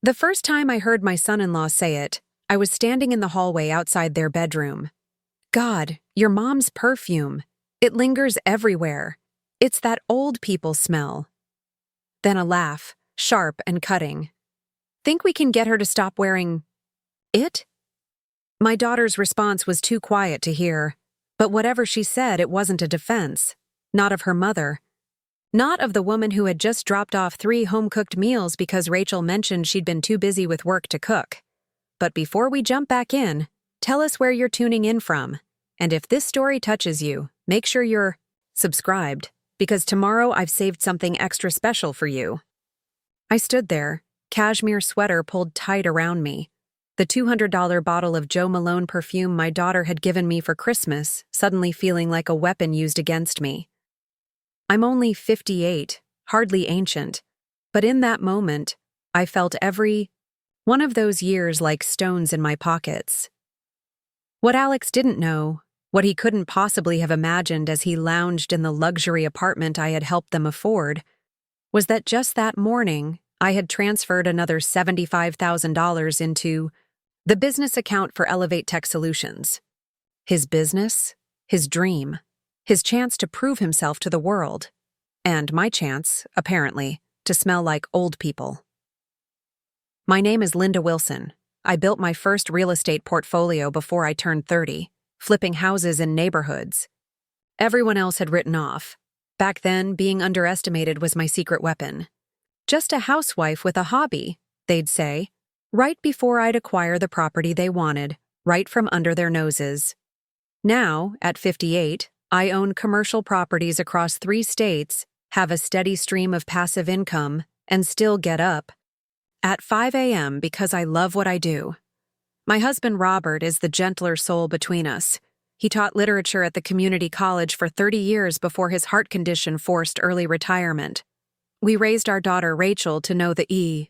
The first time I heard my son-in-law say it, I was standing in the hallway outside their bedroom. God, your mom's perfume. It lingers everywhere. It's that old people smell. Then a laugh, sharp and cutting. Think we can get her to stop wearing it? My daughter's response was too quiet to hear, but whatever she said, it wasn't a defense. Not of her mother. Not of the woman who had just dropped off 3 home-cooked meals because Rachel mentioned she'd been too busy with work to cook. But before we jump back in, tell us where you're tuning in from. And if this story touches you, make sure you're subscribed, because tomorrow I've saved something extra special for you. I stood there, cashmere sweater pulled tight around me. The $200 bottle of Jo Malone perfume my daughter had given me for Christmas suddenly feeling like a weapon used against me. I'm only 58, hardly ancient, but in that moment, I felt every one of those years like stones in my pockets. What Alex didn't know, what he couldn't possibly have imagined as he lounged in the luxury apartment I had helped them afford, was that just that morning, I had transferred another $75,000 into the business account for Elevate Tech Solutions. His business, his dream, his chance to prove himself to the world, and my chance, apparently, to smell like old people. My name is Linda Wilson. I built my first real estate portfolio before I turned 30, flipping houses in neighborhoods. Everyone else had written off. Back then, being underestimated was my secret weapon. Just a housewife with a hobby, they'd say, right before I'd acquire the property they wanted, right from under their noses. Now, at 58, I own commercial properties across 3 states, have a steady stream of passive income, and still get up at 5 a.m. because I love what I do. My husband Robert is the gentler soul between us. He taught literature at the community college for 30 years before his heart condition forced early retirement. We raised our daughter Rachel to know the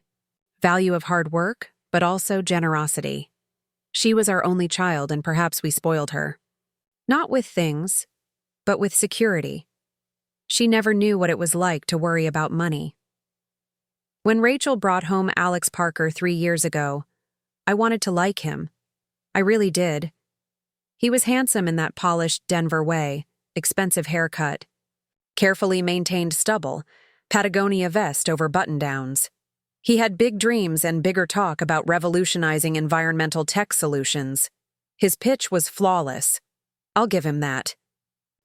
value of hard work, but also generosity. She was our only child and perhaps we spoiled her. Not with things, but with security. She never knew what it was like to worry about money. When Rachel brought home Alex Parker 3 years ago, I wanted to like him. I really did. He was handsome in that polished Denver way, expensive haircut, carefully maintained stubble, Patagonia vest over button-downs. He had big dreams and bigger talk about revolutionizing environmental tech solutions. His pitch was flawless. I'll give him that.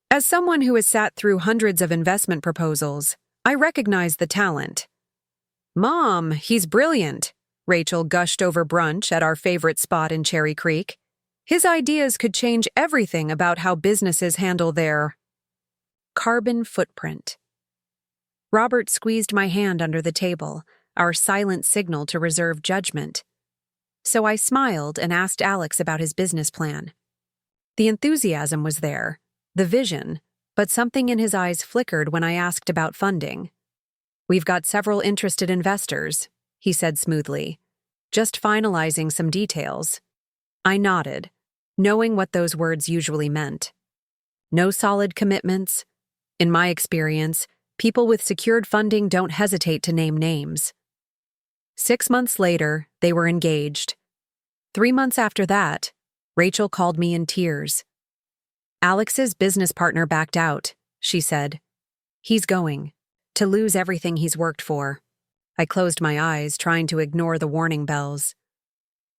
As someone who has sat through hundreds of investment proposals, I recognize the talent. "Mom, he's brilliant," Rachel gushed over brunch at our favorite spot in Cherry Creek. His ideas could change everything about how businesses handle their carbon footprint. Robert squeezed my hand under the table, our silent signal to reserve judgment. So I smiled and asked Alex about his business plan. The enthusiasm was there, the vision, but something in his eyes flickered when I asked about funding. "We've got several interested investors," he said smoothly, "just finalizing some details." I nodded, knowing what those words usually meant. No solid commitments. In my experience, people with secured funding don't hesitate to name names. 6 months later, they were engaged. 3 months after that, Rachel called me in tears. "Alex's business partner backed out," she said. "He's going to lose everything he's worked for." I closed my eyes, trying to ignore the warning bells.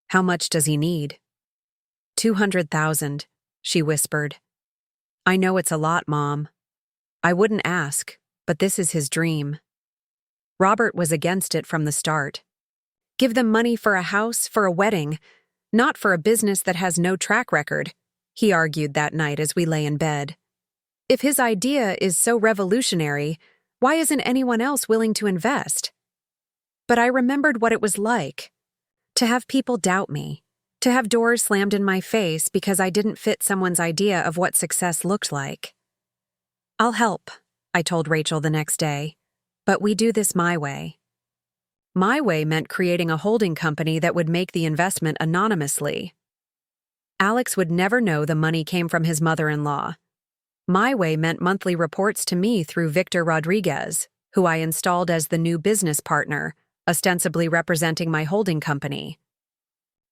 "How much does he need?" $200,000, she whispered. "I know it's a lot, Mom. I wouldn't ask, but this is his dream." Robert was against it from the start. Give them money for a house, for a wedding, not for a business that has no track record, he argued that night as we lay in bed. If his idea is so revolutionary, why isn't anyone else willing to invest? But I remembered what it was like to have people doubt me, to have doors slammed in my face because I didn't fit someone's idea of what success looked like. "I'll help," I told Rachel the next day, "but we do this my way." My way meant creating a holding company that would make the investment anonymously. Alex would never know the money came from his mother-in-law. My way meant monthly reports to me through Victor Rodriguez, who I installed as the new business partner, ostensibly representing my holding company.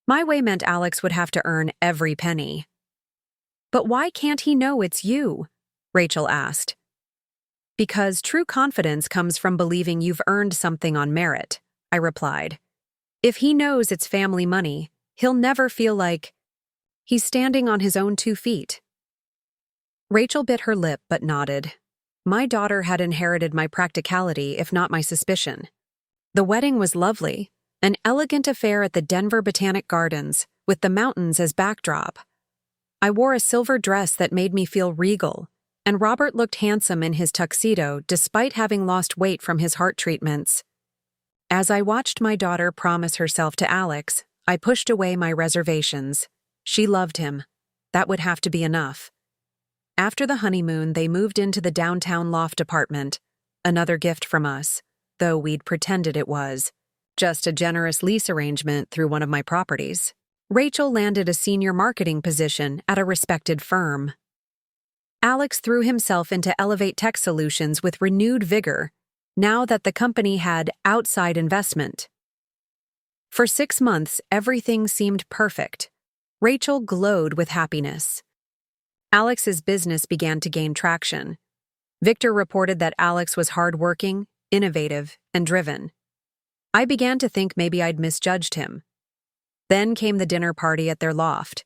My way meant Alex would have to earn every penny. "But why can't he know it's you?" Rachel asked. "Because true confidence comes from believing you've earned something on merit," I replied. "If he knows it's family money, he'll never feel like he's standing on his own 2 feet." Rachel bit her lip but nodded. My daughter had inherited my practicality, if not my suspicion. The wedding was lovely, an elegant affair at the Denver Botanic Gardens, with the mountains as backdrop. I wore a silver dress that made me feel regal, and Robert looked handsome in his tuxedo despite having lost weight from his heart treatments. As I watched my daughter promise herself to Alex, I pushed away my reservations. She loved him. That would have to be enough. After the honeymoon, they moved into the downtown loft apartment, another gift from us, though we'd pretended it was just a generous lease arrangement through one of my properties. Rachel landed a senior marketing position at a respected firm. Alex threw himself into Elevate Tech Solutions with renewed vigor, now that the company had outside investment. For 6 months, everything seemed perfect. Rachel glowed with happiness. Alex's business began to gain traction. Victor reported that Alex was hardworking, innovative, and driven. I began to think maybe I'd misjudged him. Then came the dinner party at their loft.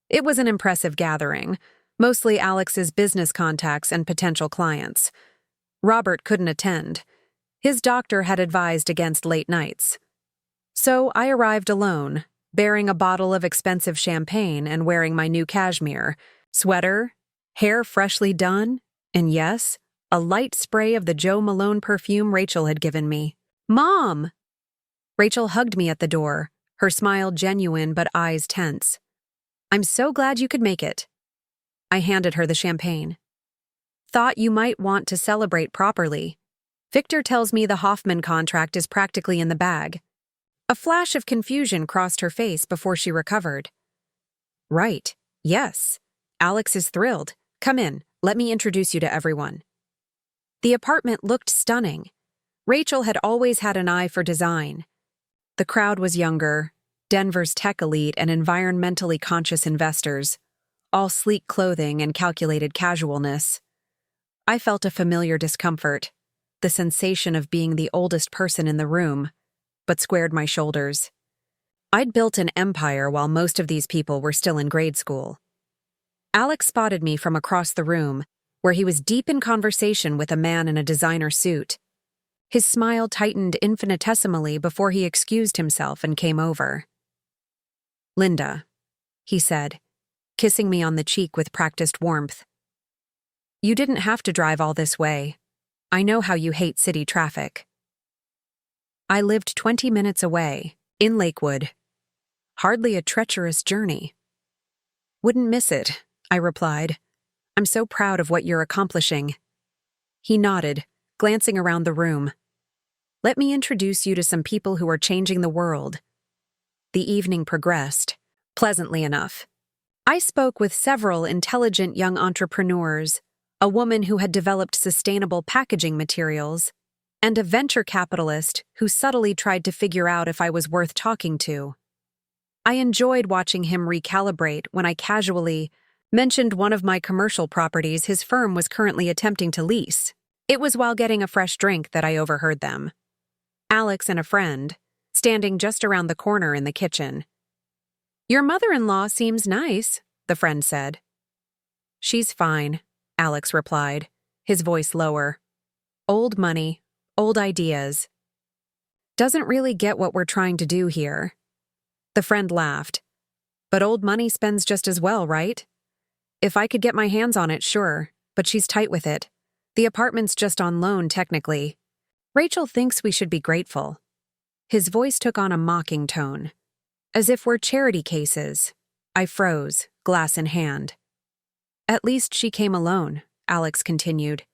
It was an impressive gathering, mostly Alex's business contacts and potential clients. Robert couldn't attend. His doctor had advised against late nights. So I arrived alone, bearing a bottle of expensive champagne and wearing my new cashmere, sweater, hair freshly done, and yes, a light spray of the Jo Malone perfume Rachel had given me. "Mom!" Rachel hugged me at the door, her smile genuine but eyes tense. "I'm so glad you could make it." I handed her the champagne. "Thought you might want to celebrate properly. Victor tells me the Hoffman contract is practically in the bag." A flash of confusion crossed her face before she recovered. "Right, yes. Alex is thrilled. Come in, let me introduce you to everyone." The apartment looked stunning. Rachel had always had an eye for design. The crowd was younger, Denver's tech elite and environmentally conscious investors, all sleek clothing and calculated casualness. I felt a familiar discomfort, the sensation of being the oldest person in the room, but squared my shoulders. I'd built an empire while most of these people were still in grade school. Alex spotted me from across the room, where he was deep in conversation with a man in a designer suit. His smile tightened infinitesimally before he excused himself and came over. "Linda," he said, kissing me on the cheek with practiced warmth. "You didn't have to drive all this way. I know how you hate city traffic." I lived 20 minutes away, in Lakewood. Hardly a treacherous journey. "Wouldn't miss it," I replied. "I'm so proud of what you're accomplishing." He nodded, glancing around the room. "Let me introduce you to some people who are changing the world." The evening progressed, pleasantly enough. I spoke with several intelligent young entrepreneurs, a woman who had developed sustainable packaging materials, and a venture capitalist who subtly tried to figure out if I was worth talking to. I enjoyed watching him recalibrate when I casually mentioned one of my commercial properties his firm was currently attempting to lease. It was while getting a fresh drink that I overheard them. Alex and a friend, standing just around the corner in the kitchen. "Your mother-in-law seems nice," the friend said. "She's fine," Alex replied, his voice lower. "Old money, old ideas. Doesn't really get what we're trying to do here." The friend laughed. "But old money spends just as well, right? If I could get my hands on it, sure, but she's tight with it. The apartment's just on loan, technically. Rachel thinks we should be grateful." His voice took on a mocking tone. "As if we're charity cases." I froze, glass in hand. "At least she came alone," Alex continued.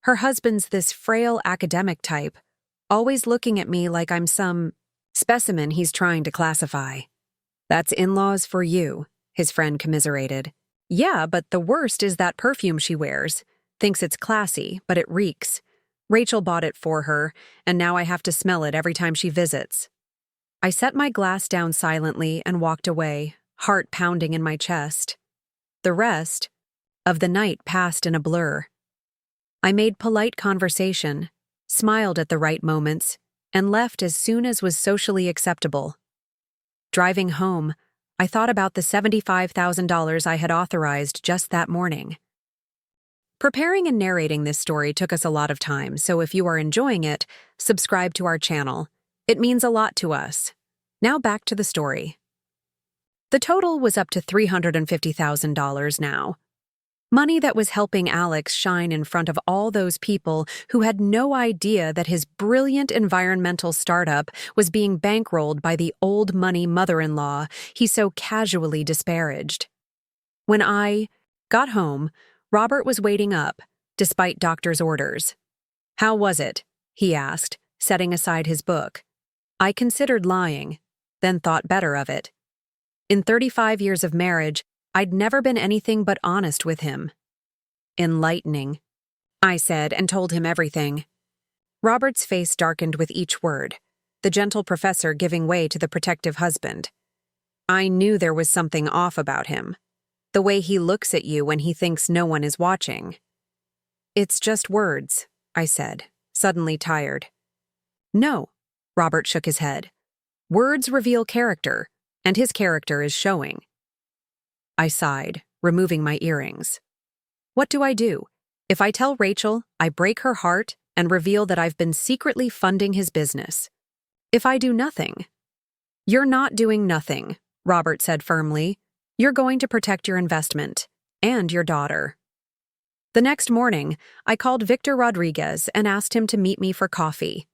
"Her husband's this frail academic type, always looking at me like I'm some specimen he's trying to classify." "That's in-laws for you," his friend commiserated. "Yeah, but the worst is that perfume she wears. Thinks it's classy, but it reeks. Rachel bought it for her, and now I have to smell it every time she visits. I set my glass down silently and walked away, heart pounding in my chest. The rest of the night passed in a blur. I made polite conversation, smiled at the right moments, and left as soon as was socially acceptable. Driving home, I thought about the $75,000 I had authorized just that morning. Preparing and narrating this story took us a lot of time, so if you are enjoying it, subscribe to our channel. It means a lot to us. Now back to the story. The total was up to $350,000 now. Money that was helping Alex shine in front of all those people who had no idea that his brilliant environmental startup was being bankrolled by the old money mother-in-law he so casually disparaged. When I got home, Robert was waiting up, despite doctor's orders. "How was it?" he asked, setting aside his book. I considered lying, then thought better of it. In 35 years of marriage, I'd never been anything but honest with him. "Enlightening," I said, and told him everything. Robert's face darkened with each word, the gentle professor giving way to the protective husband. I knew there was something off about him. The way he looks at you when he thinks no one is watching. "It's just words," I said, suddenly tired. "No," Robert shook his head. "Words reveal character, and his character is showing." I sighed, removing my earrings. "What do I do? If I tell Rachel, I break her heart and reveal that I've been secretly funding his business. If I do nothing—" "You're not doing nothing," Robert said firmly. "You're going to protect your investment and your daughter." The next morning, I called Victor Rodriguez and asked him to meet me for coffee.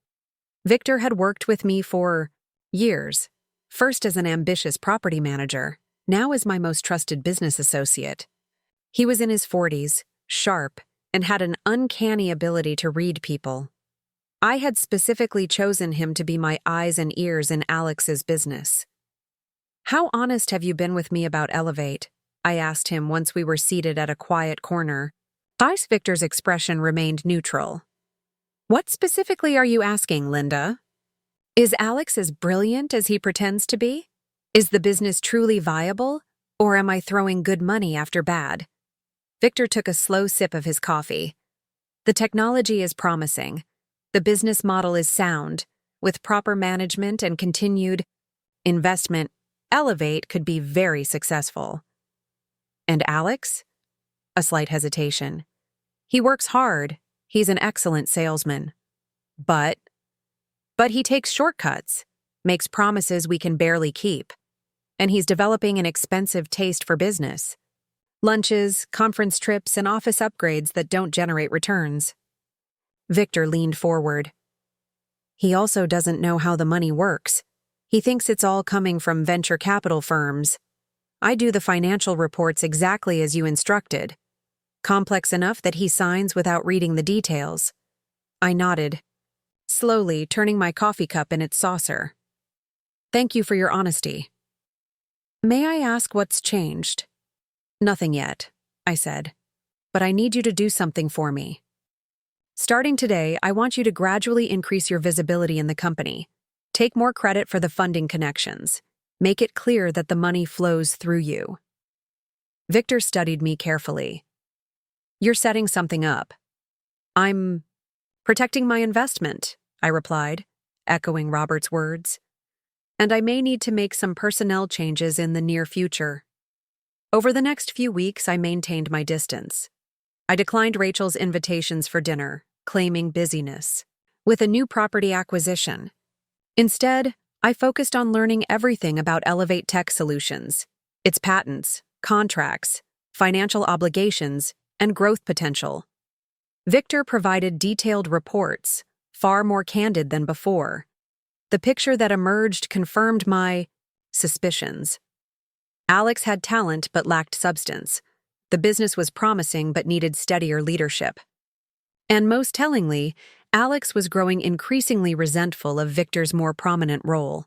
Victor had worked with me for years, first as an ambitious property manager, now as my most trusted business associate. He was in his 40s, sharp, and had an uncanny ability to read people. I had specifically chosen him to be my eyes and ears in Alex's business. "How honest have you been with me about Elevate?" I asked him once we were seated at a quiet corner. Victor's expression remained neutral. "What specifically are you asking, Linda? Is Alex as brilliant as he pretends to be? Is the business truly viable, or am I throwing good money after bad?" Victor took a slow sip of his coffee. "The technology is promising. The business model is sound. With proper management and continued investment, Elevate could be very successful." "And Alex?" A slight hesitation. "He works hard. He's an excellent salesman. But he takes shortcuts, makes promises we can barely keep. And he's developing an expensive taste for business. Lunches, conference trips, and office upgrades that don't generate returns." Victor leaned forward. "He also doesn't know how the money works. He thinks it's all coming from venture capital firms. I do the financial reports exactly as you instructed. Complex enough that he signs without reading the details." I nodded, slowly turning my coffee cup in its saucer. "Thank you for your honesty. May I ask what's changed?" "Nothing yet," I said. "But I need you to do something for me. Starting today, I want you to gradually increase your visibility in the company. Take more credit for the funding connections. Make it clear that the money flows through you." Victor studied me carefully. "You're setting something up." "I'm protecting my investment," I replied, echoing Robert's words. "And I may need to make some personnel changes in the near future." Over the next few weeks, I maintained my distance. I declined Rachel's invitations for dinner, claiming busyness with a new property acquisition. Instead, I focused on learning everything about Elevate Tech Solutions, its patents, contracts, financial obligations, and growth potential. Victor provided detailed reports, far more candid than before. The picture that emerged confirmed my suspicions. Alex had talent but lacked substance. The business was promising but needed steadier leadership. And most tellingly, Alex was growing increasingly resentful of Victor's more prominent role.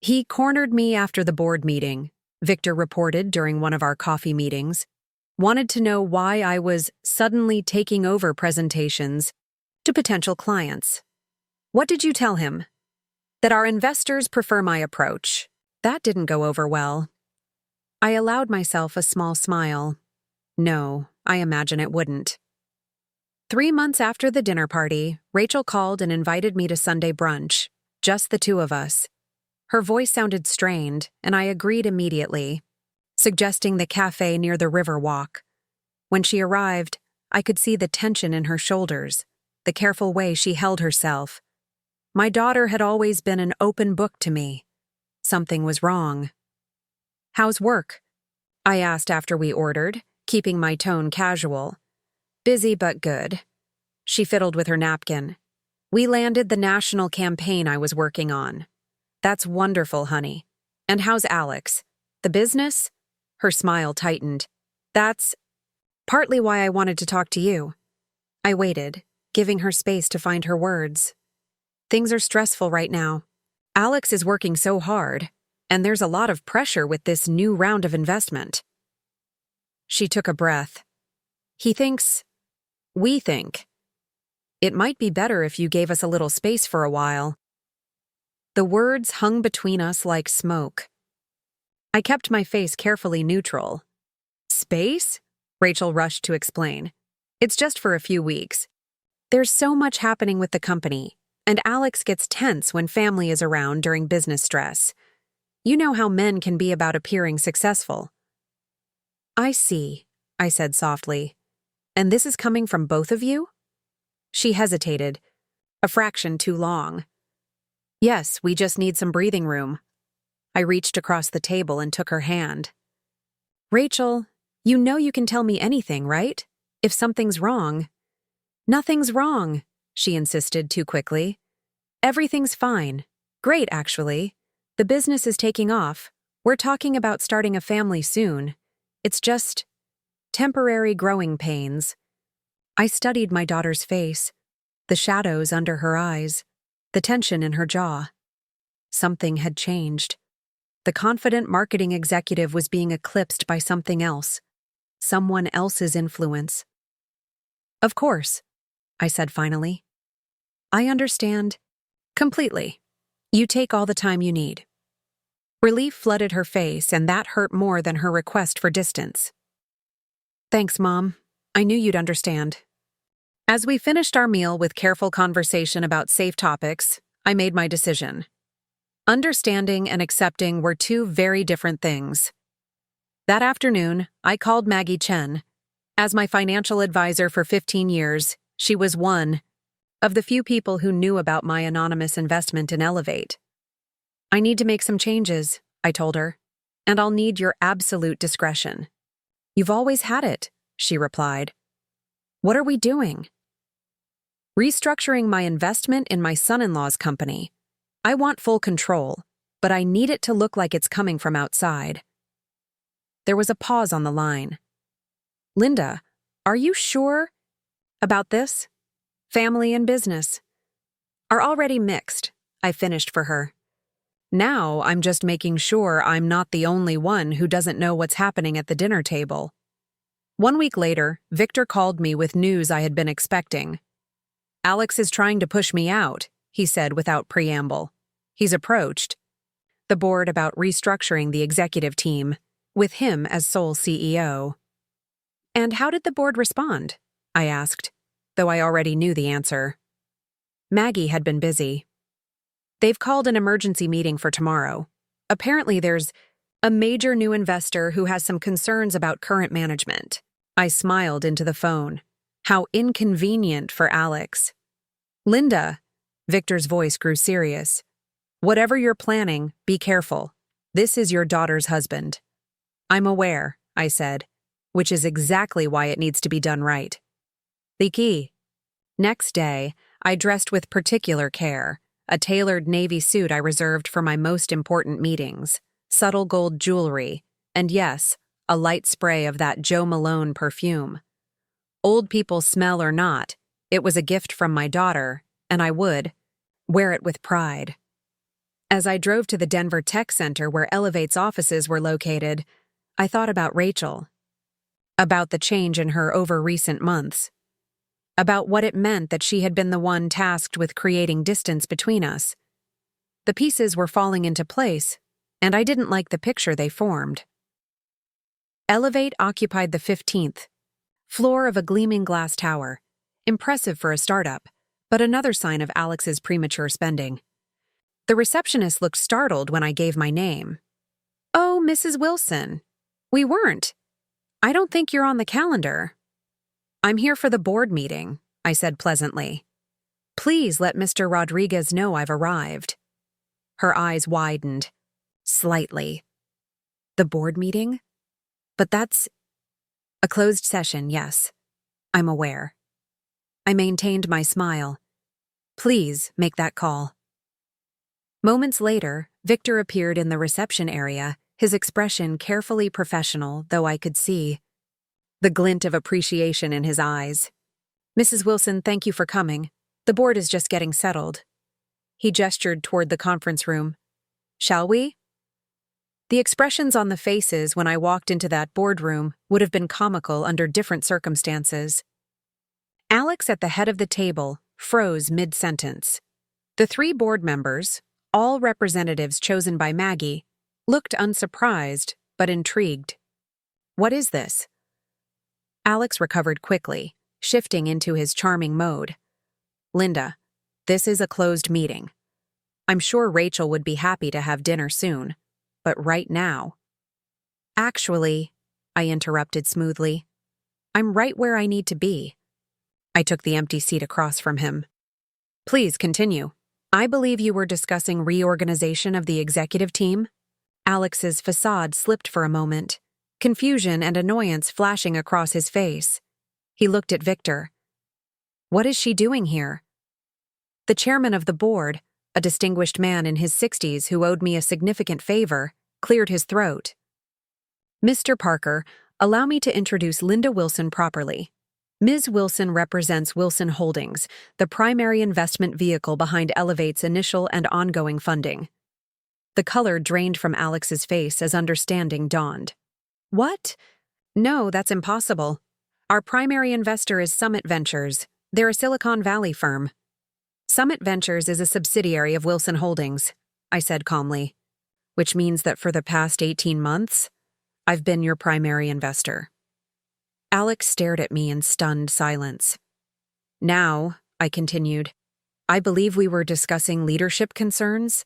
"He cornered me after the board meeting," Victor reported during one of our coffee meetings. "Wanted to know why I was suddenly taking over presentations to potential clients. What did you tell him? That our investors prefer my approach. That didn't go over well. I allowed myself a small smile. No, I imagine it wouldn't. 3 months after the dinner party, Rachel called and invited me to Sunday brunch, just the two of us. Her voice sounded strained, and I agreed immediately, suggesting the cafe near the river walk. When she arrived, I could see the tension in her shoulders, the careful way she held herself. My daughter had always been an open book to me. Something was wrong. "How's work?" I asked after we ordered, keeping my tone casual. "Busy but good." She fiddled with her napkin. "We landed the national campaign I was working on." "That's wonderful, honey. And how's Alex? The business?" Her smile tightened. "That's partly why I wanted to talk to you." I waited, giving her space to find her words. "Things are stressful right now. Alex is working so hard, and there's a lot of pressure with this new round of investment." She took a breath. We think, it might be better if you gave us a little space for a while." The words hung between us like smoke. I kept my face carefully neutral. "Space?" Rachel rushed to explain. "It's just for a few weeks. There's so much happening with the company, and Alex gets tense when family is around during business stress. You know how men can be about appearing successful." "I see," I said softly. "And this is coming from both of you?" She hesitated, a fraction too long. "Yes, we just need some breathing room." I reached across the table and took her hand. "Rachel, you know you can tell me anything, right? If something's wrong." "Nothing's wrong," she insisted too quickly. "Everything's fine. Great, actually. The business is taking off. We're talking about starting a family soon. It's just temporary growing pains." I studied my daughter's face, the shadows under her eyes, the tension in her jaw. Something had changed. The confident marketing executive was being eclipsed by something else, someone else's influence. "Of course," I said finally. "I understand completely. You take all the time you need." Relief flooded her face, and that hurt more than her request for distance. "Thanks, Mom. I knew you'd understand." As we finished our meal with careful conversation about safe topics, I made my decision. Understanding and accepting were two very different things. That afternoon, I called Maggie Chen. As my financial advisor for 15 years, she was one of the few people who knew about my anonymous investment in Elevate. "I need to make some changes," I told her, "and I'll need your absolute discretion." "You've always had it," she replied. "What are we doing?" "Restructuring my investment in my son-in-law's company. I want full control, but I need it to look like it's coming from outside." There was a pause on the line. "Linda, are you sure about this? Family and business are already mixed," I finished for her. "Now I'm just making sure I'm not the only one who doesn't know what's happening at the dinner table." 1 week later, Victor called me with news I had been expecting. "Alex is trying to push me out," he said without preamble. He's approached the board about restructuring the executive team, with him as sole CEO. "And how did the board respond?" I asked, though I already knew the answer. Maggie had been busy. "They've called an emergency meeting for tomorrow. Apparently there's a major new investor who has some concerns about current management." I smiled into the phone. How inconvenient for Alex. "Linda," Victor's voice grew serious. "Whatever you're planning, be careful. This is your daughter's husband." "I'm aware," I said, which is exactly why it needs to be done right. The key. Next day, I dressed with particular care, a tailored navy suit I reserved for my most important meetings, subtle gold jewelry, and yes, a light spray of that Jo Malone perfume. Old people smell or not, it was a gift from my daughter, and I would wear it with pride. As I drove to the Denver Tech Center where Elevate's offices were located, I thought about Rachel, about the change in her over recent months. about what it meant that she had been the one tasked with creating distance between us. The pieces were falling into place, and I didn't like the picture they formed. Elevate occupied the 15th floor of a gleaming glass tower, impressive for a startup, but another sign of Alex's premature spending. The receptionist looked startled when I gave my name. "Oh, Mrs. Wilson. We weren't. I don't think you're on the calendar." "I'm here for the board meeting," I said pleasantly. "Please let Mr. Rodriguez know I've arrived." Her eyes widened, slightly. "The board meeting? But that's a closed session, yes. I'm aware." I maintained my smile. "Please make that call." Moments later, Victor appeared in the reception area, his expression carefully professional, though I could see the glint of appreciation in his eyes. "Mrs. Wilson, thank you for coming. The board is just getting settled." He gestured toward the conference room. "Shall we?" The expressions on the faces when I walked into that boardroom would have been comical under different circumstances. Alex at the head of the table froze mid-sentence. The 3 board members, all representatives chosen by Maggie, looked unsurprised but intrigued. "What is this?" Alex recovered quickly, shifting into his charming mode. "Linda, this is a closed meeting. I'm sure Rachel would be happy to have dinner soon, but right now—" "Actually," I interrupted smoothly, "I'm right where I need to be." I took the empty seat across from him. "Please continue. I believe you were discussing reorganization of the executive team?" Alex's facade slipped for a moment, confusion and annoyance flashing across his face. He looked at Victor. "What is she doing here?" The chairman of the board, a distinguished man in his 60s who owed me a significant favor, cleared his throat. "Mr. Parker, allow me to introduce Linda Wilson properly. Ms. Wilson represents Wilson Holdings, the primary investment vehicle behind Elevate's initial and ongoing funding." The color drained from Alex's face as understanding dawned. "What? No, that's impossible. Our primary investor is Summit Ventures. They're a Silicon Valley firm." "Summit Ventures is a subsidiary of Wilson Holdings," I said calmly, "which means that for the past 18 months, I've been your primary investor." Alex stared at me in stunned silence. "Now," I continued, "I believe we were discussing leadership concerns.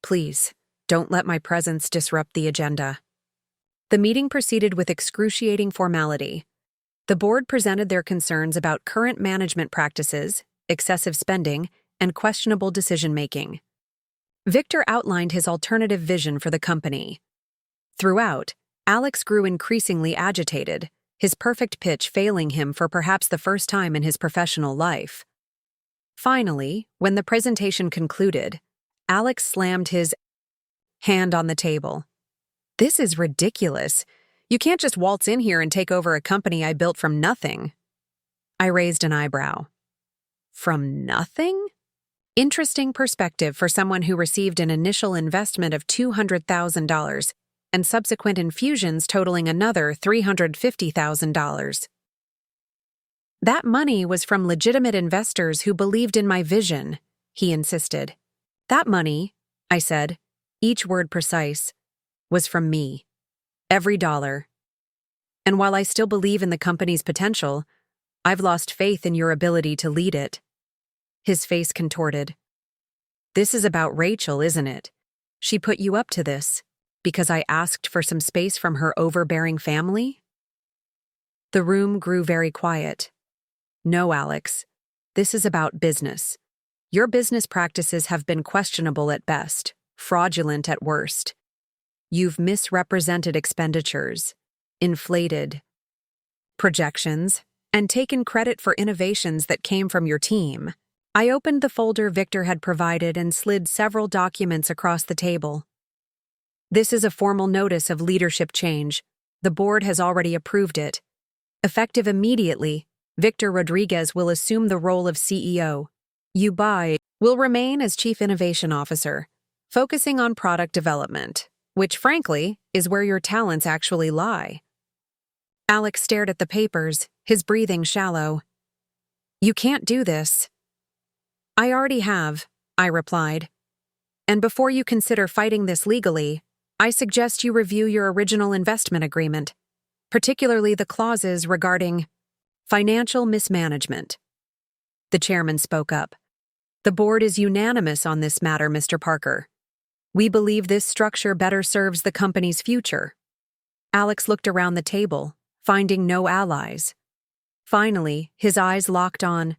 Please, don't let my presence disrupt the agenda." The meeting proceeded with excruciating formality. The board presented their concerns about current management practices, excessive spending, and questionable decision-making. Victor outlined his alternative vision for the company. Throughout, Alex grew increasingly agitated, his perfect pitch failing him for perhaps the first time in his professional life. Finally, when the presentation concluded, Alex slammed his hand on the table. "This is ridiculous. You can't just waltz in here and take over a company I built from nothing." I raised an eyebrow. "From nothing?" Interesting perspective for someone who received an initial investment of $200,000 and subsequent infusions totaling another $350,000. "That money was from legitimate investors who believed in my vision," he insisted. "That money," I said, each word precise, "was from me. Every dollar. And while I still believe in the company's potential, I've lost faith in your ability to lead it." His face contorted. "This is about Rachel, isn't it? She put you up to this because I asked for some space from her overbearing family?" The room grew very quiet. "No, Alex. This is about business. Your business practices have been questionable at best, fraudulent at worst. You've misrepresented expenditures, inflated projections, and taken credit for innovations that came from your team." I opened the folder Victor had provided and slid several documents across the table. "This is a formal notice of leadership change. The board has already approved it. Effective immediately, Victor Rodriguez will assume the role of CEO. You will remain as Chief Innovation Officer, focusing on product development, which frankly is where your talents actually lie." Alex stared at the papers, his breathing shallow. You can't do this. I already have, I replied. And before you consider fighting this legally, I suggest you review your original investment agreement, particularly the clauses regarding financial mismanagement. The chairman spoke up. The board is unanimous on this matter, Mr. Parker. We believe this structure better serves the company's future. Alex looked around the table, finding no allies. Finally, his eyes locked on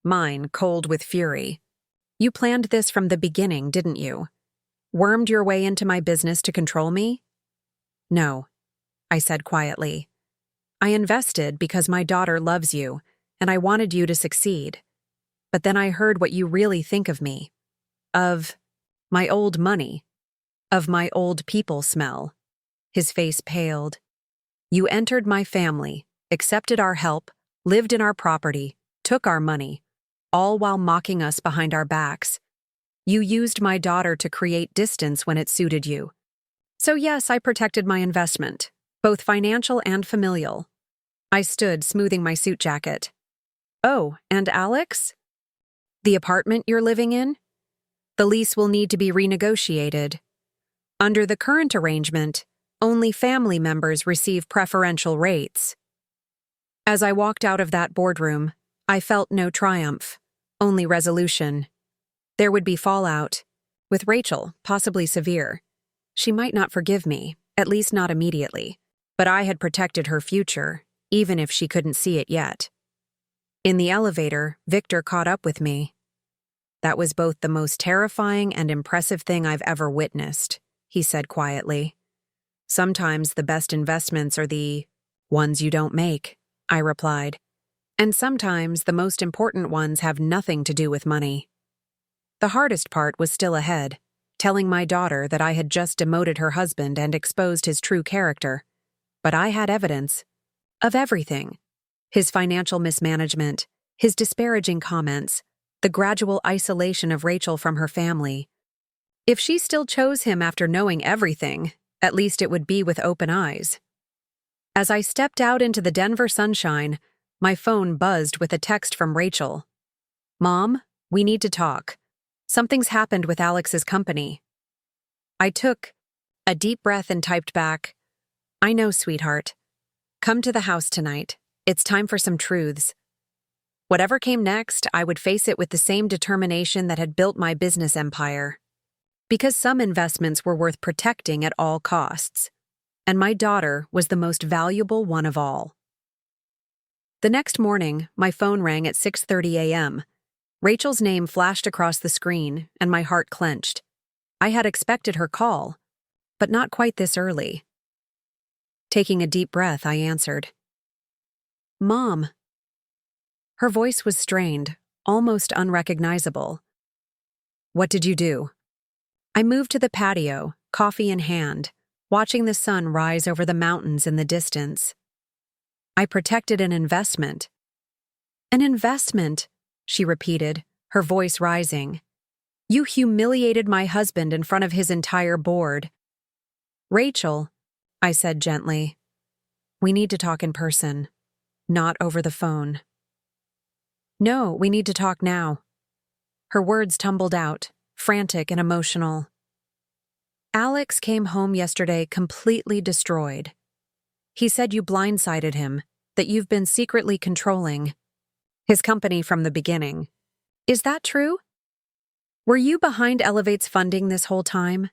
mine, cold with fury. You planned this from the beginning, didn't you? Wormed your way into my business to control me? No, I said quietly. I invested because my daughter loves you, and I wanted you to succeed. But then I heard what you really think of me. Of my old money. Of my old people smell. His face paled. You entered my family, accepted our help, lived in our property, took our money, all while mocking us behind our backs. You used my daughter to create distance when it suited you. So yes, I protected my investment, both financial and familial. I stood, smoothing my suit jacket. Oh, and Alex? The apartment you're living in? The lease will need to be renegotiated. Under the current arrangement, only family members receive preferential rates. As I walked out of that boardroom, I felt no triumph, only resolution. There would be fallout. With Rachel, possibly severe. She might not forgive me, at least not immediately, but I had protected her future, even if she couldn't see it yet. In the elevator, Victor caught up with me. That was both the most terrifying and impressive thing I've ever witnessed, he said quietly. Sometimes the best investments are the ones you don't make, I replied. And sometimes the most important ones have nothing to do with money. The hardest part was still ahead, telling my daughter that I had just demoted her husband and exposed his true character. But I had evidence. Of everything. His financial mismanagement, his disparaging comments, the gradual isolation of Rachel from her family. If she still chose him after knowing everything, at least it would be with open eyes. As I stepped out into the Denver sunshine, my phone buzzed with a text from Rachel. Mom, we need to talk. Something's happened with Alex's company. I took a deep breath and typed back, I know, sweetheart. Come to the house tonight. It's time for some truths. Whatever came next, I would face it with the same determination that had built my business empire. Because some investments were worth protecting at all costs. And my daughter was the most valuable one of all. The next morning, my phone rang at 6:30 a.m. Rachel's name flashed across the screen, and my heart clenched. I had expected her call, but not quite this early. Taking a deep breath, I answered. Mom. Her voice was strained, almost unrecognizable. What did you do? I moved to the patio, coffee in hand, watching the sun rise over the mountains in the distance. I protected an investment. An investment, she repeated, her voice rising. You humiliated my husband in front of his entire board. Rachel, I said gently, we need to talk in person, not over the phone. No, we need to talk now. Her words tumbled out, frantic and emotional. Alex came home yesterday completely destroyed. He said you blindsided him, that you've been secretly controlling his company from the beginning. Is that true? Were you behind Elevate's funding this whole time?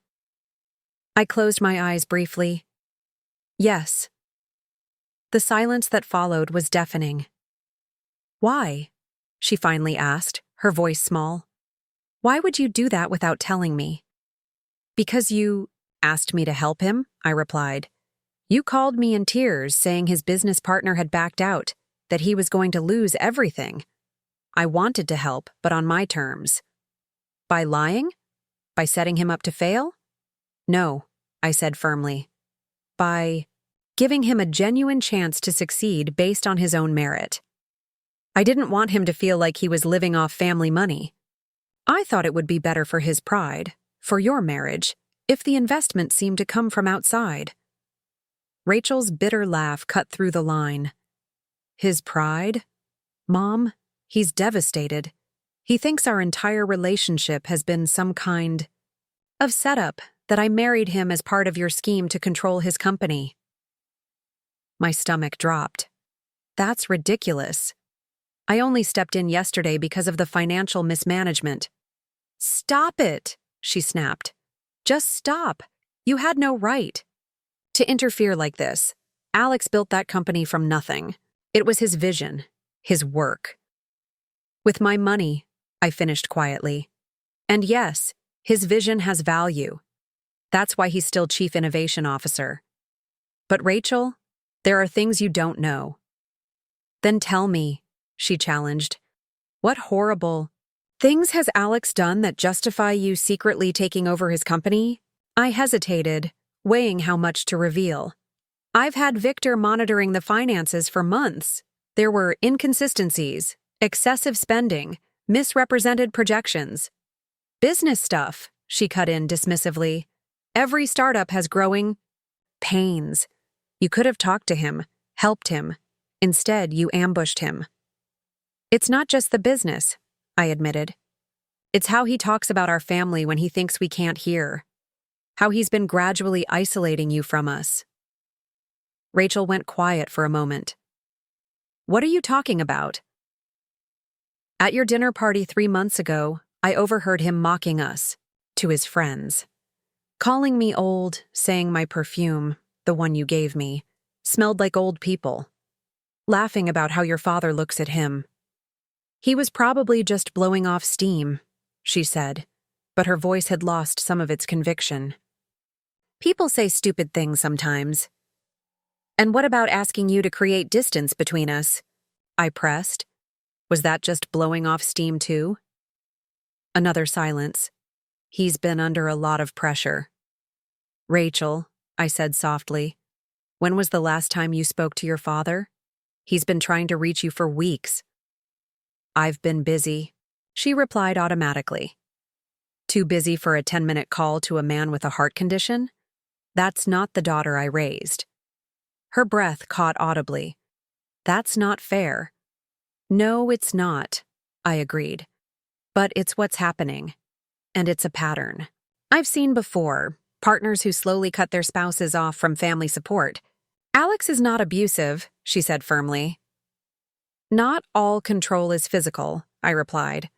I closed my eyes briefly. Yes. The silence that followed was deafening. Why? She finally asked, her voice small. Why would you do that without telling me? Because you asked me to help him, I replied. You called me in tears, saying his business partner had backed out, that he was going to lose everything. I wanted to help, but on my terms. By lying? By setting him up to fail? No, I said firmly. By giving him a genuine chance to succeed based on his own merit. I didn't want him to feel like he was living off family money. I thought it would be better for his pride, for your marriage, if the investment seemed to come from outside. Rachel's bitter laugh cut through the line. His pride? Mom, He's devastated. He thinks our entire relationship has been some kind of setup, that I married him as part of your scheme to control his company. My stomach dropped. That's ridiculous. I only stepped in yesterday because of the financial mismanagement. Stop it, she snapped. Just stop. You had no right to interfere like this. Alex built that company from nothing. It was his vision, his work. With my money, I finished quietly. And yes, his vision has value. That's why he's still Chief Innovation Officer. But Rachel, there are things you don't know. Then tell me, she challenged. What horrible things has Alex done that justify you secretly taking over his company? I hesitated, weighing how much to reveal. I've had Victor monitoring the finances for months. There were inconsistencies, excessive spending, misrepresented projections. Business stuff, she cut in dismissively. Every startup has growing pains. You could have talked to him, helped him. Instead, you ambushed him. It's not just the business, I admitted. It's how he talks about our family when he thinks we can't hear. How he's been gradually isolating you from us. Rachel went quiet for a moment. What are you talking about? At your dinner party 3 months ago, I overheard him mocking us, to his friends. Calling me old, saying my perfume, the one you gave me, smelled like old people. Laughing about how your father looks at him. He was probably just blowing off steam, she said, but her voice had lost some of its conviction. People say stupid things sometimes. And what about asking you to create distance between us? I pressed. Was that just blowing off steam too? Another silence. He's been under a lot of pressure. Rachel, I said softly, when was the last time you spoke to your father? He's been trying to reach you for weeks. I've been busy, she replied automatically. Too busy for a 10-minute call to a man with a heart condition? That's not the daughter I raised. Her breath caught audibly. That's not fair. No, it's not, I agreed. But it's what's happening. And it's a pattern. I've seen before, partners who slowly cut their spouses off from family support. Alex is not abusive, she said firmly. Not all control is physical, I replied.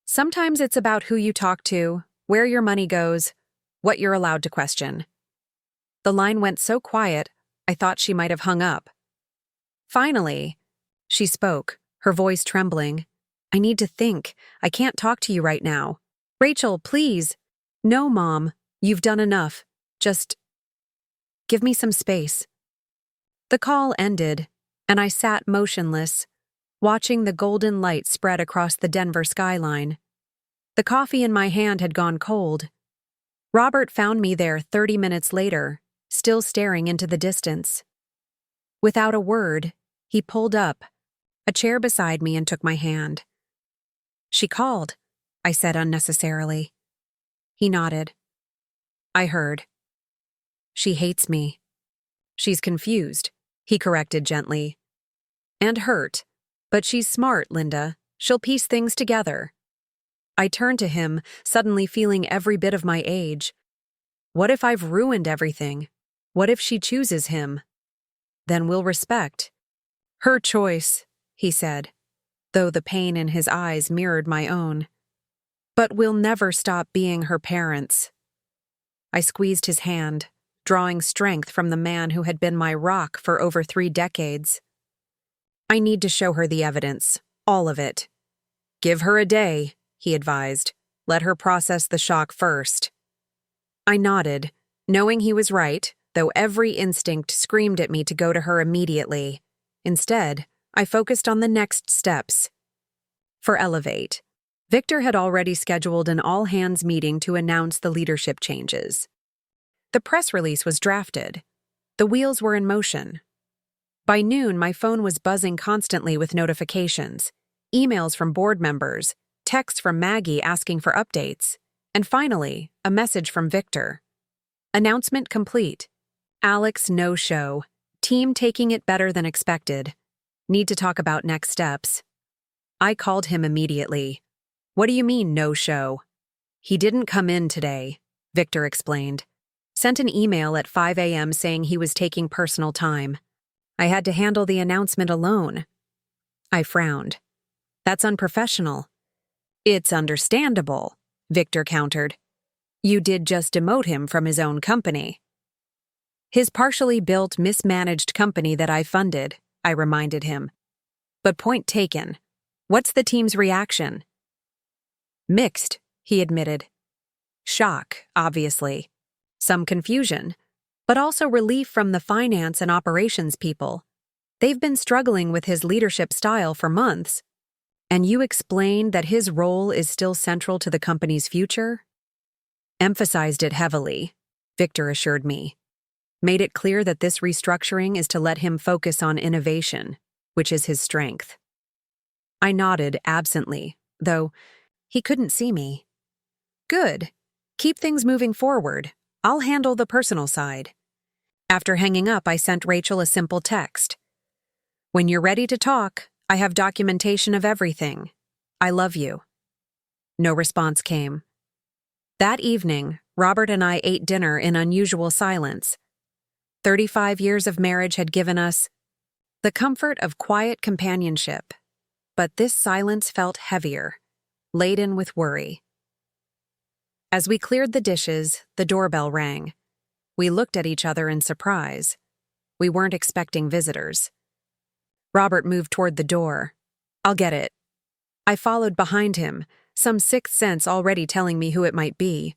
Sometimes it's about who you talk to, where your money goes, what you're allowed to question. The line went so quiet, I thought she might have hung up. Finally, she spoke, her voice trembling. I need to think. I can't talk to you right now. Rachel, please. No, Mom. You've done enough. Just give me some space. The call ended, and I sat motionless, watching the golden light spread across the Denver skyline. The coffee in my hand had gone cold. Robert found me there 30 minutes later, still staring into the distance. Without a word, he pulled up, a chair beside me, and took my hand. She called, I said unnecessarily. He nodded. I heard. She hates me. She's confused, he corrected gently. And hurt. But she's smart, Linda. She'll piece things together. I turned to him, suddenly feeling every bit of my age. What if I've ruined everything? What if she chooses him? Then we'll respect her choice, he said, though the pain in his eyes mirrored my own. But we'll never stop being her parents. I squeezed his hand, drawing strength from the man who had been my rock for over 3 decades. I need to show her the evidence, all of it. Give her a day, he advised. Let her process the shock first. I nodded, knowing he was right, though every instinct screamed at me to go to her immediately. Instead, I focused on the next steps. For Elevate, Victor had already scheduled an all-hands meeting to announce the leadership changes. The press release was drafted. The wheels were in motion. By noon, my phone was buzzing constantly with notifications, emails from board members, texts from Maggie asking for updates, and finally, a message from Victor. Announcement complete. Alex no-show. Team taking it better than expected. Need to talk about next steps. I called him immediately. What do you mean, no show? He didn't come in today, Victor explained. Sent an email at 5 a.m. saying he was taking personal time. I had to handle the announcement alone. I frowned. That's unprofessional. It's understandable, Victor countered. You did just demote him from his own company. His partially built, mismanaged company that I funded, I reminded him. But point taken. What's the team's reaction? Mixed, he admitted. Shock, obviously. Some confusion, but also relief from the finance and operations people. They've been struggling with his leadership style for months. And you explained that his role is still central to the company's future? Emphasized it heavily, Victor assured me. Made it clear that this restructuring is to let him focus on innovation, which is his strength. I nodded absently, though he couldn't see me. Good. Keep things moving forward. I'll handle the personal side. After hanging up, I sent Rachel a simple text. When you're ready to talk, I have documentation of everything. I love you. No response came. That evening, Robert and I ate dinner in unusual silence. 35 years of marriage had given us the comfort of quiet companionship, but this silence felt heavier, laden with worry. As we cleared the dishes, the doorbell rang. We looked at each other in surprise. We weren't expecting visitors. Robert moved toward the door. I'll get it. I followed behind him, some sixth sense already telling me who it might be.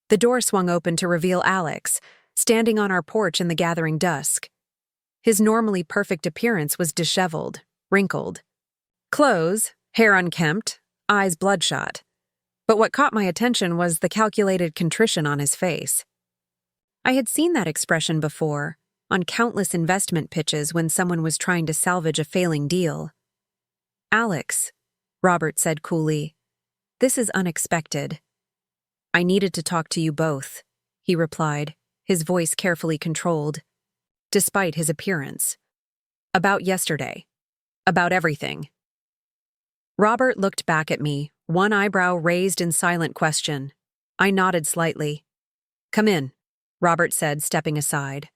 The door swung open to reveal Alex, standing on our porch in the gathering dusk. His normally perfect appearance was disheveled, wrinkled. Clothes, hair unkempt, eyes bloodshot. But what caught my attention was the calculated contrition on his face. I had seen that expression before, on countless investment pitches when someone was trying to salvage a failing deal. Alex, Robert said coolly, this is unexpected. I needed to talk to you both, he replied, his voice carefully controlled, despite his appearance. About yesterday. About everything. Robert looked back at me, one eyebrow raised in silent question. I nodded slightly. Come in, Robert said, stepping aside.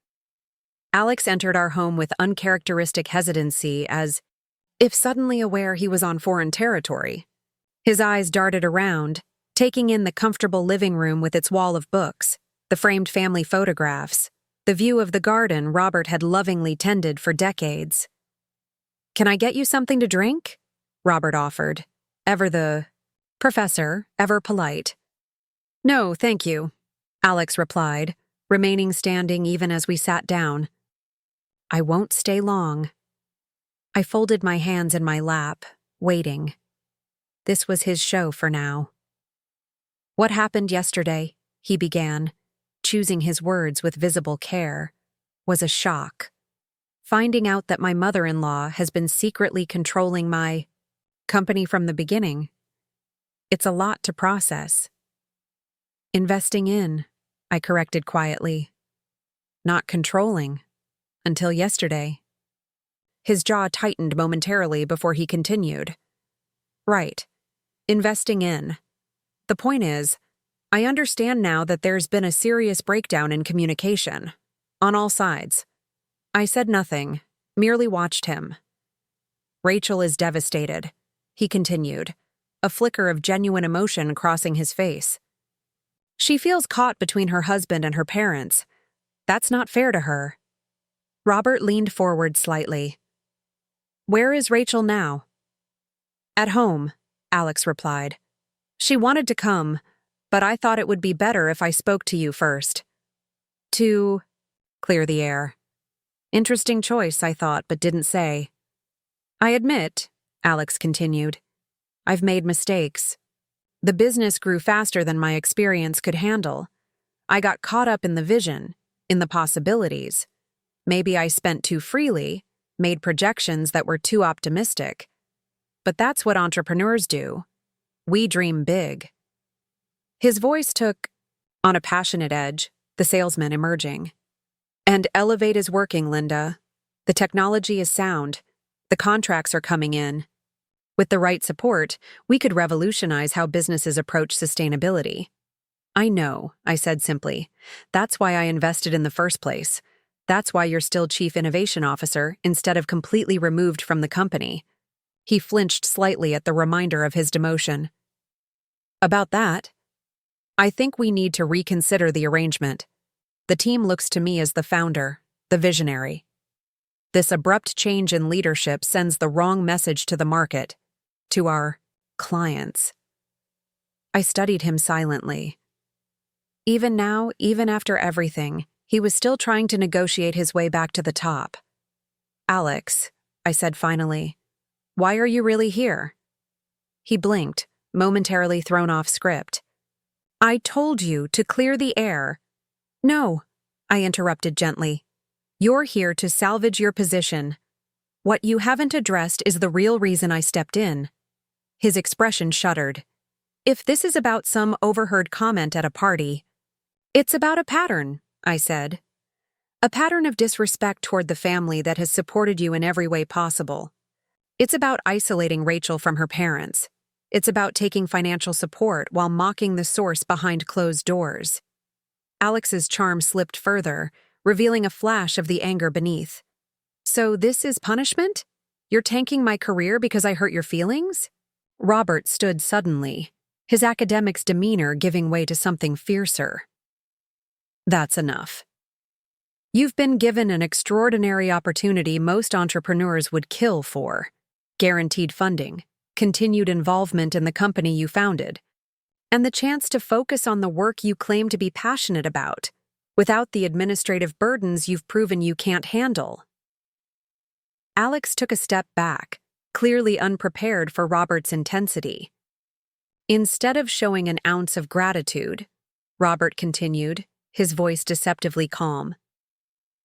Alex entered our home with uncharacteristic hesitancy, as if suddenly aware he was on foreign territory. His eyes darted around, taking in the comfortable living room with its wall of books, the framed family photographs, the view of the garden Robert had lovingly tended for decades. Can I get you something to drink? Robert offered, ever the professor, ever polite. No, thank you, Alex replied, remaining standing even as we sat down. I won't stay long. I folded my hands in my lap, waiting. This was his show for now. What happened yesterday, he began, choosing his words with visible care, was a shock. Finding out that my mother-in-law has been secretly controlling my company from the beginning. It's a lot to process. Investing in, I corrected quietly. Not controlling. Until yesterday. His jaw tightened momentarily before he continued. Right. Investing in. The point is, I understand now that there's been a serious breakdown in communication. On all sides. I said nothing, merely watched him. Rachel is devastated, he continued, a flicker of genuine emotion crossing his face. She feels caught between her husband and her parents. That's not fair to her. Robert leaned forward slightly. Where is Rachel now? At home, Alex replied. She wanted to come, but I thought it would be better if I spoke to you first. To clear the air. Interesting choice, I thought, but didn't say. I admit, Alex continued, I've made mistakes. The business grew faster than my experience could handle. I got caught up in the vision, in the possibilities. Maybe I spent too freely, made projections that were too optimistic. But that's what entrepreneurs do. We dream big. His voice took, on a passionate edge, the salesman emerging. And Elevate is working, Linda. The technology is sound. The contracts are coming in. With the right support, we could revolutionize how businesses approach sustainability. I know, I said simply. That's why I invested in the first place. That's why you're still Chief Innovation Officer instead of completely removed from the company. He flinched slightly at the reminder of his demotion. About that, I think we need to reconsider the arrangement. The team looks to me as the founder, the visionary. This abrupt change in leadership sends the wrong message to the market, to our clients. I studied him silently. Even now, even after everything, he was still trying to negotiate his way back to the top. Alex, I said finally, why are you really here? He blinked, momentarily thrown off script. I told you to clear the air. No, I interrupted gently. You're here to salvage your position. What you haven't addressed is the real reason I stepped in. His expression shuddered. If this is about some overheard comment at a party, it's about a pattern, I said. A pattern of disrespect toward the family that has supported you in every way possible. It's about isolating Rachel from her parents. It's about taking financial support while mocking the source behind closed doors. Alex's charm slipped further, revealing a flash of the anger beneath. So this is punishment? You're tanking my career because I hurt your feelings? Robert stood suddenly, his academic's demeanor giving way to something fiercer. That's enough. You've been given an extraordinary opportunity most entrepreneurs would kill for. Guaranteed funding, continued involvement in the company you founded, and the chance to focus on the work you claim to be passionate about, without the administrative burdens you've proven you can't handle. Alex took a step back, clearly unprepared for Robert's intensity. Instead of showing an ounce of gratitude, Robert continued, his voice deceptively calm.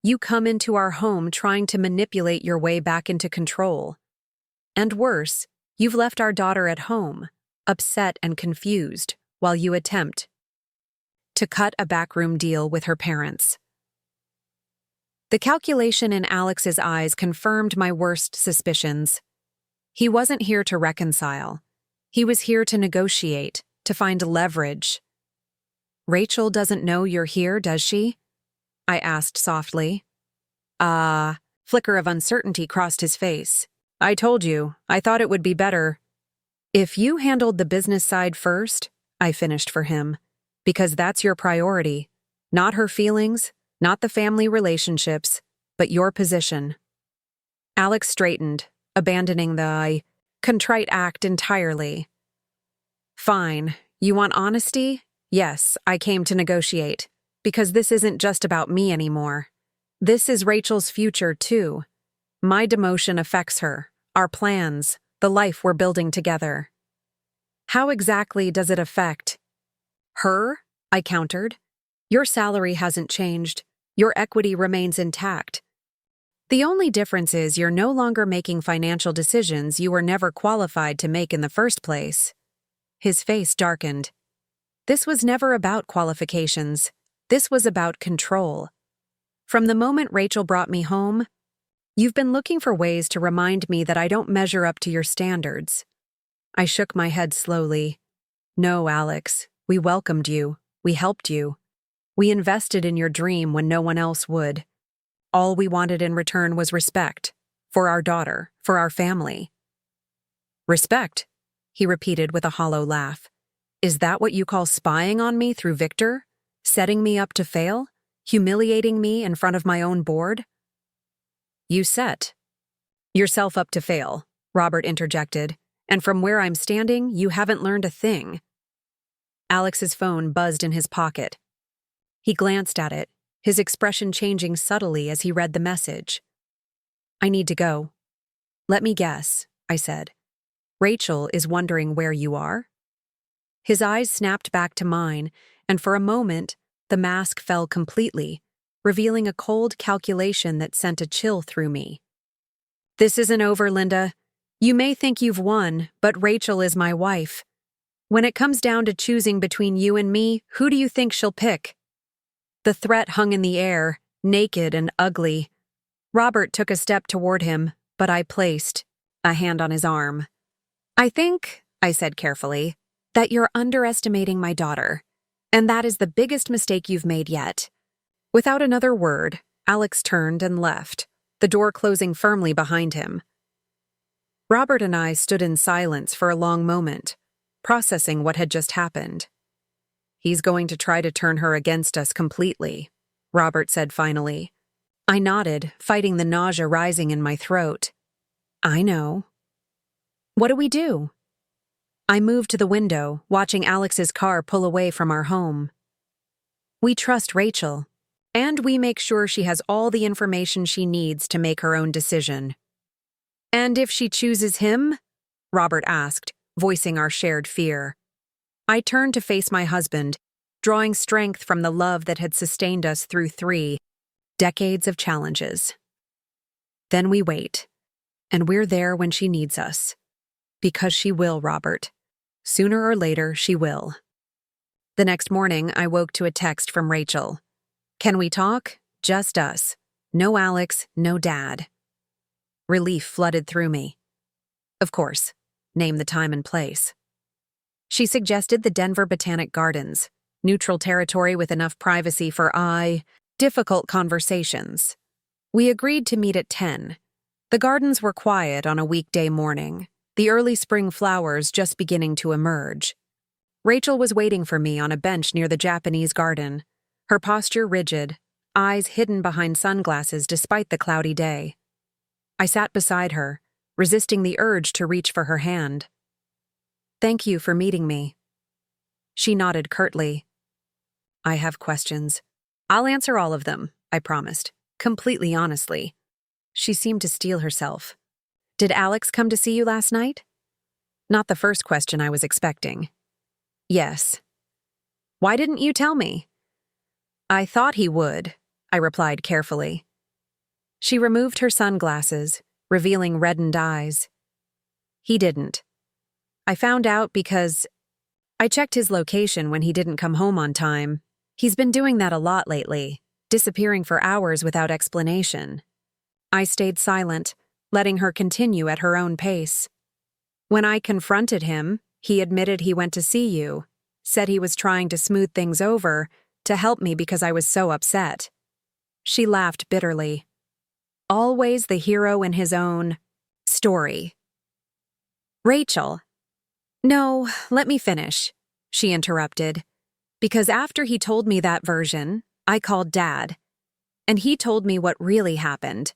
You come into our home trying to manipulate your way back into control. And worse, you've left our daughter at home, upset and confused, while you attempt to cut a backroom deal with her parents. The calculation in Alex's eyes confirmed my worst suspicions. He wasn't here to reconcile. He was here to negotiate, to find leverage. Rachel doesn't know you're here, does she? I asked softly. Flicker of uncertainty crossed his face. I told you, I thought it would be better. If you handled the business side first, I finished for him, because that's your priority. Not her feelings, not the family relationships, but your position. Alex straightened, abandoning the contrite act entirely. Fine, you want honesty? Yes, I came to negotiate, because this isn't just about me anymore. This is Rachel's future, too. My demotion affects her, our plans, the life we're building together. How exactly does it affect her? I countered. Your salary hasn't changed. Your equity remains intact. The only difference is you're no longer making financial decisions you were never qualified to make in the first place. His face darkened. This was never about qualifications. This was about control. From the moment Rachel brought me home, you've been looking for ways to remind me that I don't measure up to your standards. I shook my head slowly. No, Alex, we welcomed you. We helped you. We invested in your dream when no one else would. All we wanted in return was respect. For our daughter, for our family. Respect, he repeated with a hollow laugh. Is that what you call spying on me through Victor? Setting me up to fail? Humiliating me in front of my own board? You set yourself up to fail, Robert interjected, and from where I'm standing, you haven't learned a thing. Alex's phone buzzed in his pocket. He glanced at it, his expression changing subtly as he read the message. I need to go. Let me guess, I said. Rachel is wondering where you are? His eyes snapped back to mine, and for a moment, the mask fell completely, revealing a cold calculation that sent a chill through me. This isn't over, Linda. You may think you've won, but Rachel is my wife. When it comes down to choosing between you and me, who do you think she'll pick? The threat hung in the air, naked and ugly. Robert took a step toward him, but I placed a hand on his arm. I think, I said carefully, that you're underestimating my daughter, and that is the biggest mistake you've made yet. Without another word, Alex turned and left, the door closing firmly behind him. Robert and I stood in silence for a long moment, processing what had just happened. He's going to try to turn her against us completely, Robert said finally. I nodded, fighting the nausea rising in my throat. I know. What do we do? I moved to the window, watching Alex's car pull away from our home. We trust Rachel, and we make sure she has all the information she needs to make her own decision. And if she chooses him? Robert asked, voicing our shared fear. I turned to face my husband, drawing strength from the love that had sustained us through 3 decades of challenges. Then we wait, and we're there when she needs us. Because she will, Robert. Sooner or later, she will. The next morning, I woke to a text from Rachel. Can we talk? Just us. No Alex, no Dad. Relief flooded through me. Of course. Name the time and place. She suggested the Denver Botanic Gardens, neutral territory with enough privacy for difficult conversations. We agreed to meet at 10. The gardens were quiet on a weekday morning, the early spring flowers just beginning to emerge. Rachel was waiting for me on a bench near the Japanese garden, her posture rigid, eyes hidden behind sunglasses despite the cloudy day. I sat beside her, resisting the urge to reach for her hand. Thank you for meeting me. She nodded curtly. I have questions. I'll answer all of them, I promised, completely honestly. She seemed to steel herself. Did Alex come to see you last night? Not the first question I was expecting. Yes. Why didn't you tell me? I thought he would, I replied carefully. She removed her sunglasses, revealing reddened eyes. He didn't. I found out because I checked his location when he didn't come home on time. He's been doing that a lot lately, disappearing for hours without explanation. I stayed silent, letting her continue at her own pace. When I confronted him, he admitted he went to see you, said he was trying to smooth things over, to help me because I was so upset. She laughed bitterly. Always the hero in his own story. Rachel. No, let me finish, she interrupted. Because after he told me that version, I called Dad. And he told me what really happened.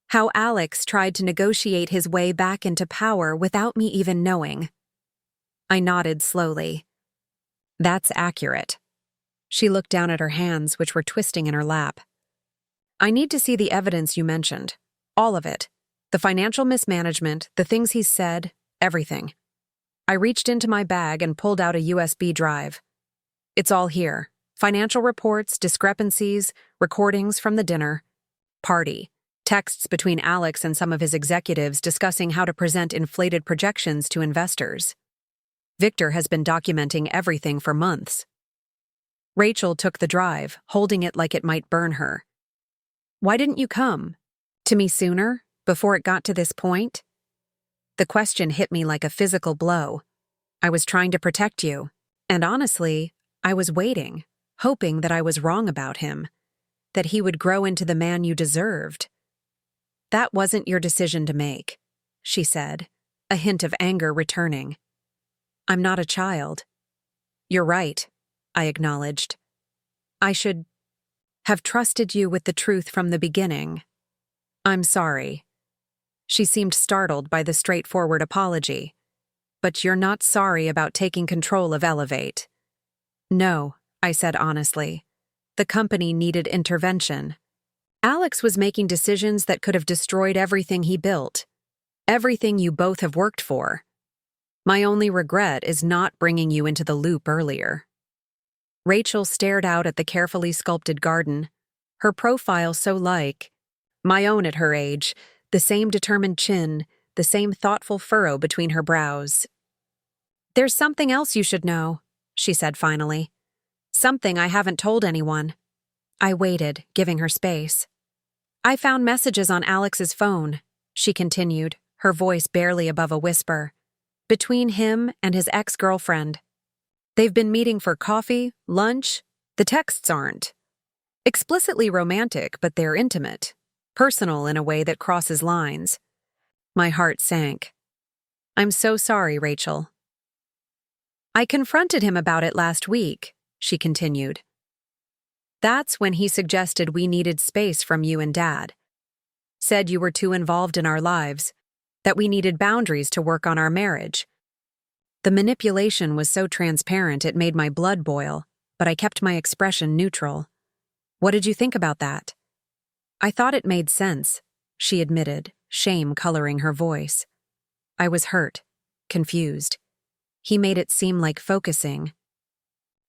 How Alex tried to negotiate his way back into power without me even knowing. I nodded slowly. That's accurate. She looked down at her hands, which were twisting in her lap. I need to see the evidence you mentioned. All of it. The financial mismanagement, the things he said, everything. I reached into my bag and pulled out a USB drive. It's all here. Financial reports, discrepancies, recordings from the dinner. Party. Texts between Alex and some of his executives discussing how to present inflated projections to investors. Victor has been documenting everything for months. Rachel took the drive, holding it like it might burn her. Why didn't you come? To me sooner, before it got to this point? The question hit me like a physical blow. I was trying to protect you, and honestly, I was waiting, hoping that I was wrong about him, that he would grow into the man you deserved. That wasn't your decision to make, she said, a hint of anger returning. I'm not a child. You're right, I acknowledged. I should have trusted you with the truth from the beginning. I'm sorry. She seemed startled by the straightforward apology. But you're not sorry about taking control of Elevate. No, I said honestly. The company needed intervention. Alex was making decisions that could have destroyed everything he built. Everything you both have worked for. My only regret is not bringing you into the loop earlier. Rachel stared out at the carefully sculpted garden, her profile so like my own at her age, the same determined chin, the same thoughtful furrow between her brows. There's something else you should know, she said finally. Something I haven't told anyone. I waited, giving her space. I found messages on Alex's phone, she continued, her voice barely above a whisper. between him and his ex-girlfriend. They've been meeting for coffee, lunch. The texts aren't explicitly romantic, but they're intimate, personal in a way that crosses lines. My heart sank. I'm so sorry, Rachel. I confronted him about it last week, she continued. That's when he suggested we needed space from you and Dad. Said you were too involved in our lives, that we needed boundaries to work on our marriage. The manipulation was so transparent it made my blood boil, but I kept my expression neutral. What did you think about that? I thought it made sense, she admitted, shame coloring her voice. I was hurt, confused. He made it seem like focusing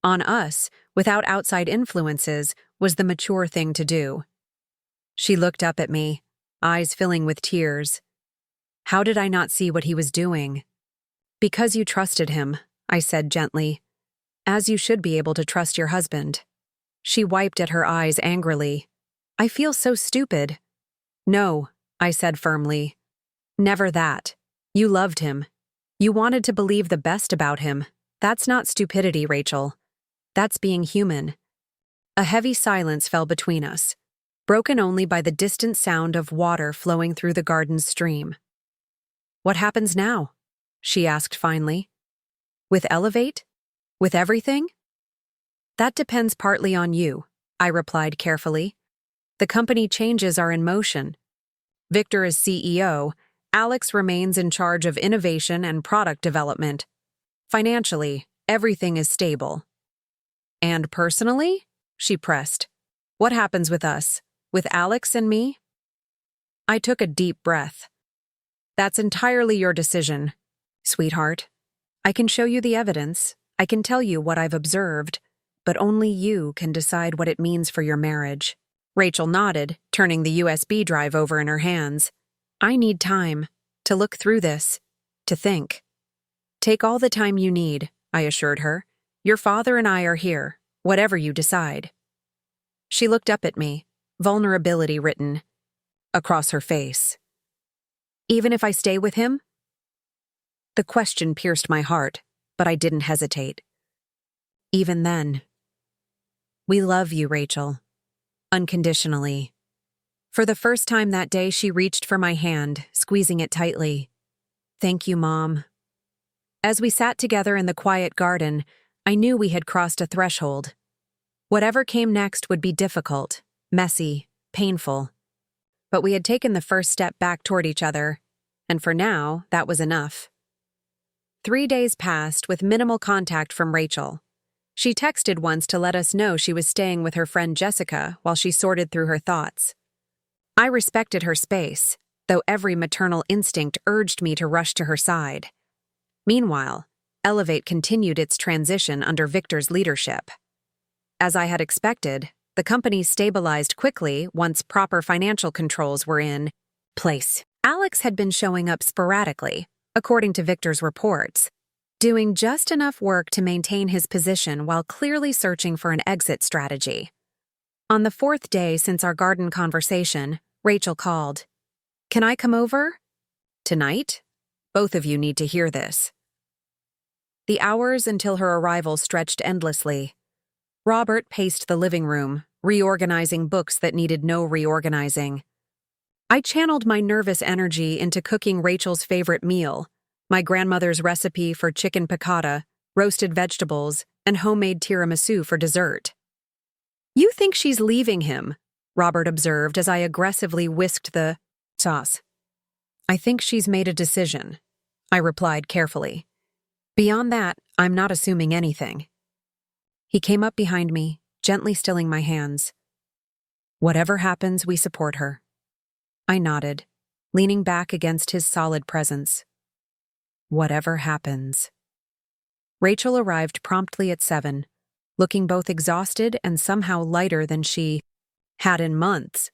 on us, without outside influences, was the mature thing to do. She looked up at me, eyes filling with tears. How did I not see what he was doing? Because you trusted him, I said gently, as you should be able to trust your husband. She wiped at her eyes angrily. I feel so stupid. No, I said firmly. Never that. You loved him. You wanted to believe the best about him. That's not stupidity, Rachel. That's being human. A heavy silence fell between us, broken only by the distant sound of water flowing through the garden's stream. What happens now? She asked finally. With Elevate? With everything? That depends partly on you, I replied carefully. The company changes are in motion. Victor is CEO, Alex remains in charge of innovation and product development. Financially, everything is stable. And personally? She pressed. What happens with us? With Alex and me? I took a deep breath. That's entirely your decision, sweetheart. I can show you the evidence. I can tell you what I've observed, but only you can decide what it means for your marriage. Rachel nodded, turning the USB drive over in her hands. I need time to look through this, to think. Take all the time you need, I assured her. Your father and I are here, whatever you decide. She looked up at me, vulnerability written across her face. Even if I stay with him? The question pierced my heart, but I didn't hesitate. Even then. We love you, Rachel. Unconditionally. For the first time that day, she reached for my hand, squeezing it tightly. Thank you, Mom. As we sat together in the quiet garden, I knew we had crossed a threshold. Whatever came next would be difficult, messy, painful. But we had taken the first step back toward each other, and for now, that was enough. 3 days passed with minimal contact from Rachel. She texted once to let us know she was staying with her friend Jessica while she sorted through her thoughts. I respected her space, though every maternal instinct urged me to rush to her side. Meanwhile, Elevate continued its transition under Victor's leadership. As I had expected, the company stabilized quickly once proper financial controls were in place. Alex had been showing up sporadically, according to Victor's reports, doing just enough work to maintain his position while clearly searching for an exit strategy. On the 4th day since our garden conversation, Rachel called. Can I come over? Tonight? Both of you need to hear this. The hours until her arrival stretched endlessly. Robert paced the living room, reorganizing books that needed no reorganizing. I channeled my nervous energy into cooking Rachel's favorite meal, my grandmother's recipe for chicken piccata, roasted vegetables, and homemade tiramisu for dessert. You think she's leaving him, Robert observed as I aggressively whisked the sauce. I think she's made a decision, I replied carefully. Beyond that, I'm not assuming anything. He came up behind me, gently stilling my hands. Whatever happens, we support her. I nodded, leaning back against his solid presence. Whatever happens. Rachel arrived promptly at 7, looking both exhausted and somehow lighter than she had in months.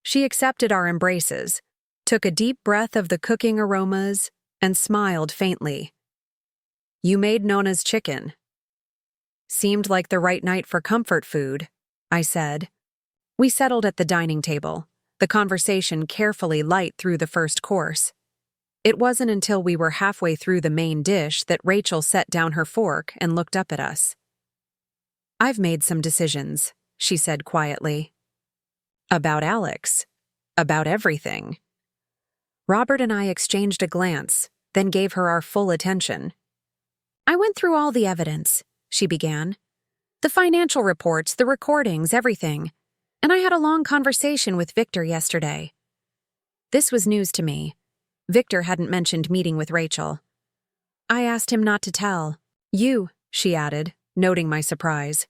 She accepted our embraces, took a deep breath of the cooking aromas, and smiled faintly. You made Nona's chicken. Seemed like the right night for comfort food, I said. We settled at the dining table, the conversation carefully light through the first course. It wasn't until we were halfway through the main dish that Rachel set down her fork and looked up at us. "I've made some decisions," she said quietly. "About Alex. About everything." Robert and I exchanged a glance, then gave her our full attention. "I went through all the evidence," she began. "The financial reports, the recordings, everything. And I had a long conversation with Victor yesterday." This was news to me. Victor hadn't mentioned meeting with Rachel. "I asked him not to tell you," she added, noting my surprise.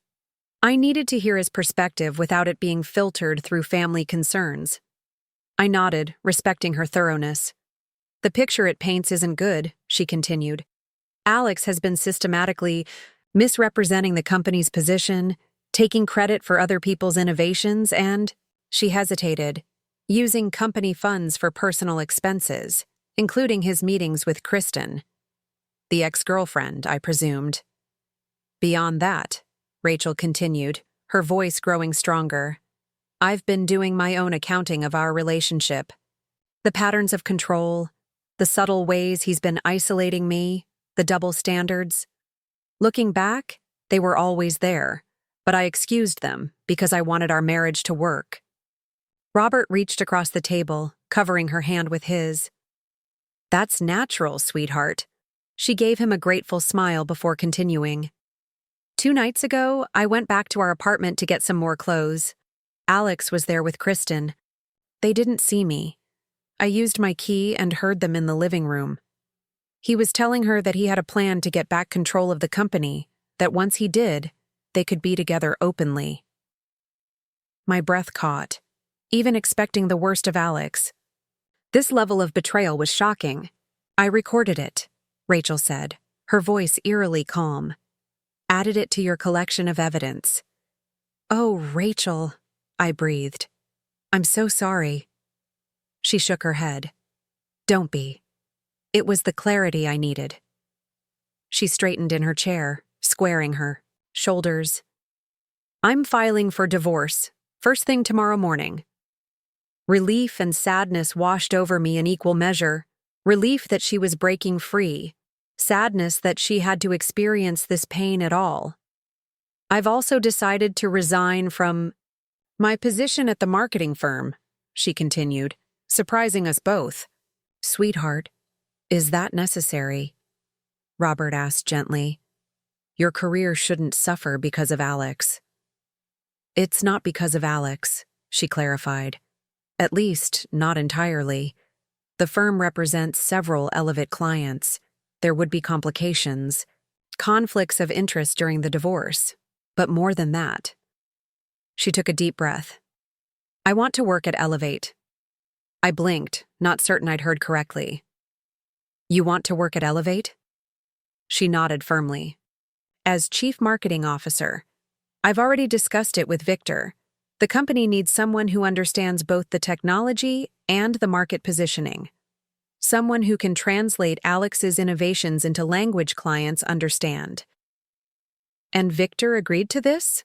I needed to hear his perspective without it being filtered through family concerns. I nodded, respecting her thoroughness. "The picture it paints isn't good," she continued. "Alex has been systematically misrepresenting the company's position, taking credit for other people's innovations, and," she hesitated, "using company funds for personal expenses, including his meetings with Kristen." The ex-girlfriend, I presumed. "Beyond that," Rachel continued, her voice growing stronger, "I've been doing my own accounting of our relationship. The patterns of control, the subtle ways he's been isolating me, the double standards. Looking back, they were always there, but I excused them because I wanted our marriage to work." Robert reached across the table, covering her hand with his. "That's natural, sweetheart." She gave him a grateful smile before continuing. 2 nights ago, I went back to our apartment to get some more clothes. Alex was there with Kristen. They didn't see me. I used my key and heard them in the living room. He was telling her that he had a plan to get back control of the company, that once he did, they could be together openly. My breath caught, even expecting the worst of Alex. This level of betrayal was shocking. "I recorded it," Rachel said, her voice eerily calm. "Added it to your collection of evidence." "Oh, Rachel," I breathed. "I'm so sorry." She shook her head. "Don't be. It was the clarity I needed." She straightened in her chair, squaring her shoulders. "I'm filing for divorce, first thing tomorrow morning." Relief and sadness washed over me in equal measure. Relief that she was breaking free. Sadness that she had to experience this pain at all. "I've also decided to resign from my position at the marketing firm," she continued, surprising us both. "Sweetheart, is that necessary?" Robert asked gently. "Your career shouldn't suffer because of Alex." "It's not because of Alex," she clarified. "At least, not entirely. The firm represents several Elevate clients. There would be complications, conflicts of interest during the divorce, but more than that." She took a deep breath. "I want to work at Elevate." I blinked, not certain I'd heard correctly. "You want to work at Elevate?" She nodded firmly. "As Chief Marketing Officer. I've already discussed it with Victor. The company needs someone who understands both the technology and the market positioning. Someone who can translate Alex's innovations into language clients understand." "And Victor agreed to this?"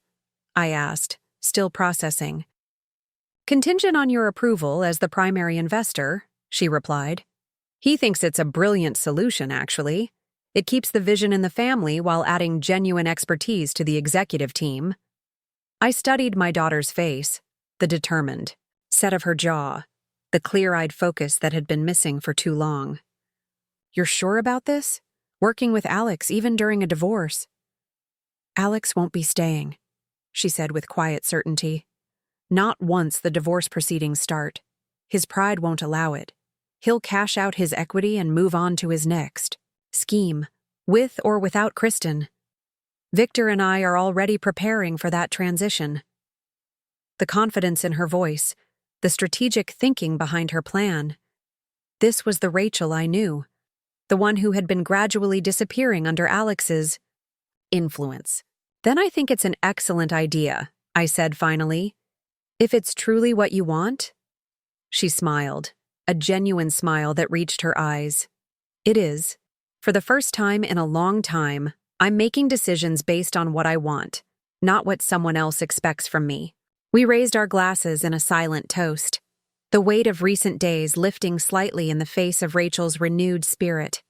I asked, still processing. "Contingent on your approval as the primary investor," she replied. "He thinks it's a brilliant solution, actually. It keeps the vision in the family while adding genuine expertise to the executive team." I studied my daughter's face, the determined, set of her jaw, the clear-eyed focus that had been missing for too long. "You're sure about this? Working with Alex even during a divorce?" "Alex won't be staying," she said with quiet certainty. "Not once the divorce proceedings start. His pride won't allow it. He'll cash out his equity and move on to his next scheme, with or without Kristen. Victor and I are already preparing for that transition." The confidence in her voice, the strategic thinking behind her plan. This was the Rachel I knew, the one who had been gradually disappearing under Alex's influence. "Then I think it's an excellent idea," I said finally. "If it's truly what you want?" She smiled, a genuine smile that reached her eyes. "It is. For the first time in a long time, I'm making decisions based on what I want, not what someone else expects from me." We raised our glasses in a silent toast. the weight of recent days lifting slightly in the face of Rachel's renewed spirit.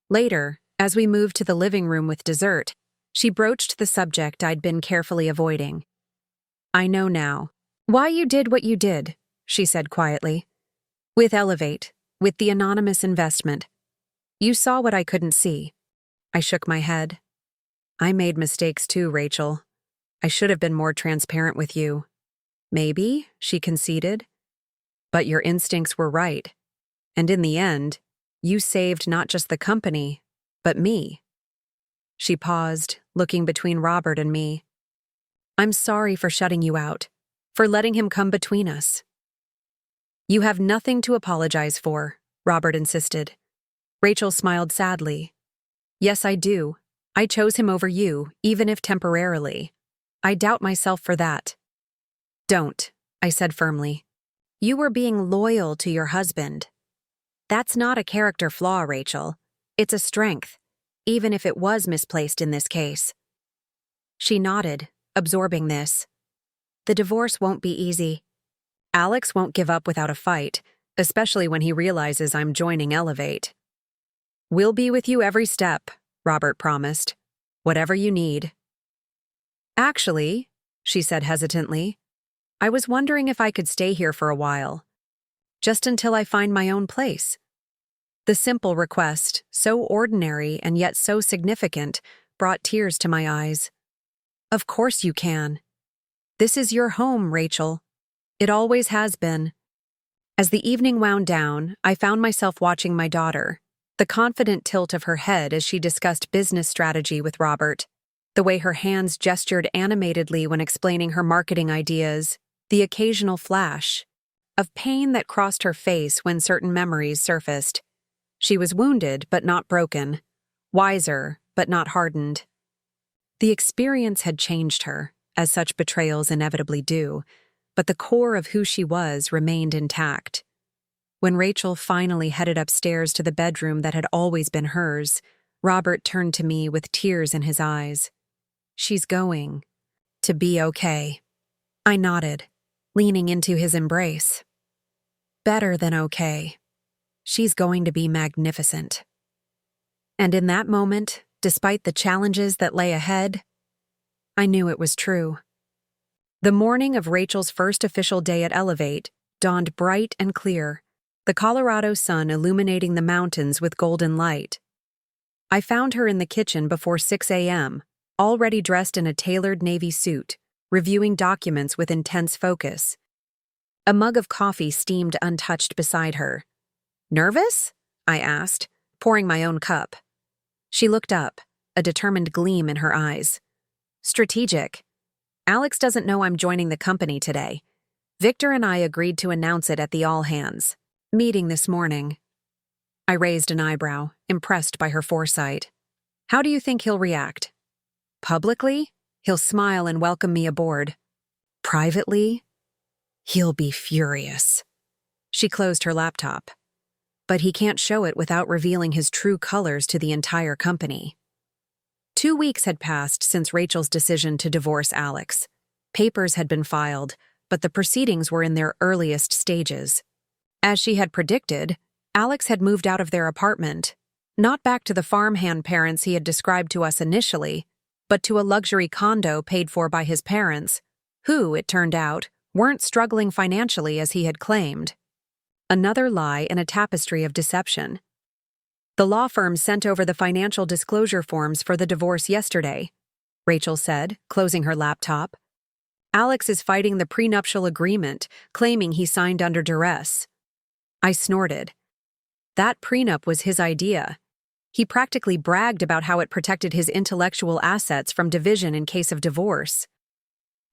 Later, as we moved to the living room with dessert, she broached the subject I'd been carefully avoiding. "I know now why you did what you did," she said quietly. "With Elevate, with the anonymous investment. You saw what I couldn't see." I shook my head. "I made mistakes too, Rachel. I should have been more transparent with you." "Maybe," she conceded. "But your instincts were right. And in the end, you saved not just the company, but me." She paused, looking between Robert and me. "I'm sorry for shutting you out, for letting him come between us." "You have nothing to apologize for," Robert insisted. Rachel smiled sadly. "Yes, I do. I chose him over you, even if temporarily. I doubt myself for that." "Don't," I said firmly. "You were being loyal to your husband. That's not a character flaw, Rachel. It's a strength, even if it was misplaced in this case." She nodded, absorbing this. "The divorce won't be easy. Alex won't give up without a fight, especially when he realizes I'm joining Elevate." "We'll be with you every step," Robert promised. "Whatever you need." "Actually," she said hesitantly, "I was wondering if I could stay here for a while. Just until I find my own place." The simple request, so ordinary and yet so significant, brought tears to my eyes. "Of course you can. This is your home, Rachel. It always has been." As the evening wound down, I found myself watching my daughter, the confident tilt of her head as she discussed business strategy with Robert, the way her hands gestured animatedly when explaining her marketing ideas, the occasional flash of pain that crossed her face when certain memories surfaced. She was wounded but not broken, wiser but not hardened. The experience had changed her, as such betrayals inevitably do, but the core of who she was remained intact. When Rachel finally headed upstairs to the bedroom that had always been hers, Robert turned to me with tears in his eyes. "She's going to be okay." I nodded, leaning into his embrace. "Better than okay. She's going to be magnificent." And in that moment, despite the challenges that lay ahead, I knew it was true. The morning of Rachel's first official day at Elevate dawned bright and clear, the Colorado sun illuminating the mountains with golden light. I found her in the kitchen before 6 a.m., already dressed in a tailored navy suit, reviewing documents with intense focus. A mug of coffee steamed untouched beside her. "Nervous?" I asked, pouring my own cup. She looked up, a determined gleam in her eyes. "Strategic. Alex doesn't know I'm joining the company today. Victor and I agreed to announce it at the all-hands meeting this morning." I raised an eyebrow, impressed by her foresight. "How do you think he'll react?" "Publicly, he'll smile and welcome me aboard. Privately, he'll be furious." She closed her laptop. "But he can't show it without revealing his true colors to the entire company." 2 weeks had passed since Rachel's decision to divorce Alex. Papers had been filed, but the proceedings were in their earliest stages. As she had predicted, Alex had moved out of their apartment, not back to the farmhand parents he had described to us initially, but to a luxury condo paid for by his parents, who, it turned out, weren't struggling financially as he had claimed. Another lie in a tapestry of deception. "The law firm sent over the financial disclosure forms for the divorce yesterday," Rachel said, closing her laptop. "Alex is fighting the prenuptial agreement, claiming he signed under duress." I snorted. That prenup was his idea. He practically bragged about how it protected his intellectual assets from division in case of divorce.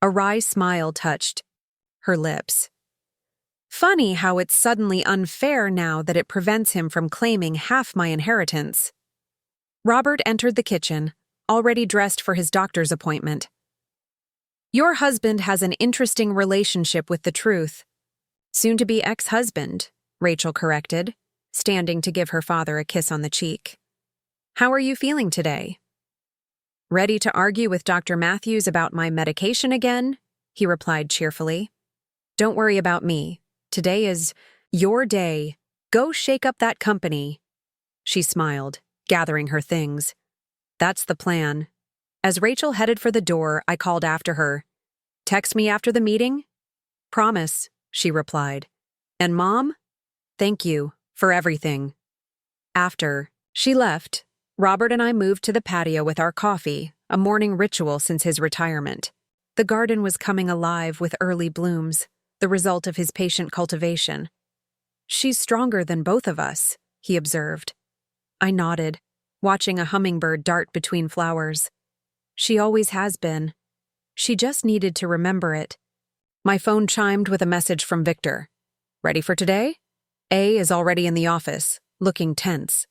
A wry smile touched her lips. "Funny how it's suddenly unfair now that it prevents him from claiming half my inheritance." Robert entered the kitchen, already dressed for his doctor's appointment. "Your husband has an interesting relationship with the truth." "Soon-to-be ex-husband," Rachel corrected, standing to give her father a kiss on the cheek. "How are you feeling today?" "Ready to argue with Dr. Matthews about my medication again?" he replied cheerfully. "Don't worry about me. Today is your day. Go shake up that company." She smiled, gathering her things. "That's the plan." As Rachel headed for the door, I called after her. "Text me after the meeting?" "Promise," she replied. "And Mom? Thank you for everything." After she left, Robert and I moved to the patio with our coffee, a morning ritual since his retirement. The garden was coming alive with early blooms, the result of his patient cultivation. "She's stronger than both of us," he observed. I nodded, watching a hummingbird dart between flowers. "She always has been. She just needed to remember it." My phone chimed with a message from Victor. "Ready for today?" A is already in the office, looking tense.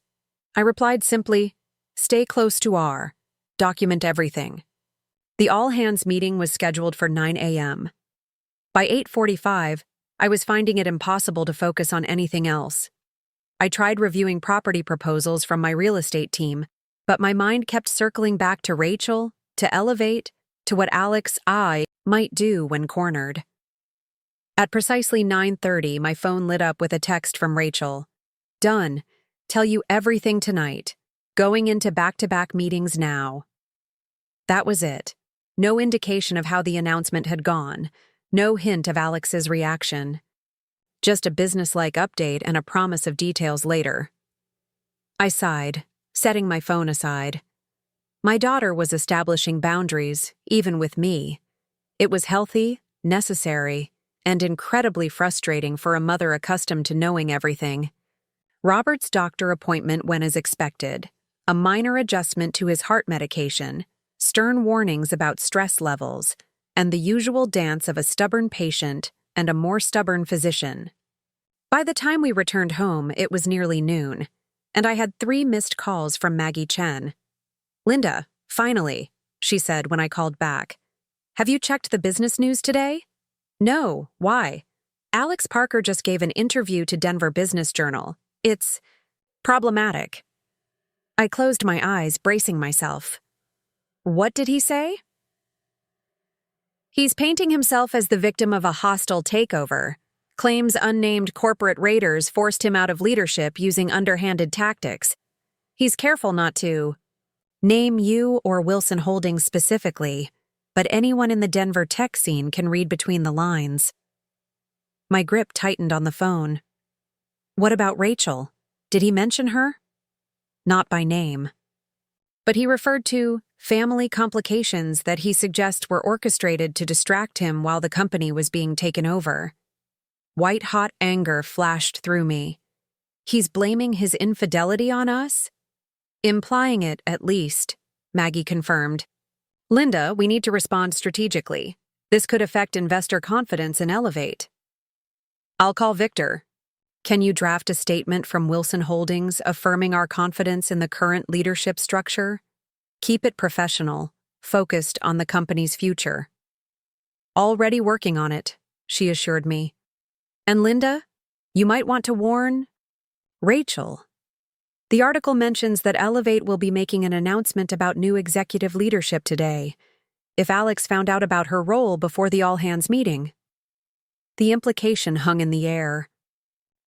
I replied simply, "Stay close to R. Document everything." The all-hands meeting was scheduled for 9 a.m. By 8:45, I was finding it impossible to focus on anything else. I tried reviewing property proposals from my real estate team, but my mind kept circling back to Rachel, to Elevate, to what Alex I might do when cornered. At precisely 9:30, my phone lit up with a text from Rachel. "Done. Tell you everything tonight. Going into back-to-back meetings now." That was it. No indication of how the announcement had gone. No hint of Alex's reaction. Just a businesslike update and a promise of details later. I sighed, setting my phone aside. My daughter was establishing boundaries, even with me. It was healthy, necessary, and incredibly frustrating for a mother accustomed to knowing everything. Robert's doctor appointment went as expected. A minor adjustment to his heart medication, stern warnings about stress levels, and the usual dance of a stubborn patient and a more stubborn physician. By the time we returned home, it was nearly noon, and I had 3 missed calls from Maggie Chen. "Linda, finally," she said when I called back. "Have you checked the business news today?" "No, why?" "Alex Parker just gave an interview to Denver Business Journal. It's problematic." I closed my eyes, bracing myself. "What did he say?" "He's painting himself as the victim of a hostile takeover. Claims unnamed corporate raiders forced him out of leadership using underhanded tactics. He's careful not to name you or Wilson Holdings specifically, but anyone in the Denver tech scene can read between the lines." My grip tightened on the phone. "What about Rachel? Did he mention her?" "Not by name. But he referred to family complications that he suggests were orchestrated to distract him while the company was being taken over." White-hot anger flashed through me. "He's blaming his infidelity on us?" "Implying it, at least," Maggie confirmed. "Linda, we need to respond strategically. This could affect investor confidence in Elevate." "I'll call Victor. Can you draft a statement from Wilson Holdings affirming our confidence in the current leadership structure? Keep it professional, focused on the company's future." "Already working on it," she assured me. "And Linda, you might want to warn Rachel. The article mentions that Elevate will be making an announcement about new executive leadership today. If Alex found out about her role before the all-hands meeting." The implication hung in the air.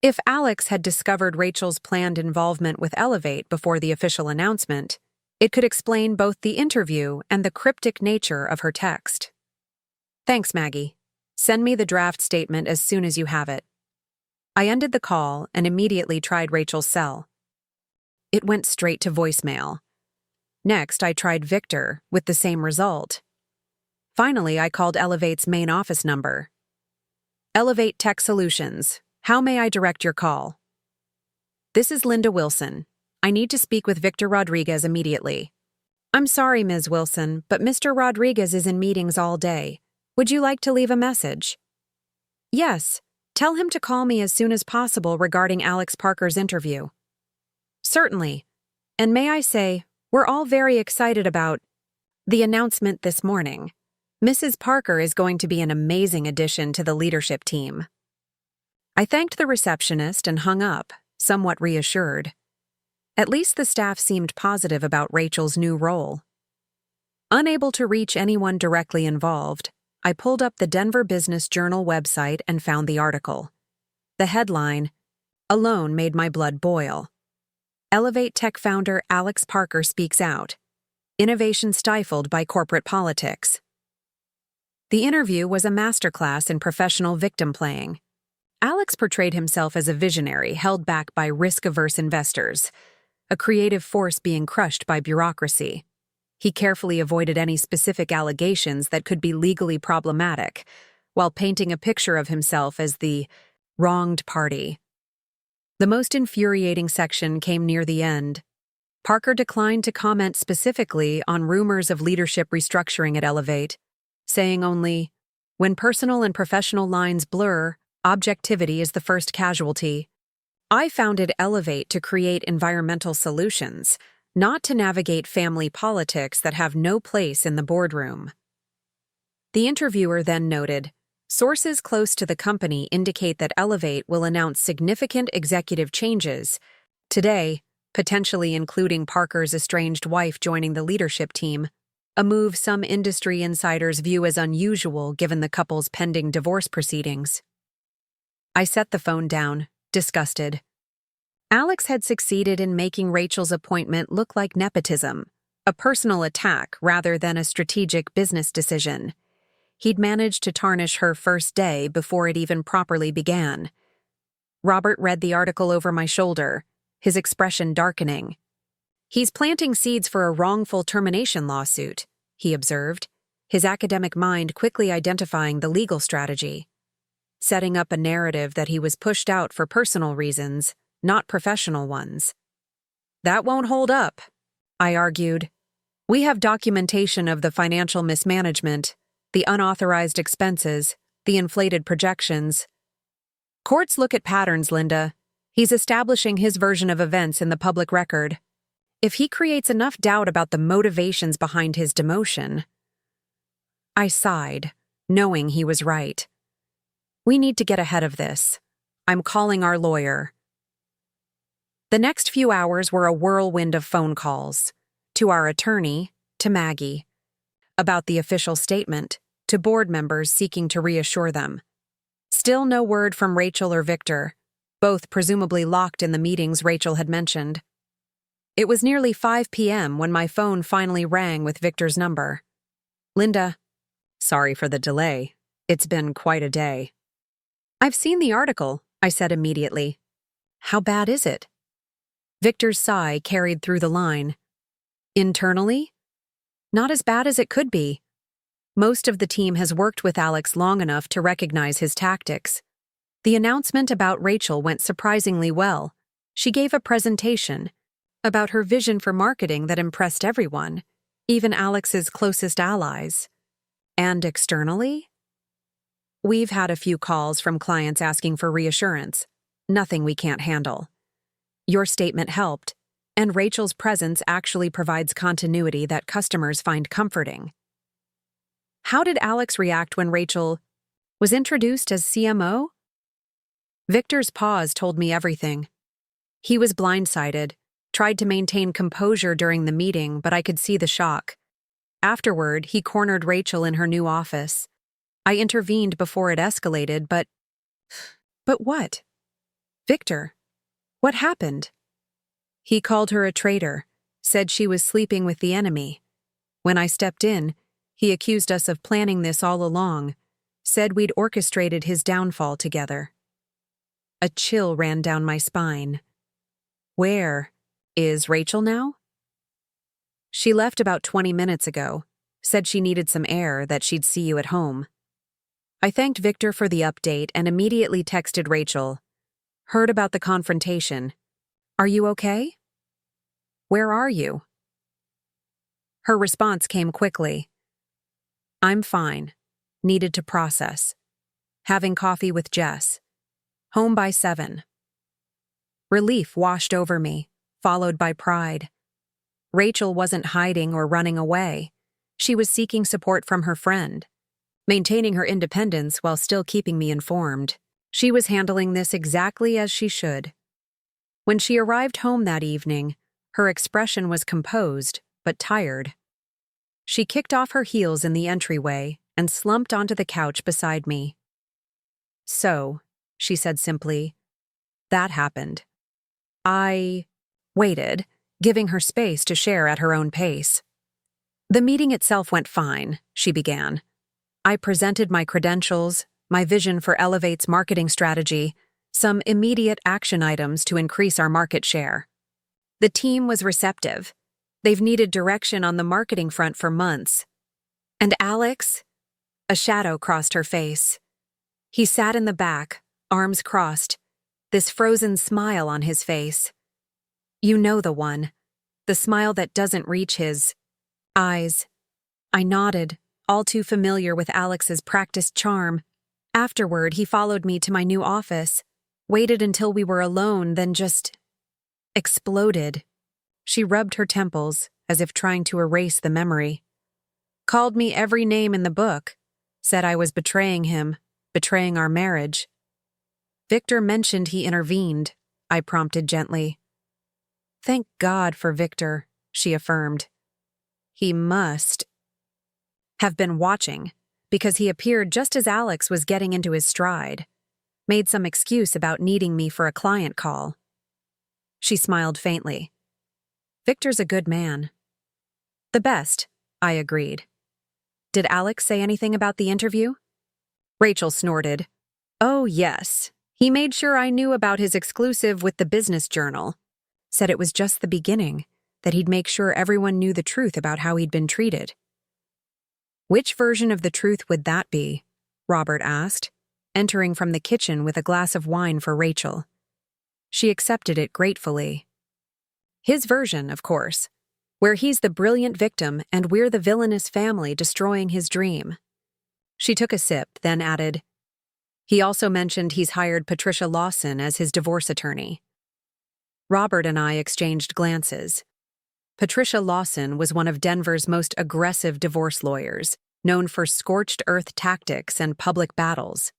If Alex had discovered Rachel's planned involvement with Elevate before the official announcement, it could explain both the interview and the cryptic nature of her text. "Thanks, Maggie. Send me the draft statement as soon as you have it." I ended the call and immediately tried Rachel's cell. It went straight to voicemail. Next, I tried Victor, with the same result. Finally, I called Elevate's main office number. "Elevate Tech Solutions. How may I direct your call?" "This is Linda Wilson. I need to speak with Victor Rodriguez immediately." "I'm sorry, Ms. Wilson, but Mr. Rodriguez is in meetings all day. Would you like to leave a message?" "Yes. Tell him to call me as soon as possible regarding Alex Parker's interview." "Certainly. And may I say, we're all very excited about the announcement this morning. Mrs. Parker is going to be an amazing addition to the leadership team." I thanked the receptionist and hung up, somewhat reassured. At least the staff seemed positive about Rachel's new role. Unable to reach anyone directly involved, I pulled up the Denver Business Journal website and found the article. The headline alone made my blood boil. Elevate Tech founder Alex Parker speaks out. Innovation stifled by corporate politics. The interview was a masterclass in professional victim playing. Alex portrayed himself as a visionary held back by risk-averse investors, a creative force being crushed by bureaucracy. He carefully avoided any specific allegations that could be legally problematic, while painting a picture of himself as the wronged party. The most infuriating section came near the end. Parker declined to comment specifically on rumors of leadership restructuring at Elevate, saying only, "When personal and professional lines blur, objectivity is the first casualty. I founded Elevate to create environmental solutions, not to navigate family politics that have no place in the boardroom." The interviewer then noted, sources close to the company indicate that Elevate will announce significant executive changes today, potentially including Parker's estranged wife joining the leadership team, a move some industry insiders view as unusual given the couple's pending divorce proceedings. I set the phone down, disgusted. Alex had succeeded in making Rachel's appointment look like nepotism, a personal attack rather than a strategic business decision. He'd managed to tarnish her first day before it even properly began. Robert read the article over my shoulder, his expression darkening. "He's planting seeds for a wrongful termination lawsuit," he observed, his academic mind quickly identifying the legal strategy. Setting up a narrative that he was pushed out for personal reasons, not professional ones. "That won't hold up," I argued. "We have documentation of the financial mismanagement, the unauthorized expenses, the inflated projections. Courts look at patterns, Linda. He's establishing his version of events in the public record. If he creates enough doubt about the motivations behind his demotion..." I sighed, knowing he was right. "We need to get ahead of this. I'm calling our lawyer." The next few hours were a whirlwind of phone calls. To our attorney, to Maggie. About the official statement, to board members seeking to reassure them. Still no word from Rachel or Victor, both presumably locked in the meetings Rachel had mentioned. It was nearly 5 p.m. when my phone finally rang with Victor's number. "Linda, sorry for the delay. It's been quite a day." "I've seen the article," I said immediately. "How bad is it?" Victor's sigh carried through the line. "Internally? Not as bad as it could be. Most of the team has worked with Alex long enough to recognize his tactics. The announcement about Rachel went surprisingly well. She gave a presentation about her vision for marketing that impressed everyone, even Alex's closest allies. And externally? We've had a few calls from clients asking for reassurance. Nothing we can't handle. Your statement helped, and Rachel's presence actually provides continuity that customers find comforting." How did Alex react when Rachel was introduced as CMO? Victor's pause told me everything. He was blindsided, tried to maintain composure during the meeting, but I could see the shock. Afterward, he cornered Rachel in her new office. I intervened before it escalated, but what? "Victor, what happened?" "He called her a traitor, said she was sleeping with the enemy. When I stepped in, he accused us of planning this all along, said we'd orchestrated his downfall together." A chill ran down my spine. "Where is Rachel now?" "She left about 20 minutes ago, said she needed some air, that she'd see you at home." I thanked Victor for the update and immediately texted Rachel. "Heard about the confrontation. Are you okay? Where are you?" Her response came quickly. "I'm fine. Needed to process. Having coffee with Jess. Home by 7. Relief washed over me, followed by pride. Rachel wasn't hiding or running away. She was seeking support from her friend, maintaining her independence while still keeping me informed. She was handling this exactly as she should. When she arrived home that evening, her expression was composed, but tired. She kicked off her heels in the entryway and slumped onto the couch beside me. "So, she said simply. That happened. I waited, giving her space to share at her own pace. The meeting itself went fine, she began. I presented my credentials, my vision for Elevate's marketing strategy, some immediate action items to increase our market share. The team was receptive. They've needed direction on the marketing front for months. And Alex? A shadow crossed her face. He sat in the back, arms crossed, this frozen smile on his face. You know the one, the smile that doesn't reach his eyes. I nodded, all too familiar with Alex's practiced charm. Afterward, he followed me to my new office, waited until we were alone, then just exploded. She rubbed her temples, as if trying to erase the memory. Called me every name in the book, said I was betraying him, betraying our marriage. Victor mentioned he intervened, I prompted gently. Thank God for Victor, she affirmed. He must have been watching, because he appeared just as Alex was getting into his stride, made some excuse about needing me for a client call. She smiled faintly. Victor's a good man. The best, I agreed. Did Alex say anything about the interview? Rachel snorted. Oh, yes. He made sure I knew about his exclusive with the Business Journal. Said it was just the beginning, that he'd make sure everyone knew the truth about how he'd been treated. Which version of the truth would that be? Robert asked, entering from the kitchen with a glass of wine for Rachel. She accepted it gratefully. His version, of course, where he's the brilliant victim and we're the villainous family destroying his dream. She took a sip, then added, he also mentioned he's hired Patricia Lawson as his divorce attorney. Robert and I exchanged glances. Patricia Lawson was one of Denver's most aggressive divorce lawyers, known for scorched earth tactics and public battles.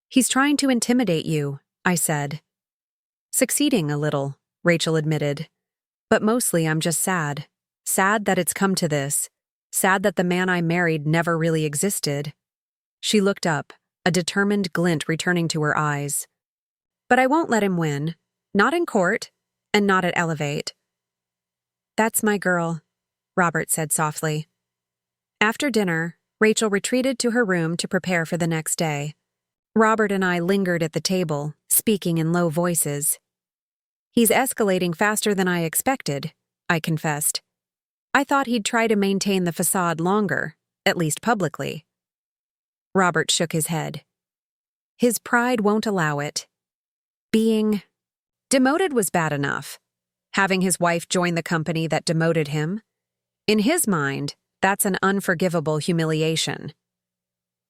He's trying to intimidate you, I said. Succeeding a little, Rachel admitted. But mostly I'm just sad. Sad that it's come to this. Sad that the man I married never really existed. She looked up, a determined glint returning to her eyes. But I won't let him win. Not in court, and not at Elevate. That's my girl, Robert said softly. After dinner, Rachel retreated to her room to prepare for the next day. Robert and I lingered at the table, speaking in low voices. He's escalating faster than I expected, I confessed. I thought he'd try to maintain the facade longer, at least publicly. Robert shook his head. His pride won't allow it. Being demoted was bad enough. Having his wife join the company that demoted him, in his mind, that's an unforgivable humiliation.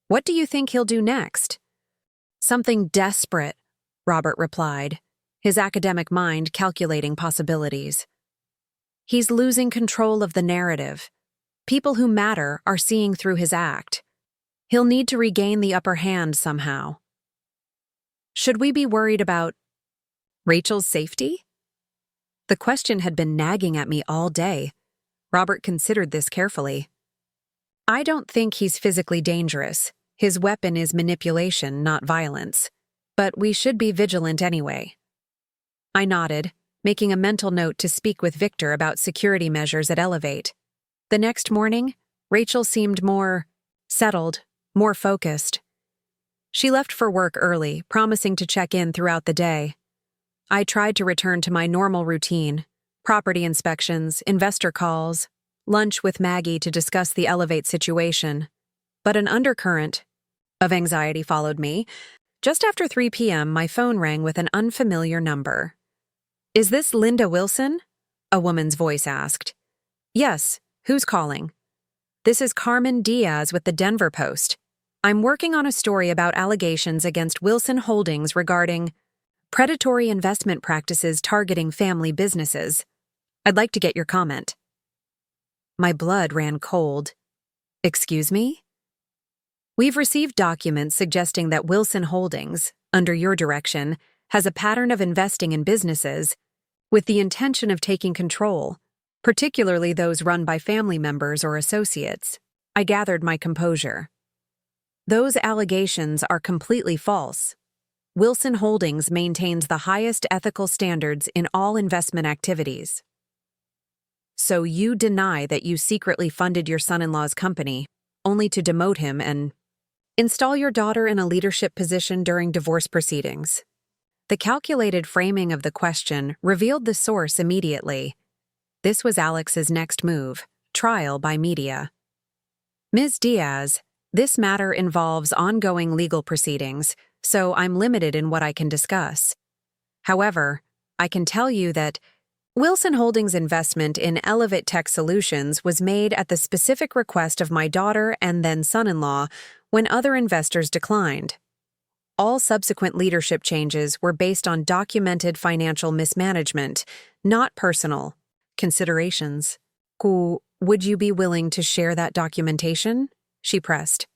What do you think he'll do next? Something desperate, Robert replied, his academic mind calculating possibilities. He's losing control of the narrative. People who matter are seeing through his act. He'll need to regain the upper hand somehow. Should we be worried about Rachel's safety? The question had been nagging at me all day. Robert considered this carefully. I don't think he's physically dangerous. His weapon is manipulation, not violence. But we should be vigilant anyway. I nodded, making a mental note to speak with Victor about security measures at Elevate. The next morning, Rachel seemed more settled, more focused. She left for work early, promising to check in throughout the day. I tried to return to my normal routine, property inspections, investor calls, lunch with Maggie to discuss the Elevate situation. But an undercurrent of anxiety followed me. Just after 3 p.m., my phone rang with an unfamiliar number. Is this Linda Wilson? A woman's voice asked. Yes, who's calling? This is Carmen Diaz with the Denver Post. I'm working on a story about allegations against Wilson Holdings regarding predatory investment practices targeting family businesses. I'd like to get your comment. My blood ran cold. Excuse me? We've received documents suggesting that Wilson Holdings, under your direction, has a pattern of investing in businesses with the intention of taking control, particularly those run by family members or associates. I gathered my composure. Those allegations are completely false. Wilson Holdings maintains the highest ethical standards in all investment activities. So you deny that you secretly funded your son-in-law's company, only to demote him and install your daughter in a leadership position during divorce proceedings. The calculated framing of the question revealed the source immediately. This was Alex's next move, trial by media. Ms. Diaz, this matter involves ongoing legal proceedings, so I'm limited in what I can discuss. However, I can tell you that Wilson Holdings' investment in Elevate Tech Solutions was made at the specific request of my daughter and then son-in-law when other investors declined. All subsequent leadership changes were based on documented financial mismanagement, not personal considerations. Would you be willing to share that documentation? She pressed.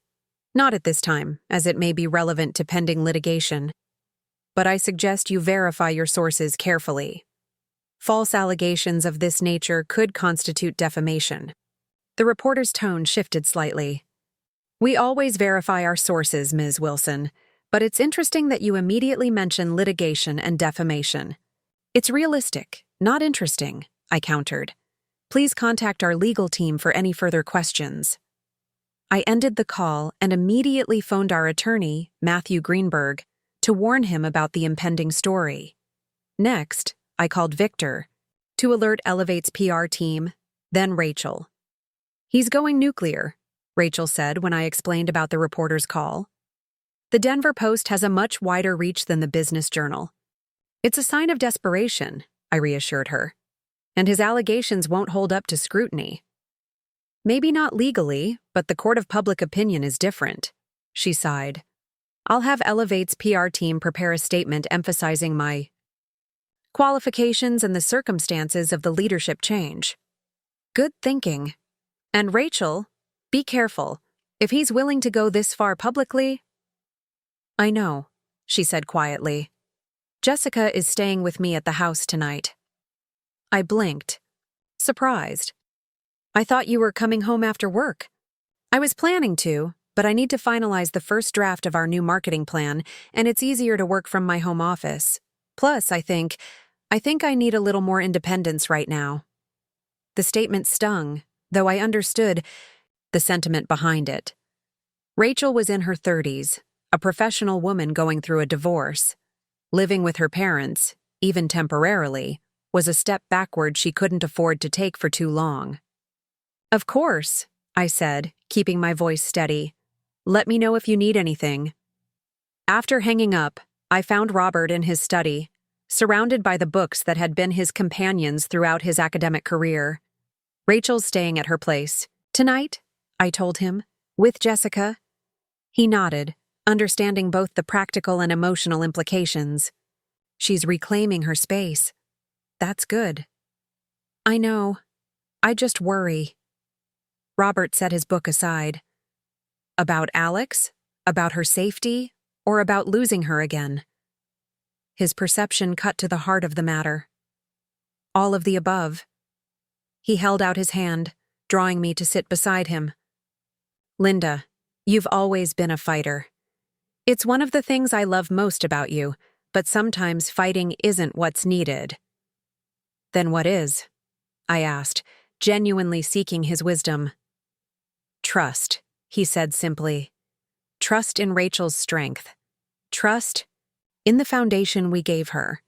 Not at this time, as it may be relevant to pending litigation. But I suggest you verify your sources carefully. False allegations of this nature could constitute defamation. The reporter's tone shifted slightly. We always verify our sources, Ms. Wilson, but it's interesting that you immediately mention litigation and defamation. It's realistic, not interesting, I countered. Please contact our legal team for any further questions. I ended the call and immediately phoned our attorney, Matthew Greenberg, to warn him about the impending story. Next, I called Victor to alert Elevate's PR team, then Rachel. He's going nuclear, Rachel said when I explained about the reporter's call. The Denver Post has a much wider reach than the Business Journal. It's a sign of desperation, I reassured her. And his allegations won't hold up to scrutiny. Maybe not legally, but the court of public opinion is different, she sighed. I'll have Elevate's PR team prepare a statement emphasizing my qualifications and the circumstances of the leadership change. Good thinking. And Rachel, be careful. If he's willing to go this far publicly... I know, she said quietly. Jessica is staying with me at the house tonight. I blinked, surprised. I thought you were coming home after work. I was planning to, but I need to finalize the first draft of our new marketing plan, and it's easier to work from my home office. Plus, I think I need a little more independence right now. The statement stung, though I understood the sentiment behind it. Rachel was in her 30s, a professional woman going through a divorce. Living with her parents, even temporarily, was a step backward she couldn't afford to take for too long. Of course, I said, keeping my voice steady. Let me know if you need anything. After hanging up, I found Robert in his study, surrounded by the books that had been his companions throughout his academic career. Rachel's staying at her place. Tonight, I told him, with Jessica. He nodded, understanding both the practical and emotional implications. She's reclaiming her space. That's good. I know. I just worry. Robert set his book aside. About Alex? About her safety? Or about losing her again? His perception cut to the heart of the matter. All of the above. He held out his hand, drawing me to sit beside him. Linda, you've always been a fighter. It's one of the things I love most about you, but sometimes fighting isn't what's needed. Then what is? I asked, genuinely seeking his wisdom. Trust, he said simply. Trust in Rachel's strength. Trust in the foundation we gave her.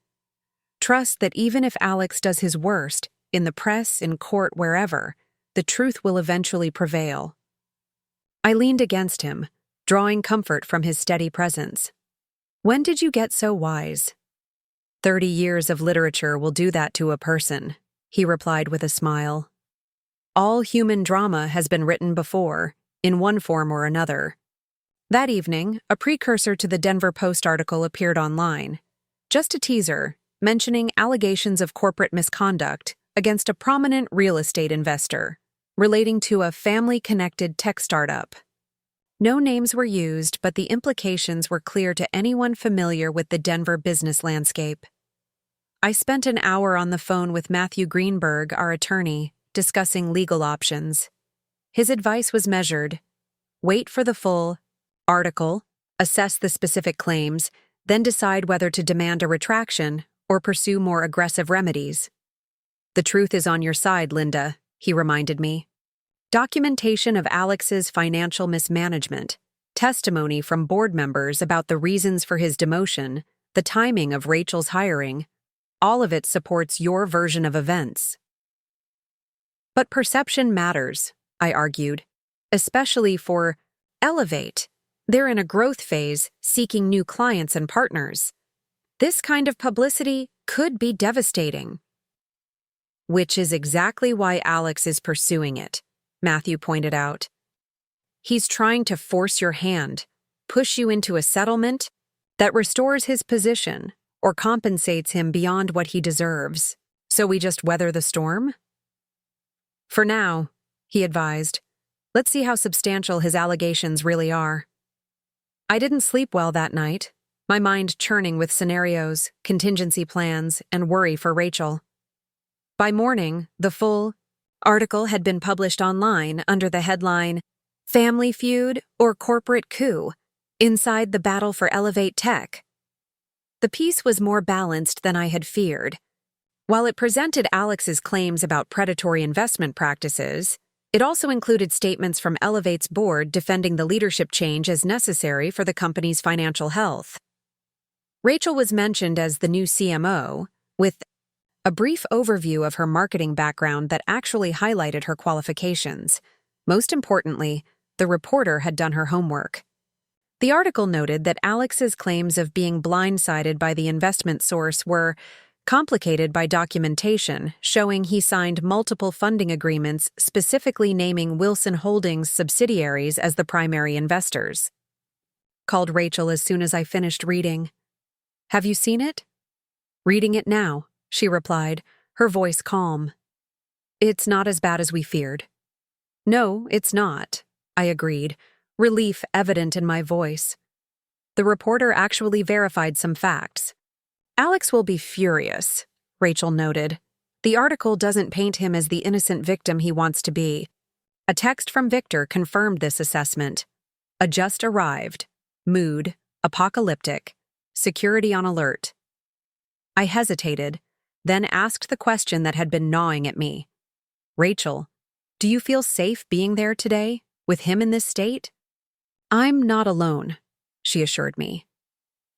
Trust that even if Alex does his worst, in the press, in court, wherever, the truth will eventually prevail. I leaned against him, drawing comfort from his steady presence. When did you get so wise? 30 years of literature will do that to a person, he replied with a smile. All human drama has been written before, in one form or another. That evening, a precursor to the Denver Post article appeared online. Just a teaser, mentioning allegations of corporate misconduct against a prominent real estate investor, relating to a family-connected tech startup. No names were used, but the implications were clear to anyone familiar with the Denver business landscape. I spent an hour on the phone with Matthew Greenberg, our attorney, discussing legal options. His advice was measured. Wait for the full article, assess the specific claims, then decide whether to demand a retraction or pursue more aggressive remedies. The truth is on your side, Linda, he reminded me. Documentation of Alex's financial mismanagement, testimony from board members about the reasons for his demotion, the timing of Rachel's hiring, all of it supports your version of events. But perception matters, I argued, especially for Elevate. They're in a growth phase, seeking new clients and partners. This kind of publicity could be devastating. Which is exactly why Alex is pursuing it, Matthew pointed out. He's trying to force your hand, push you into a settlement that restores his position or compensates him beyond what he deserves. So we just weather the storm? For now, he advised. Let's see how substantial his allegations really are. I didn't sleep well that night, my mind churning with scenarios, contingency plans, and worry for Rachel. By morning, the full article had been published online under the headline, Family Feud or Corporate Coup, Inside the Battle for Elevate Tech. The piece was more balanced than I had feared. While it presented Alex's claims about predatory investment practices, it also included statements from Elevate's board defending the leadership change as necessary for the company's financial health. Rachel was mentioned as the new CMO, with a brief overview of her marketing background that actually highlighted her qualifications. Most importantly, the reporter had done her homework. The article noted that Alex's claims of being blindsided by the investment source were complicated by documentation showing he signed multiple funding agreements specifically naming Wilson Holdings subsidiaries as the primary investors. Called Rachel as soon as I finished reading. Have you seen it? Reading it now, she replied, her voice calm. It's not as bad as we feared. No, it's not, I agreed, relief evident in my voice. The reporter actually verified some facts. Alex will be furious, Rachel noted. The article doesn't paint him as the innocent victim he wants to be. A text from Victor confirmed this assessment. A just arrived. Mood. Apocalyptic. Security on alert. I hesitated, then asked the question that had been gnawing at me. Rachel, do you feel safe being there today, with him in this state? I'm not alone, she assured me.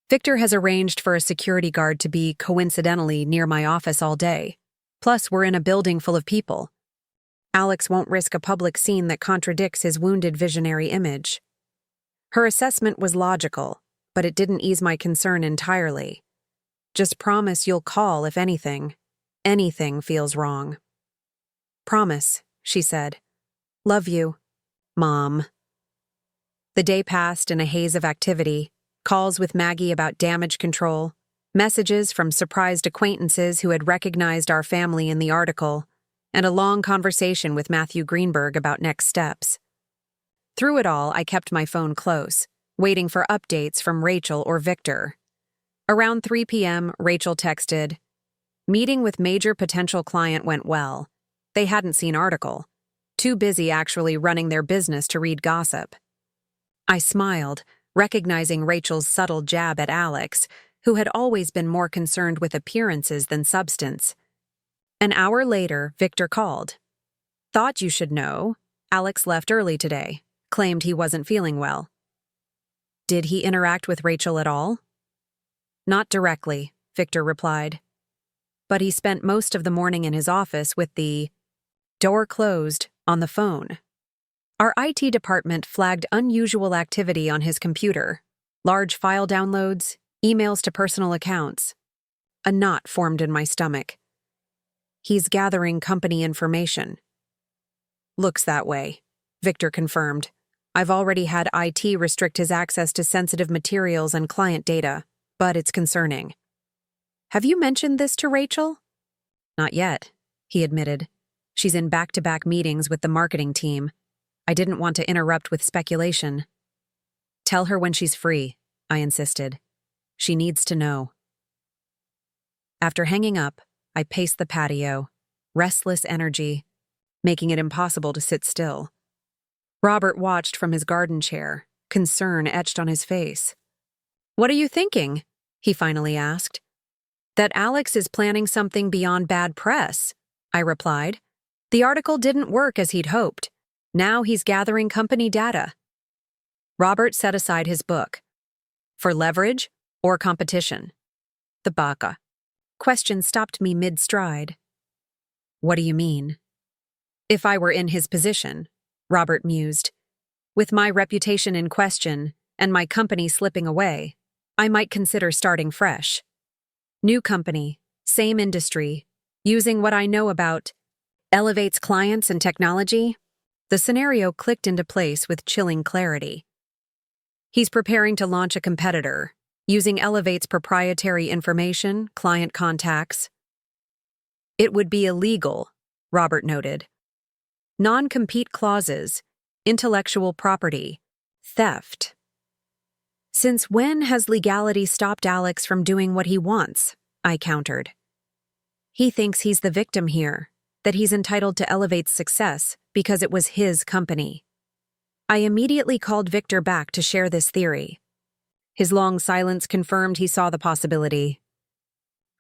Victor has arranged for a security guard to be coincidentally near my office all day. Plus, we're in a building full of people. Alex won't risk a public scene that contradicts his wounded visionary image. Her assessment was logical, but it didn't ease my concern entirely. Just promise you'll call if anything feels wrong. Promise, she said. Love you, Mom. The day passed in a haze of activity. Calls with Maggie about damage control, messages from surprised acquaintances who had recognized our family in the article, and a long conversation with Matthew Greenberg about next steps. Through it all, I kept my phone close, waiting for updates from Rachel or Victor. Around 3 p.m., Rachel texted, Meeting with major potential client went well. They hadn't seen article. Too busy actually running their business to read gossip. I smiled, recognizing Rachel's subtle jab at Alex, who had always been more concerned with appearances than substance. An hour later, Victor called. Thought you should know. Alex left early today, claimed he wasn't feeling well. Did he interact with Rachel at all? Not directly, Victor replied. But he spent most of the morning in his office with the door closed on the phone. Our IT department flagged unusual activity on his computer, large file downloads, emails to personal accounts. A knot formed in my stomach. He's gathering company information. Looks that way, Victor confirmed. I've already had IT restrict his access to sensitive materials and client data, but it's concerning. Have you mentioned this to Rachel? Not yet, he admitted. She's in back-to-back meetings with the marketing team. I didn't want to interrupt with speculation. Tell her when she's free, I insisted. She needs to know. After hanging up, I paced the patio, restless energy, making it impossible to sit still. Robert watched from his garden chair, concern etched on his face. What are you thinking? he finally asked. That Alex is planning something beyond bad press, I replied. The article didn't work as he'd hoped. Now he's gathering company data. Robert set aside his book. For leverage or competition? The baka. Question stopped me mid-stride. What do you mean? If I were in his position, Robert mused, with my reputation in question and my company slipping away, I might consider starting fresh. New company, same industry, using what I know about elevates clients and technology. The scenario clicked into place with chilling clarity. He's preparing to launch a competitor, using Elevate's proprietary information, client contacts. It would be illegal, Robert noted. Non-compete clauses, intellectual property, theft. Since when has legality stopped Alex from doing what he wants? I countered. He thinks he's the victim here, that he's entitled to Elevate's success because it was his company. I immediately called Victor back to share this theory. His long silence confirmed he saw the possibility.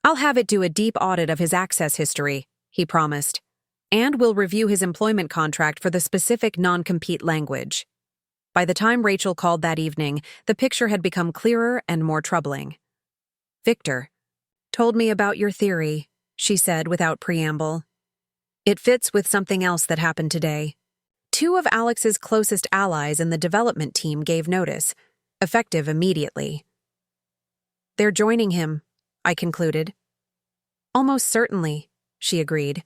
I'll have it do a deep audit of his access history, he promised, and we'll review his employment contract for the specific non-compete language. By the time Rachel called that evening, the picture had become clearer and more troubling. Victor told me about your theory, she said without preamble. It fits with something else that happened today. 2 of Alex's closest allies in the development team gave notice, effective immediately. They're joining him, I concluded. Almost certainly, she agreed.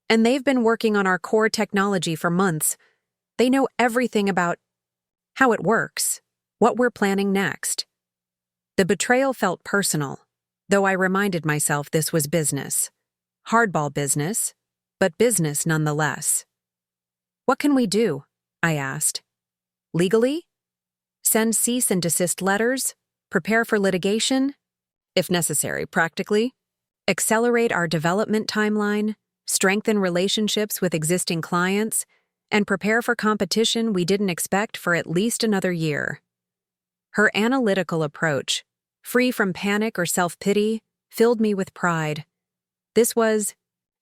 And they've been working on our core technology for months. They know everything about how it works, what we're planning next. The betrayal felt personal, though I reminded myself this was business. Hardball business, but business nonetheless. What can we do? I asked. Legally? Send cease and desist letters? Prepare for litigation? If necessary, practically? Accelerate our development timeline? Strengthen relationships with existing clients? And prepare for competition we didn't expect for at least another year. Her analytical approach, free from panic or self-pity, filled me with pride. This was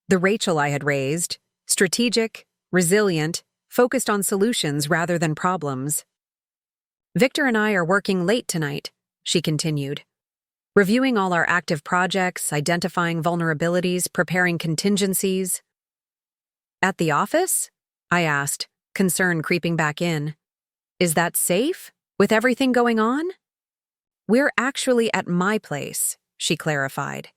the Rachel I had raised, strategic, resilient, focused on solutions rather than problems. Victor and I are working late tonight, she continued, reviewing all our active projects, identifying vulnerabilities, preparing contingencies. At the office? I asked, concern creeping back in. Is that safe, with everything going on? We're actually at my place, she clarified.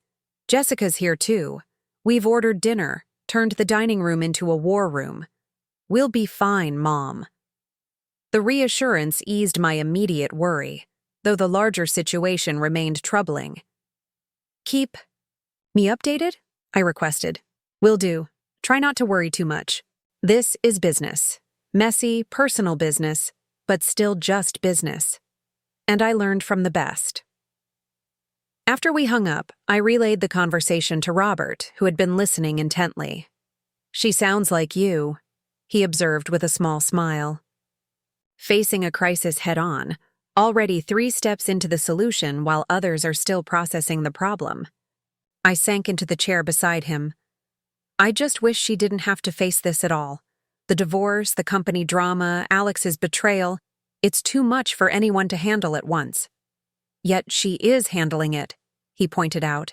Jessica's here too. We've ordered dinner, turned the dining room into a war room. We'll be fine, Mom. The reassurance eased my immediate worry, though the larger situation remained troubling. Keep me updated? I requested. Will do. Try not to worry too much. This is business. Messy, personal business, but still just business. And I learned from the best. After we hung up, I relayed the conversation to Robert, who had been listening intently. She sounds like you, he observed with a small smile. Facing a crisis head-on, already 3 steps into the solution while others are still processing the problem. I sank into the chair beside him. I just wish she didn't have to face this at all. The divorce, the company drama, Alex's betrayal, it's too much for anyone to handle at once. Yet she is handling it, he pointed out,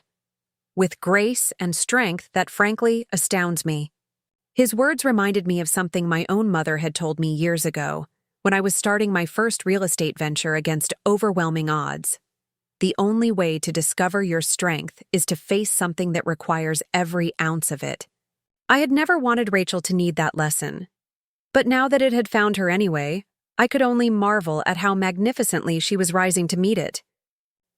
with grace and strength that frankly astounds me. His words reminded me of something my own mother had told me years ago, when I was starting my first real estate venture against overwhelming odds. The only way to discover your strength is to face something that requires every ounce of it. I had never wanted Rachel to need that lesson. But now that it had found her anyway, I could only marvel at how magnificently she was rising to meet it.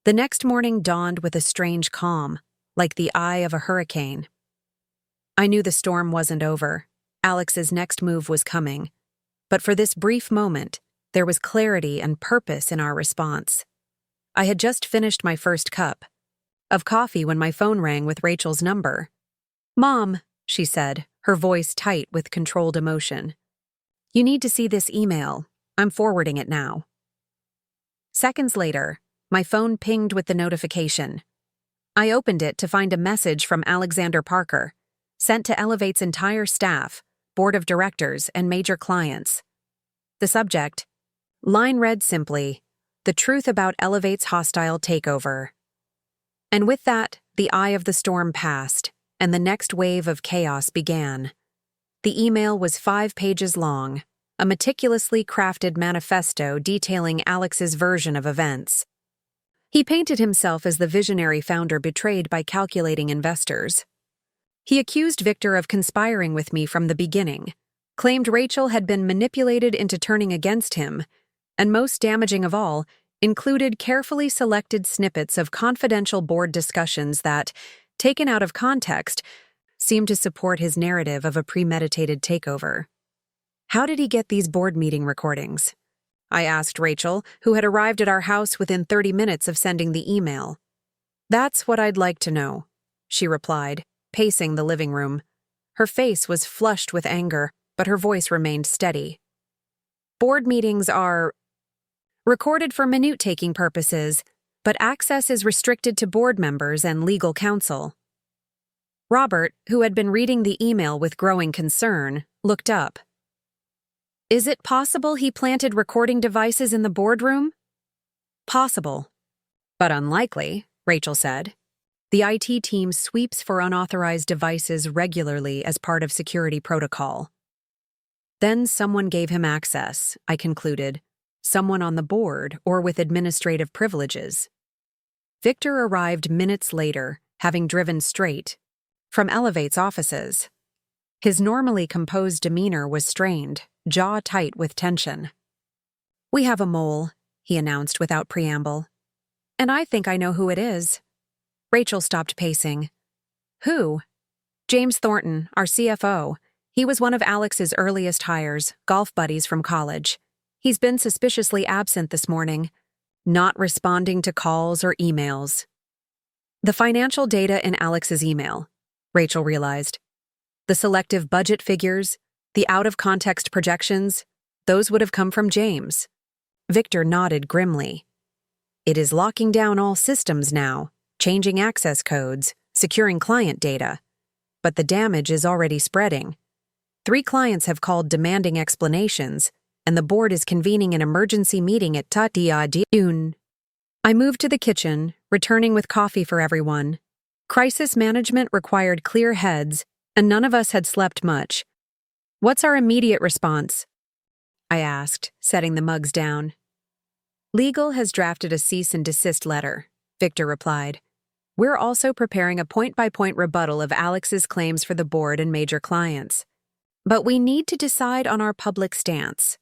The next morning dawned with a strange calm, like the eye of a hurricane. I knew the storm wasn't over. Alex's next move was coming. But for this brief moment, there was clarity and purpose in our response. I had just finished my first cup of coffee when my phone rang with Rachel's number. Mom, she said, her voice tight with controlled emotion. You need to see this email. I'm forwarding it now. Seconds later, My phone pinged with the notification. I opened it to find a message from Alexander Parker, sent to Elevate's entire staff, board of directors, and major clients. The subject: line read simply, "The truth about Elevate's hostile takeover." And with that, the eye of the storm passed, and the next wave of chaos began. The email was 5 pages long, a meticulously crafted manifesto detailing Alex's version of events. He painted himself as the visionary founder betrayed by calculating investors. He accused Victor of conspiring with me from the beginning, claimed Rachel had been manipulated into turning against him, and most damaging of all, included carefully selected snippets of confidential board discussions that, taken out of context, seemed to support his narrative of a premeditated takeover. How did he get these board meeting recordings? I asked Rachel, who had arrived at our house within 30 minutes of sending the email. "That's what I'd like to know," she replied, pacing the living room. Her face was flushed with anger, but her voice remained steady. "Board meetings are recorded for minute-taking purposes, but access is restricted to board members and legal counsel." Robert, who had been reading the email with growing concern, looked up. "Is it possible he planted recording devices in the boardroom?" "Possible, but unlikely," Rachel said. "The IT team sweeps for unauthorized devices regularly as part of security protocol." "Then someone gave him access," I concluded. "Someone on the board or with administrative privileges." Victor arrived minutes later, having driven straight from Elevate's offices. His normally composed demeanor was strained, jaw tight with tension. "We have a mole," he announced without preamble. "And I think I know who it is." Rachel stopped pacing. "Who?" "James Thornton, our CFO. He was one of Alex's earliest hires, golf buddies from college. He's been suspiciously absent this morning, not responding to calls or emails." The financial data in Alex's email, Rachel realized. The selective budget figures, the out-of-context projections, those would have come from James. Victor nodded grimly. "It is locking down all systems now, changing access codes, securing client data. But the damage is already spreading. 3 clients have called demanding explanations, and the board is convening an emergency meeting at Tatiadun." I moved to the kitchen, returning with coffee for everyone. Crisis management required clear heads, and none of us had slept much. "What's our immediate response?" I asked, setting the mugs down. "Legal has drafted a cease and desist letter," Victor replied. "We're also preparing a point-by-point rebuttal of Alex's claims for the board and major clients. But we need to decide on our public stance."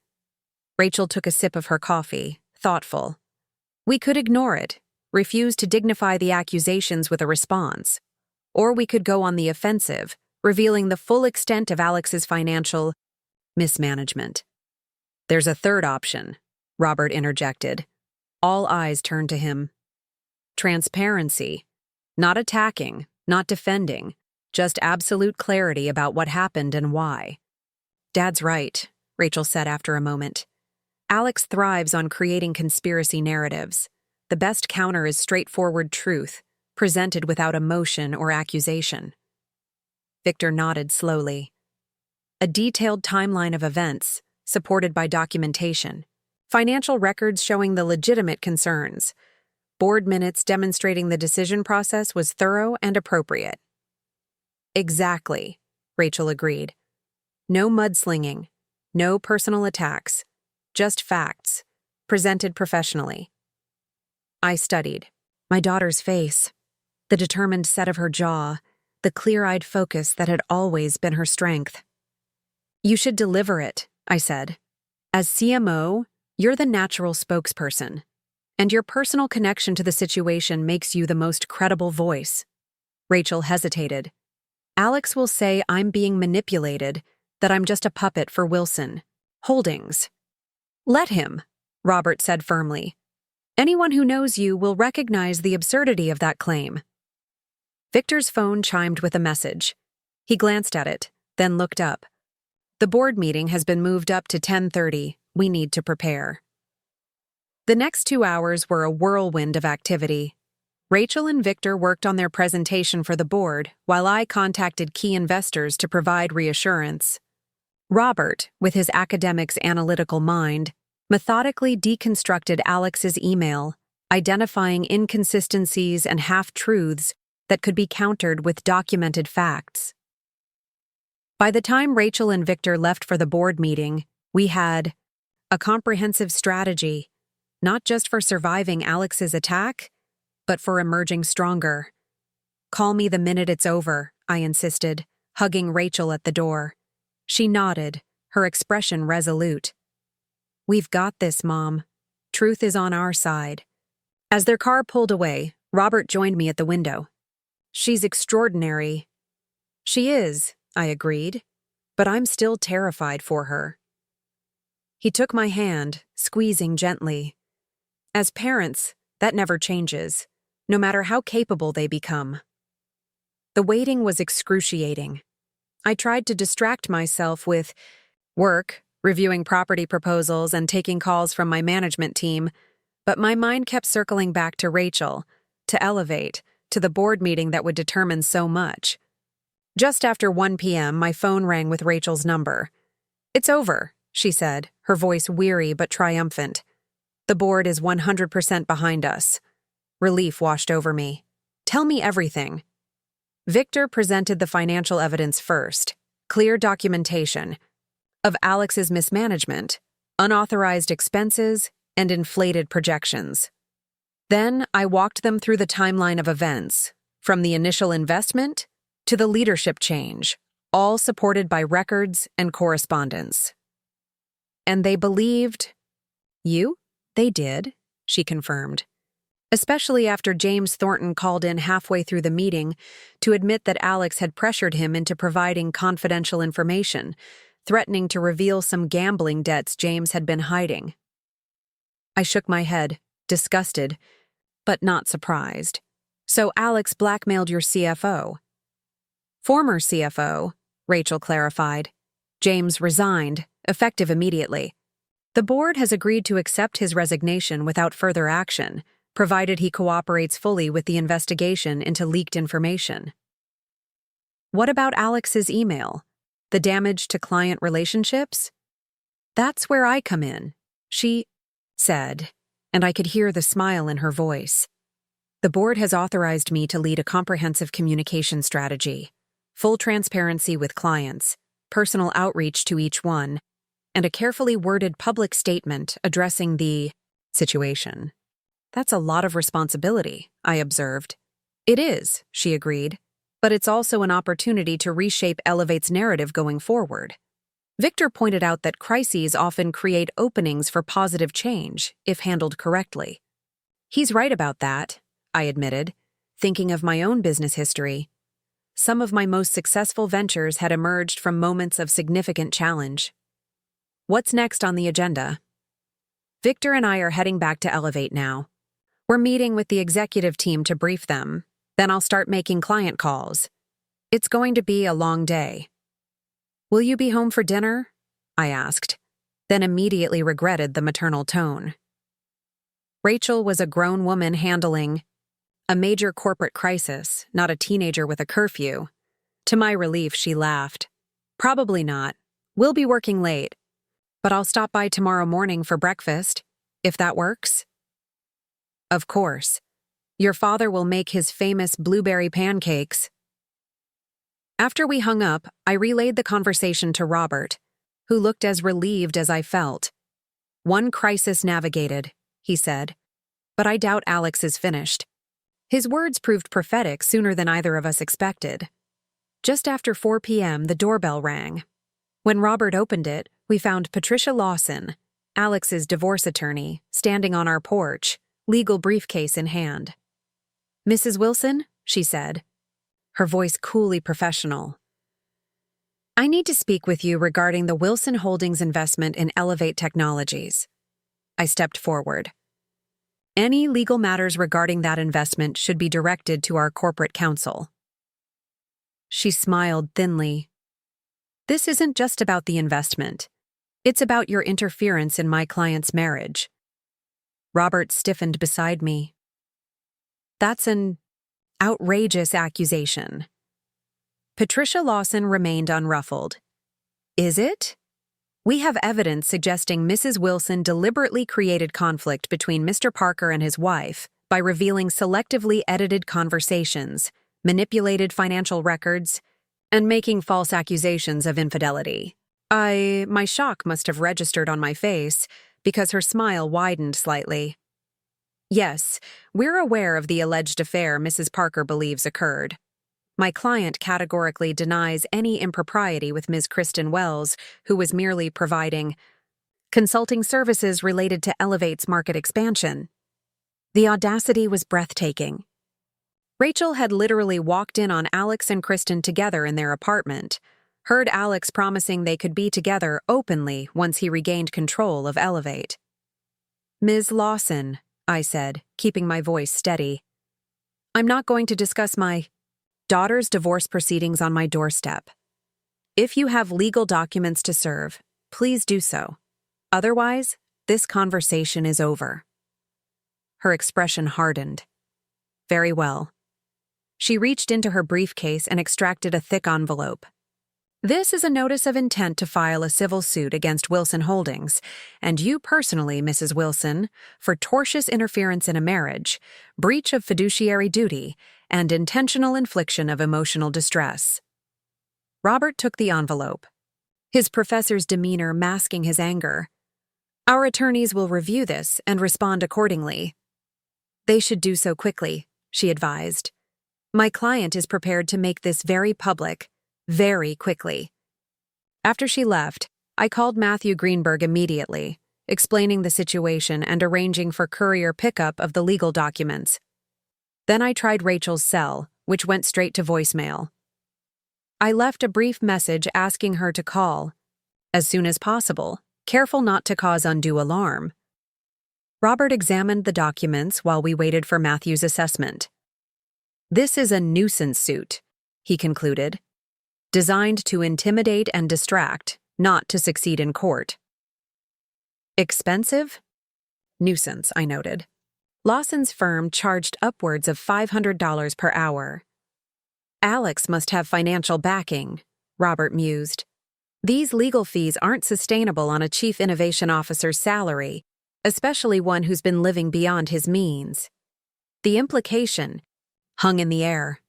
Rachel took a sip of her coffee, thoughtful. "We could ignore it, refuse to dignify the accusations with a response. Or we could go on the offensive, revealing the full extent of Alex's financial mismanagement." "There's a third option," Robert interjected. All eyes turned to him. "Transparency. Not attacking, not defending, just absolute clarity about what happened and why." "Dad's right," Rachel said after a moment. "Alex thrives on creating conspiracy narratives. The best counter is straightforward truth, presented without emotion or accusation." Victor nodded slowly. "A detailed timeline of events, supported by documentation. Financial records showing the legitimate concerns. Board minutes demonstrating the decision process was thorough and appropriate." "Exactly," Rachel agreed. "No mudslinging, no personal attacks, just facts, presented professionally." I studied my daughter's face, the determined set of her jaw, the clear-eyed focus that had always been her strength. "You should deliver it," I said. "As CMO, you're the natural spokesperson, and your personal connection to the situation makes you the most credible voice." Rachel hesitated. "Alex will say I'm being manipulated, that I'm just a puppet for Wilson Holdings." "Let him," Robert said firmly. "Anyone who knows you will recognize the absurdity of that claim." Victor's phone chimed with a message. He glanced at it, then looked up. "The board meeting has been moved up to 10:30. We need to prepare." The next 2 hours were a whirlwind of activity. Rachel and Victor worked on their presentation for the board, while I contacted key investors to provide reassurance. Robert, with his academic's analytical mind, methodically deconstructed Alex's email, identifying inconsistencies and half-truths that could be countered with documented facts. By the time Rachel and Victor left for the board meeting, we had a comprehensive strategy, not just for surviving Alex's attack, but for emerging stronger. "Call me the minute it's over," I insisted, hugging Rachel at the door. She nodded, her expression resolute. "We've got this, Mom. Truth is on our side." As their car pulled away, Robert joined me at the window. "She's extraordinary." "She is," I agreed, "but I'm still terrified for her." He took my hand, squeezing gently. As parents, that never changes, no matter how capable they become. The waiting was excruciating. I tried to distract myself with work, reviewing property proposals and taking calls from my management team, but my mind kept circling back to Rachel, to Elevate, to the board meeting that would determine so much. Just after 1 p.m., my phone rang with Rachel's number. "It's over," she said, her voice weary but triumphant. "The board is 100% behind us." Relief washed over me. "Tell me everything." Victor presented the financial evidence first, clear documentation of Alex's mismanagement, unauthorized expenses, and inflated projections. Then I walked them through the timeline of events, from the initial investment to the leadership change, all supported by records and correspondence. "And they believed you?" "They did," she confirmed. Especially after James Thornton called in halfway through the meeting to admit that Alex had pressured him into providing confidential information, threatening to reveal some gambling debts James had been hiding. I shook my head, disgusted, but not surprised. "So Alex blackmailed your CFO?" "Former CFO," Rachel clarified. "James resigned, effective immediately. The board has agreed to accept his resignation without further action, provided he cooperates fully with the investigation into leaked information." "What about Alex's email? The damage to client relationships?" "That's where I come in," she said, and I could hear the smile in her voice. "The board has authorized me to lead a comprehensive communication strategy, full transparency with clients, personal outreach to each one, and a carefully worded public statement addressing the situation." "That's a lot of responsibility," I observed. "It is," she agreed, "but it's also an opportunity to reshape Elevate's narrative going forward." Victor pointed out that crises often create openings for positive change, if handled correctly. "He's right about that," I admitted, thinking of my own business history. Some of my most successful ventures had emerged from moments of significant challenge. "What's next on the agenda?" "Victor and I are heading back to Elevate now. We're meeting with the executive team to brief them, then I'll start making client calls. It's going to be a long day." "Will you be home for dinner?" I asked, then immediately regretted the maternal tone. Rachel was a grown woman handling a major corporate crisis, not a teenager with a curfew. To my relief, she laughed. "Probably not. We'll be working late. But I'll stop by tomorrow morning for breakfast, if that works." "Of course. Your father will make his famous blueberry pancakes." After we hung up, I relayed the conversation to Robert, who looked as relieved as I felt. "One crisis navigated," he said, "but I doubt Alex is finished." His words proved prophetic sooner than either of us expected. Just after 4 p.m., the doorbell rang. When Robert opened it, we found Patricia Lawson, Alex's divorce attorney, standing on our porch, legal briefcase in hand. "Mrs. Wilson?" she said, her voice coolly professional. "I need to speak with you regarding the Wilson Holdings investment in Elevate Technologies." I stepped forward. "Any legal matters regarding that investment should be directed to our corporate counsel." She smiled thinly. "This isn't just about the investment. It's about your interference in my client's marriage." Robert stiffened beside me. That's an outrageous accusation. Patricia Lawson remained unruffled. Is it? We have evidence suggesting Mrs. Wilson deliberately created conflict between Mr. Parker and his wife by revealing selectively edited conversations, manipulated financial records, and making false accusations of infidelity. My shock must have registered on my face because her smile widened slightly. Yes, we're aware of the alleged affair Mrs. Parker believes occurred. My client categorically denies any impropriety with Ms. Kristen Wells, who was merely providing consulting services related to Elevate's market expansion. The audacity was breathtaking. Rachel had literally walked in on Alex and Kristen together in their apartment, heard Alex promising they could be together openly once he regained control of Elevate. Ms. Lawson, I said, keeping my voice steady. I'm not going to discuss my daughter's divorce proceedings on my doorstep. If you have legal documents to serve, please do so. Otherwise, this conversation is over. Her expression hardened. Very well. She reached into her briefcase and extracted a thick envelope. This is a notice of intent to file a civil suit against Wilson Holdings, and you personally, Mrs. Wilson, for tortious interference in a marriage, breach of fiduciary duty, and intentional infliction of emotional distress. Robert took the envelope, his professor's demeanor masking his anger. Our attorneys will review this and respond accordingly. They should do so quickly, she advised. My client is prepared to make this very public, very quickly. After she left, I called Matthew Greenberg immediately, explaining the situation and arranging for courier pickup of the legal documents. Then I tried Rachel's cell, which went straight to voicemail. I left a brief message asking her to call, as soon as possible, careful not to cause undue alarm. Robert examined the documents while we waited for Matthew's assessment. This is a nuisance suit, he concluded, designed to intimidate and distract, not to succeed in court. Expensive? Nuisance, I noted. Lawson's firm charged upwards of $500 per hour. Alex must have financial backing, Robert mused. These legal fees aren't sustainable on a chief innovation officer's salary, especially one who's been living beyond his means. The implication hung in the air.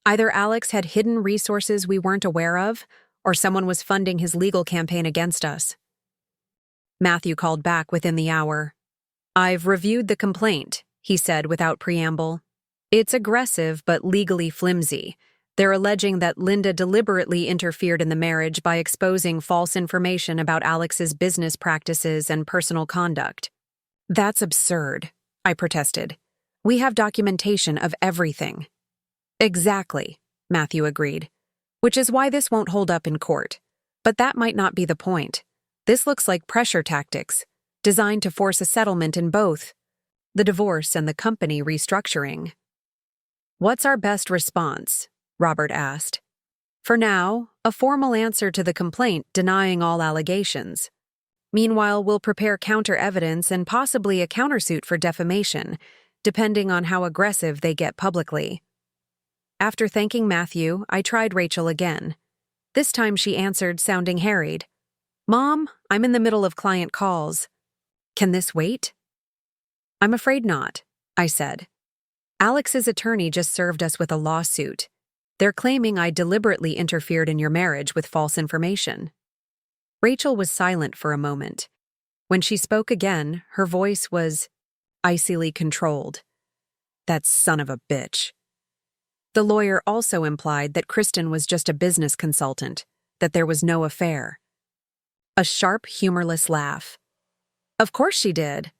Either Alex had hidden resources we weren't aware of, or someone was funding his legal campaign against us. Matthew called back within the hour. I've reviewed the complaint, he said without preamble. It's aggressive but legally flimsy. They're alleging that Linda deliberately interfered in the marriage by exposing false information about Alex's business practices and personal conduct. That's absurd, I protested. We have documentation of everything. Exactly, Matthew agreed, which is why this won't hold up in court. But that might not be the point. This looks like pressure tactics, designed to force a settlement in both the divorce and the company restructuring. What's our best response? Robert asked. For now, a formal answer to the complaint denying all allegations. Meanwhile, we'll prepare counter-evidence and possibly a countersuit for defamation, depending on how aggressive they get publicly. After thanking Matthew, I tried Rachel again. This time she answered, sounding harried. Mom, I'm in the middle of client calls. Can this wait? I'm afraid not, I said. Alex's attorney just served us with a lawsuit. They're claiming I deliberately interfered in your marriage with false information. Rachel was silent for a moment. When she spoke again, her voice was icily controlled. That son of a bitch. The lawyer also implied that Kristen was just a business consultant, that there was no affair. A sharp, humorless laugh. Of course she did.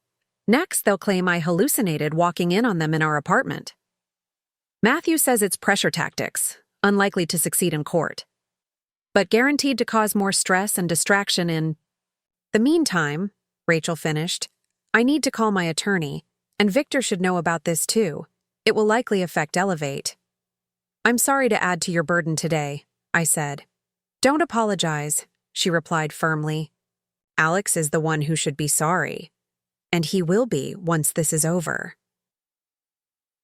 Next, they'll claim I hallucinated walking in on them in our apartment. Matthew says it's pressure tactics, unlikely to succeed in court, but guaranteed to cause more stress and distraction in the meantime, Rachel finished. I need to call my attorney, and Victor should know about this too. It will likely affect Elevate. I'm sorry to add to your burden today, I said. Don't apologize, she replied firmly. Alex is the one who should be sorry. And he will be once this is over.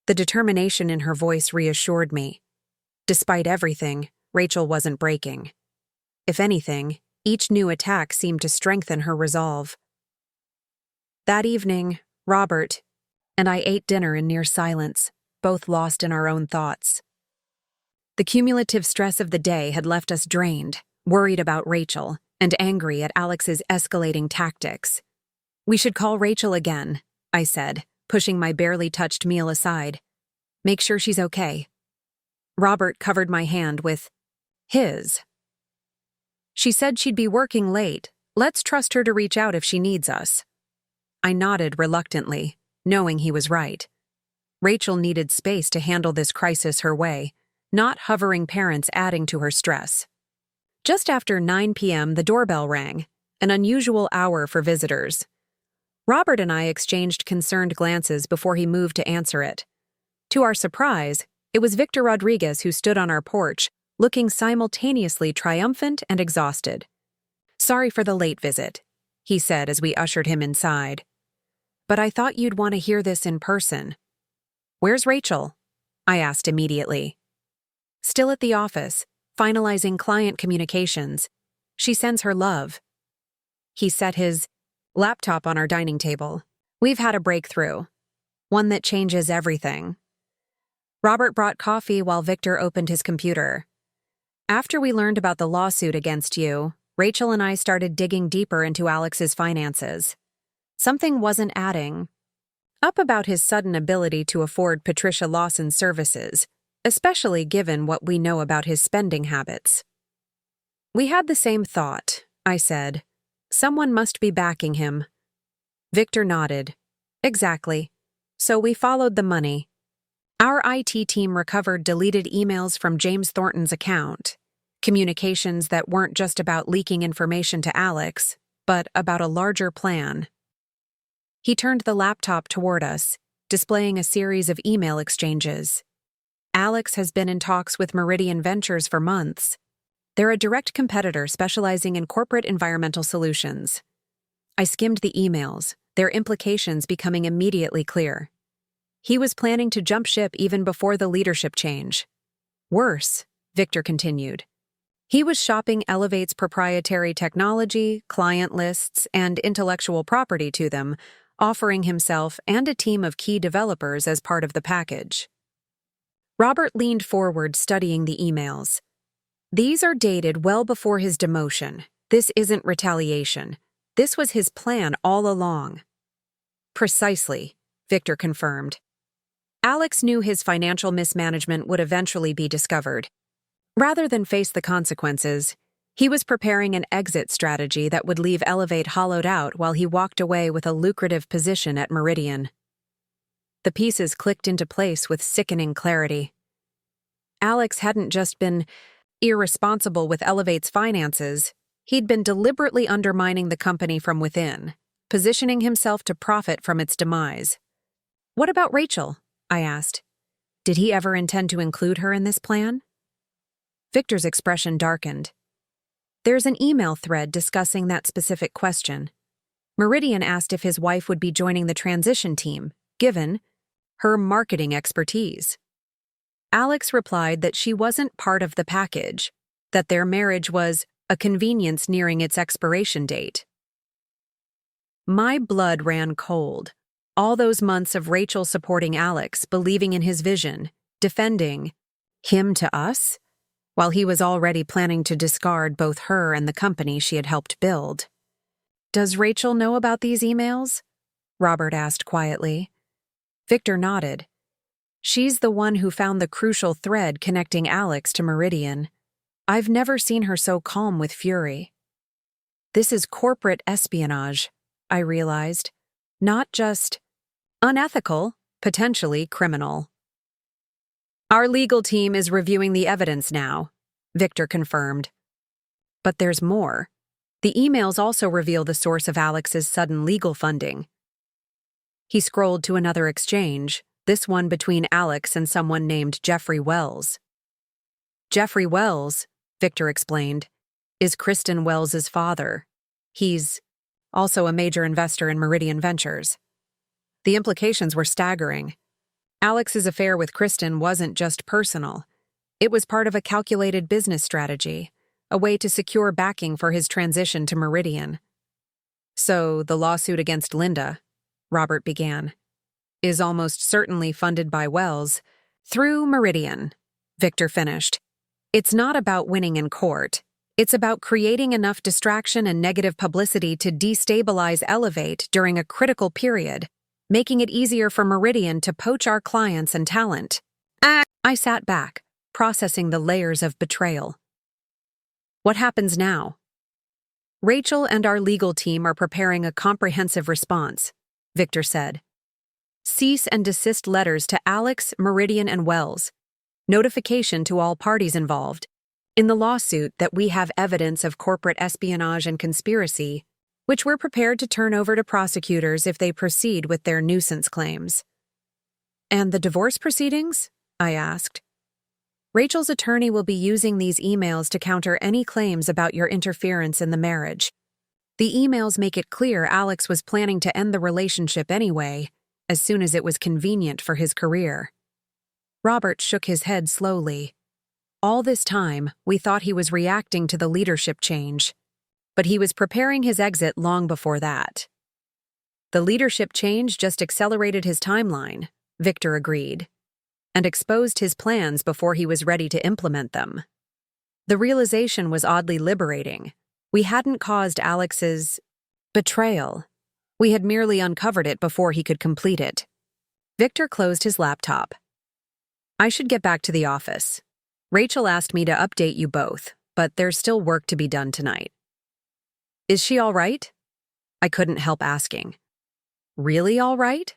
The determination in her voice reassured me. Despite everything, Rachel wasn't breaking. If anything, each new attack seemed to strengthen her resolve. That evening, Robert and I ate dinner in near silence, both lost in our own thoughts. The cumulative stress of the day had left us drained, worried about Rachel, and angry at Alex's escalating tactics. "We should call Rachel again," I said, pushing my barely touched meal aside. "Make sure she's okay." Robert covered my hand with his. "She said she'd be working late. Let's trust her to reach out if she needs us." I nodded reluctantly, knowing he was right. Rachel needed space to handle this crisis her way, not hovering parents adding to her stress. Just after 9 p.m., the doorbell rang, an unusual hour for visitors. Robert and I exchanged concerned glances before he moved to answer it. To our surprise, it was Victor Rodriguez who stood on our porch, looking simultaneously triumphant and exhausted. "Sorry for the late visit," he said as we ushered him inside. "But I thought you'd want to hear this in person." "Where's Rachel?" I asked immediately. "Still at the office, finalizing client communications. She sends her love." He set his laptop on our dining table. "We've had a breakthrough. One that changes everything." Robert brought coffee while Victor opened his computer. "After we learned about the lawsuit against you, Rachel and I started digging deeper into Alex's finances. Something wasn't adding up about his sudden ability to afford Patricia Lawson's services, especially given what we know about his spending habits." "We had the same thought," I said. "Someone must be backing him." Victor nodded. "Exactly. So we followed the money. Our IT team recovered deleted emails from James Thornton's account, communications that weren't just about leaking information to Alex, but about a larger plan." He turned the laptop toward us, displaying a series of email exchanges. "Alex has been in talks with Meridian Ventures for months. They're a direct competitor specializing in corporate environmental solutions." I skimmed the emails, their implications becoming immediately clear. He was planning to jump ship even before the leadership change. Worse, Victor continued. He was shopping Elevate's proprietary technology, client lists, and intellectual property to them, offering himself and a team of key developers as part of the package. Robert leaned forward, studying the emails. "These are dated well before his demotion. This isn't retaliation. This was his plan all along." "Precisely," Victor confirmed. Alex knew his financial mismanagement would eventually be discovered. Rather than face the consequences, he was preparing an exit strategy that would leave Elevate hollowed out while he walked away with a lucrative position at Meridian. The pieces clicked into place with sickening clarity. Alex hadn't just been irresponsible with Elevate's finances, he'd been deliberately undermining the company from within, positioning himself to profit from its demise. "What about Rachel?" I asked. "Did he ever intend to include her in this plan?" Victor's expression darkened. "There's an email thread discussing that specific question. Meridian asked if his wife would be joining the transition team, given her marketing expertise. Alex replied that she wasn't part of the package, that their marriage was a convenience nearing its expiration date." My blood ran cold. All those months of Rachel supporting Alex, believing in his vision, defending him to us, while he was already planning to discard both her and the company she had helped build. "Does Rachel know about these emails?" Robert asked quietly. Victor nodded. "She's the one who found the crucial thread connecting Alex to Meridian. I've never seen her so calm with fury." This is corporate espionage, I realized. Not just unethical, potentially criminal. "Our legal team is reviewing the evidence now," Victor confirmed. But there's more. The emails also reveal the source of Alex's sudden legal funding. He scrolled to another exchange, this one between Alex and someone named Jeffrey Wells. "Jeffrey Wells," Victor explained, "is Kristen Wells's father. He's also a major investor in Meridian Ventures. The implications were staggering. Alex's affair with Kristen wasn't just personal. It was part of a calculated business strategy, a way to secure backing for his transition to Meridian. "So, the lawsuit against Linda," Robert began, "is almost certainly funded by Wells through Meridian," Victor finished. "It's not about winning in court. It's about creating enough distraction and negative publicity to destabilize Elevate during a critical period, making it easier for Meridian to poach our clients and talent." I sat back, processing the layers of betrayal. "What happens now?" "Rachel and our legal team are preparing a comprehensive response," Victor said. "Cease and desist letters to Alex, Meridian, and Wells. Notification to all parties involved. In the lawsuit that we have evidence of corporate espionage and conspiracy, which we're prepared to turn over to prosecutors if they proceed with their nuisance claims." "And the divorce proceedings?" I asked. "Rachel's attorney will be using these emails to counter any claims about your interference in the marriage. The emails make it clear Alex was planning to end the relationship anyway, as soon as it was convenient for his career." Robert shook his head slowly. All this time, we thought he was reacting to the leadership change, but he was preparing his exit long before that. "The leadership change just accelerated his timeline," Victor agreed, "and exposed his plans before he was ready to implement them. The realization was oddly liberating. We hadn't caused Alex's betrayal. We had merely uncovered it before he could complete it." Victor closed his laptop. "I should get back to the office. Rachel asked me to update you both, but there's still work to be done tonight." "Is she all right?" I couldn't help asking. "Really all right?"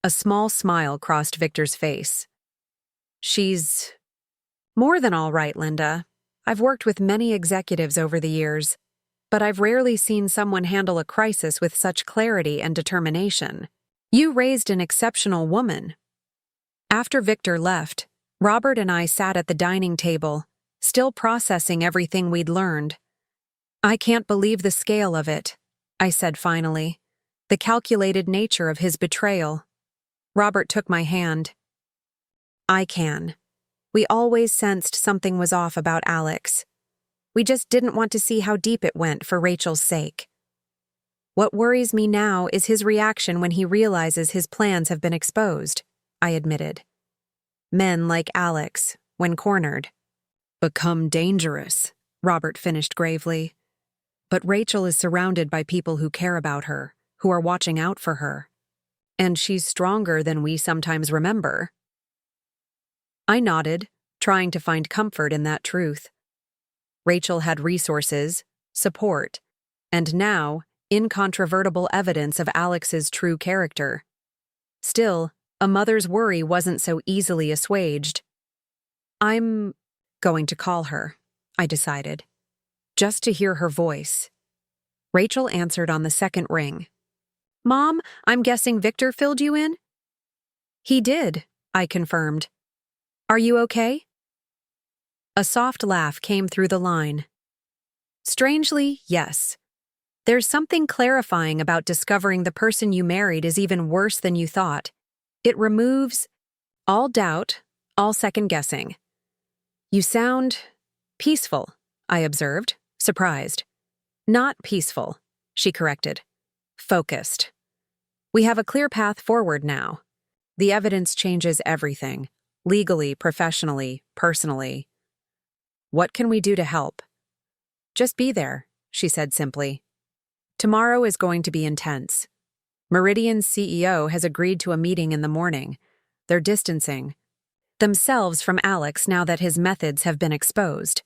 A small smile crossed Victor's face. "She's more than all right, Linda. I've worked with many executives over the years, but I've rarely seen someone handle a crisis with such clarity and determination. You raised an exceptional woman." After Victor left, Robert and I sat at the dining table, still processing everything we'd learned. "I can't believe the scale of it," I said finally. "The calculated nature of his betrayal." Robert took my hand. "I can. We always sensed something was off about Alex. We just didn't want to see how deep it went for Rachel's sake. What worries me now is his reaction when he realizes his plans have been exposed," I admitted. "Men like Alex, when cornered, become dangerous," Robert finished gravely. "But Rachel is surrounded by people who care about her, who are watching out for her. And she's stronger than we sometimes remember." I nodded, trying to find comfort in that truth. Rachel had resources, support, and now incontrovertible evidence of Alex's true character. Still, a mother's worry wasn't so easily assuaged. "I'm going to call her," I decided, just to hear her voice. Rachel answered on the second ring. "Mom, I'm guessing Victor filled you in?" "He did," I confirmed. "Are you okay?" A soft laugh came through the line. "Strangely, yes. There's something clarifying about discovering the person you married is even worse than you thought. It removes all doubt, all second-guessing." "You sound peaceful," I observed, surprised. "Not peaceful," she corrected. "Focused. We have a clear path forward now. The evidence changes everything, legally, professionally, personally. What can we do to help?" "Just be there," she said simply. "Tomorrow is going to be intense. Meridian's CEO has agreed to a meeting in the morning. They're distancing themselves from Alex now that his methods have been exposed.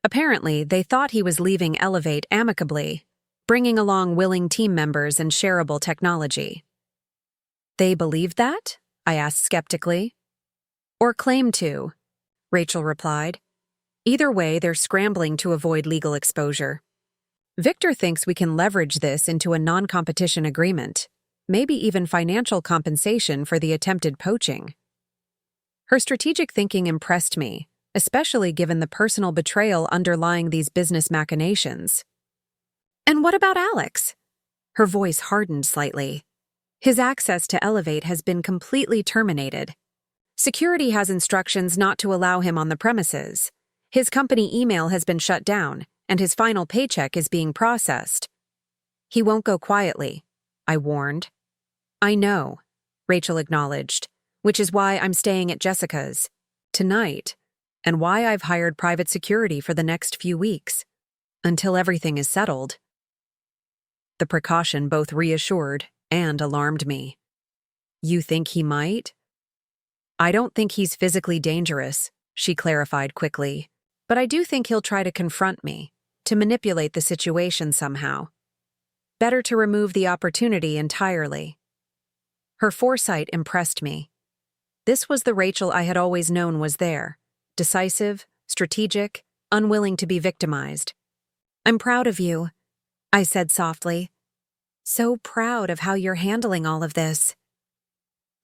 Apparently, they thought he was leaving Elevate amicably, bringing along willing team members and shareable technology." "They believed that?" I asked skeptically. "Or claimed to," Rachel replied. "Either way, they're scrambling to avoid legal exposure. Victor thinks we can leverage this into a non-competition agreement, maybe even financial compensation for the attempted poaching." Her strategic thinking impressed me, especially given the personal betrayal underlying these business machinations. "And what about Alex?" Her voice hardened slightly. His access to Elevate has been completely terminated. Security has instructions not to allow him on the premises. His company email has been shut down, and his final paycheck is being processed. He won't go quietly, I warned. I know, Rachel acknowledged, which is why I'm staying at Jessica's tonight, and why I've hired private security for the next few weeks, until everything is settled. The precaution both reassured and alarmed me. You think he might? I don't think he's physically dangerous, she clarified quickly, but I do think he'll try to confront me, to manipulate the situation somehow. Better to remove the opportunity entirely. Her foresight impressed me. This was the Rachel I had always known was there, decisive, strategic, unwilling to be victimized. I'm proud of you, I said softly. So proud of how you're handling all of this.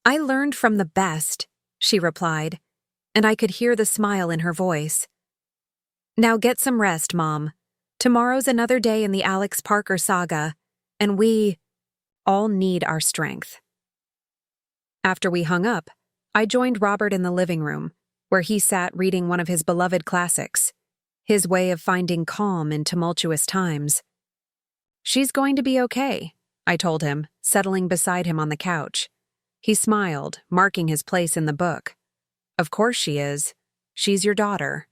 I learned from the best, she replied, and I could hear the smile in her voice. Now get some rest, Mom. Tomorrow's another day in the Alex Parker saga, and we all need our strength. After we hung up, I joined Robert in the living room, where he sat reading one of his beloved classics, his way of finding calm in tumultuous times. She's going to be okay, I told him, settling beside him on the couch. He smiled, marking his place in the book. Of course she is. She's your daughter.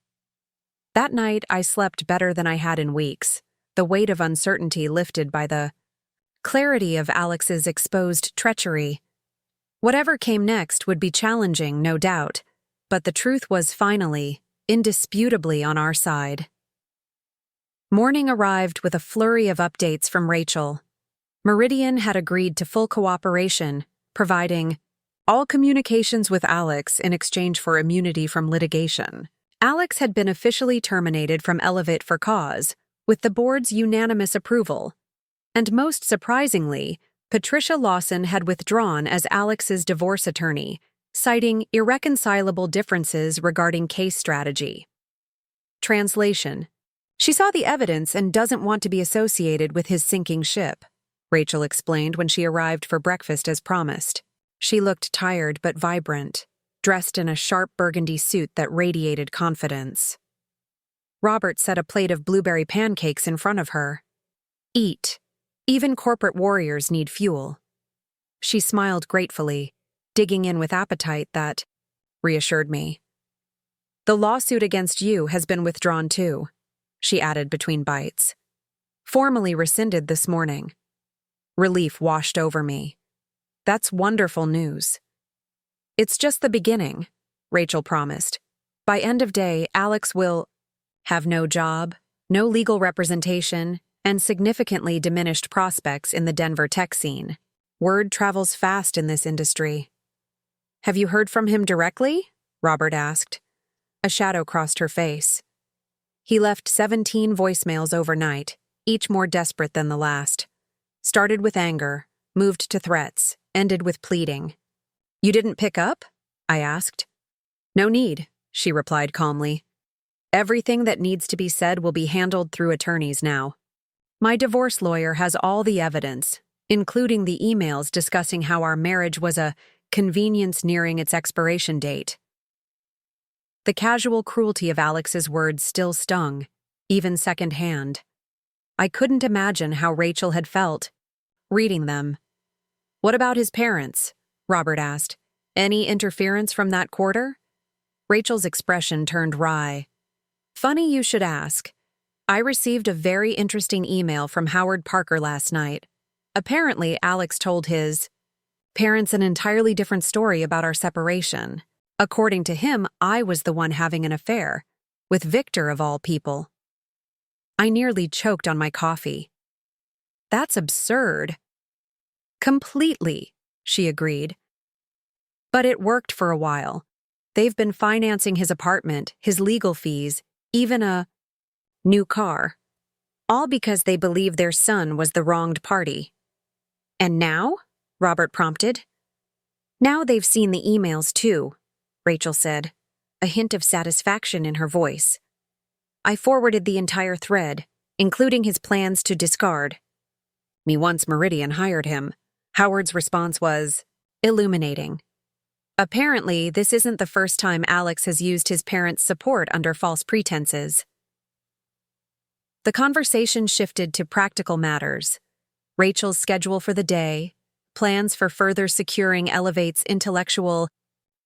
That night, I slept better than I had in weeks, the weight of uncertainty lifted by the clarity of Alex's exposed treachery. Whatever came next would be challenging, no doubt, but the truth was finally, indisputably on our side. Morning arrived with a flurry of updates from Rachel. Meridian had agreed to full cooperation, providing all communications with Alex in exchange for immunity from litigation. Alex had been officially terminated from Elevate for cause, with the board's unanimous approval. And most surprisingly, Patricia Lawson had withdrawn as Alex's divorce attorney, citing irreconcilable differences regarding case strategy. Translation: She saw the evidence and doesn't want to be associated with his sinking ship, Rachel explained when she arrived for breakfast as promised. She looked tired but vibrant, dressed in a sharp burgundy suit that radiated confidence. Robert set a plate of blueberry pancakes in front of her. Eat. Even corporate warriors need fuel. She smiled gratefully, digging in with appetite that reassured me. The lawsuit against you has been withdrawn too, she added between bites. Formally rescinded this morning. Relief washed over me. That's wonderful news. It's just the beginning, Rachel promised. By end of day, Alex will have no job, no legal representation, and significantly diminished prospects in the Denver tech scene. Word travels fast in this industry. Have you heard from him directly? Robert asked. A shadow crossed her face. He left 17 voicemails overnight, each more desperate than the last. Started with anger, moved to threats, ended with pleading. You didn't pick up? I asked. No need, she replied calmly. Everything that needs to be said will be handled through attorneys now. My divorce lawyer has all the evidence, including the emails discussing how our marriage was a convenience nearing its expiration date. The casual cruelty of Alex's words still stung, even secondhand. I couldn't imagine how Rachel had felt, reading them. What about his parents? Robert asked. Any interference from that quarter? Rachel's expression turned wry. Funny you should ask. I received a very interesting email from Howard Parker last night. Apparently, Alex told his parents an entirely different story about our separation. According to him, I was the one having an affair, with Victor of all people. I nearly choked on my coffee. That's absurd. Completely, she agreed. But it worked for a while. They've been financing his apartment, his legal fees, even a new car. All because they believe their son was the wronged party. And now? Robert prompted. Now they've seen the emails too, Rachel said, a hint of satisfaction in her voice. I forwarded the entire thread, including his plans to discard. me once Meridian hired him. Howard's response was illuminating. Apparently, this isn't the first time Alex has used his parents' support under false pretenses. The conversation shifted to practical matters. Rachel's schedule for the day, plans for further securing Elevate's intellectual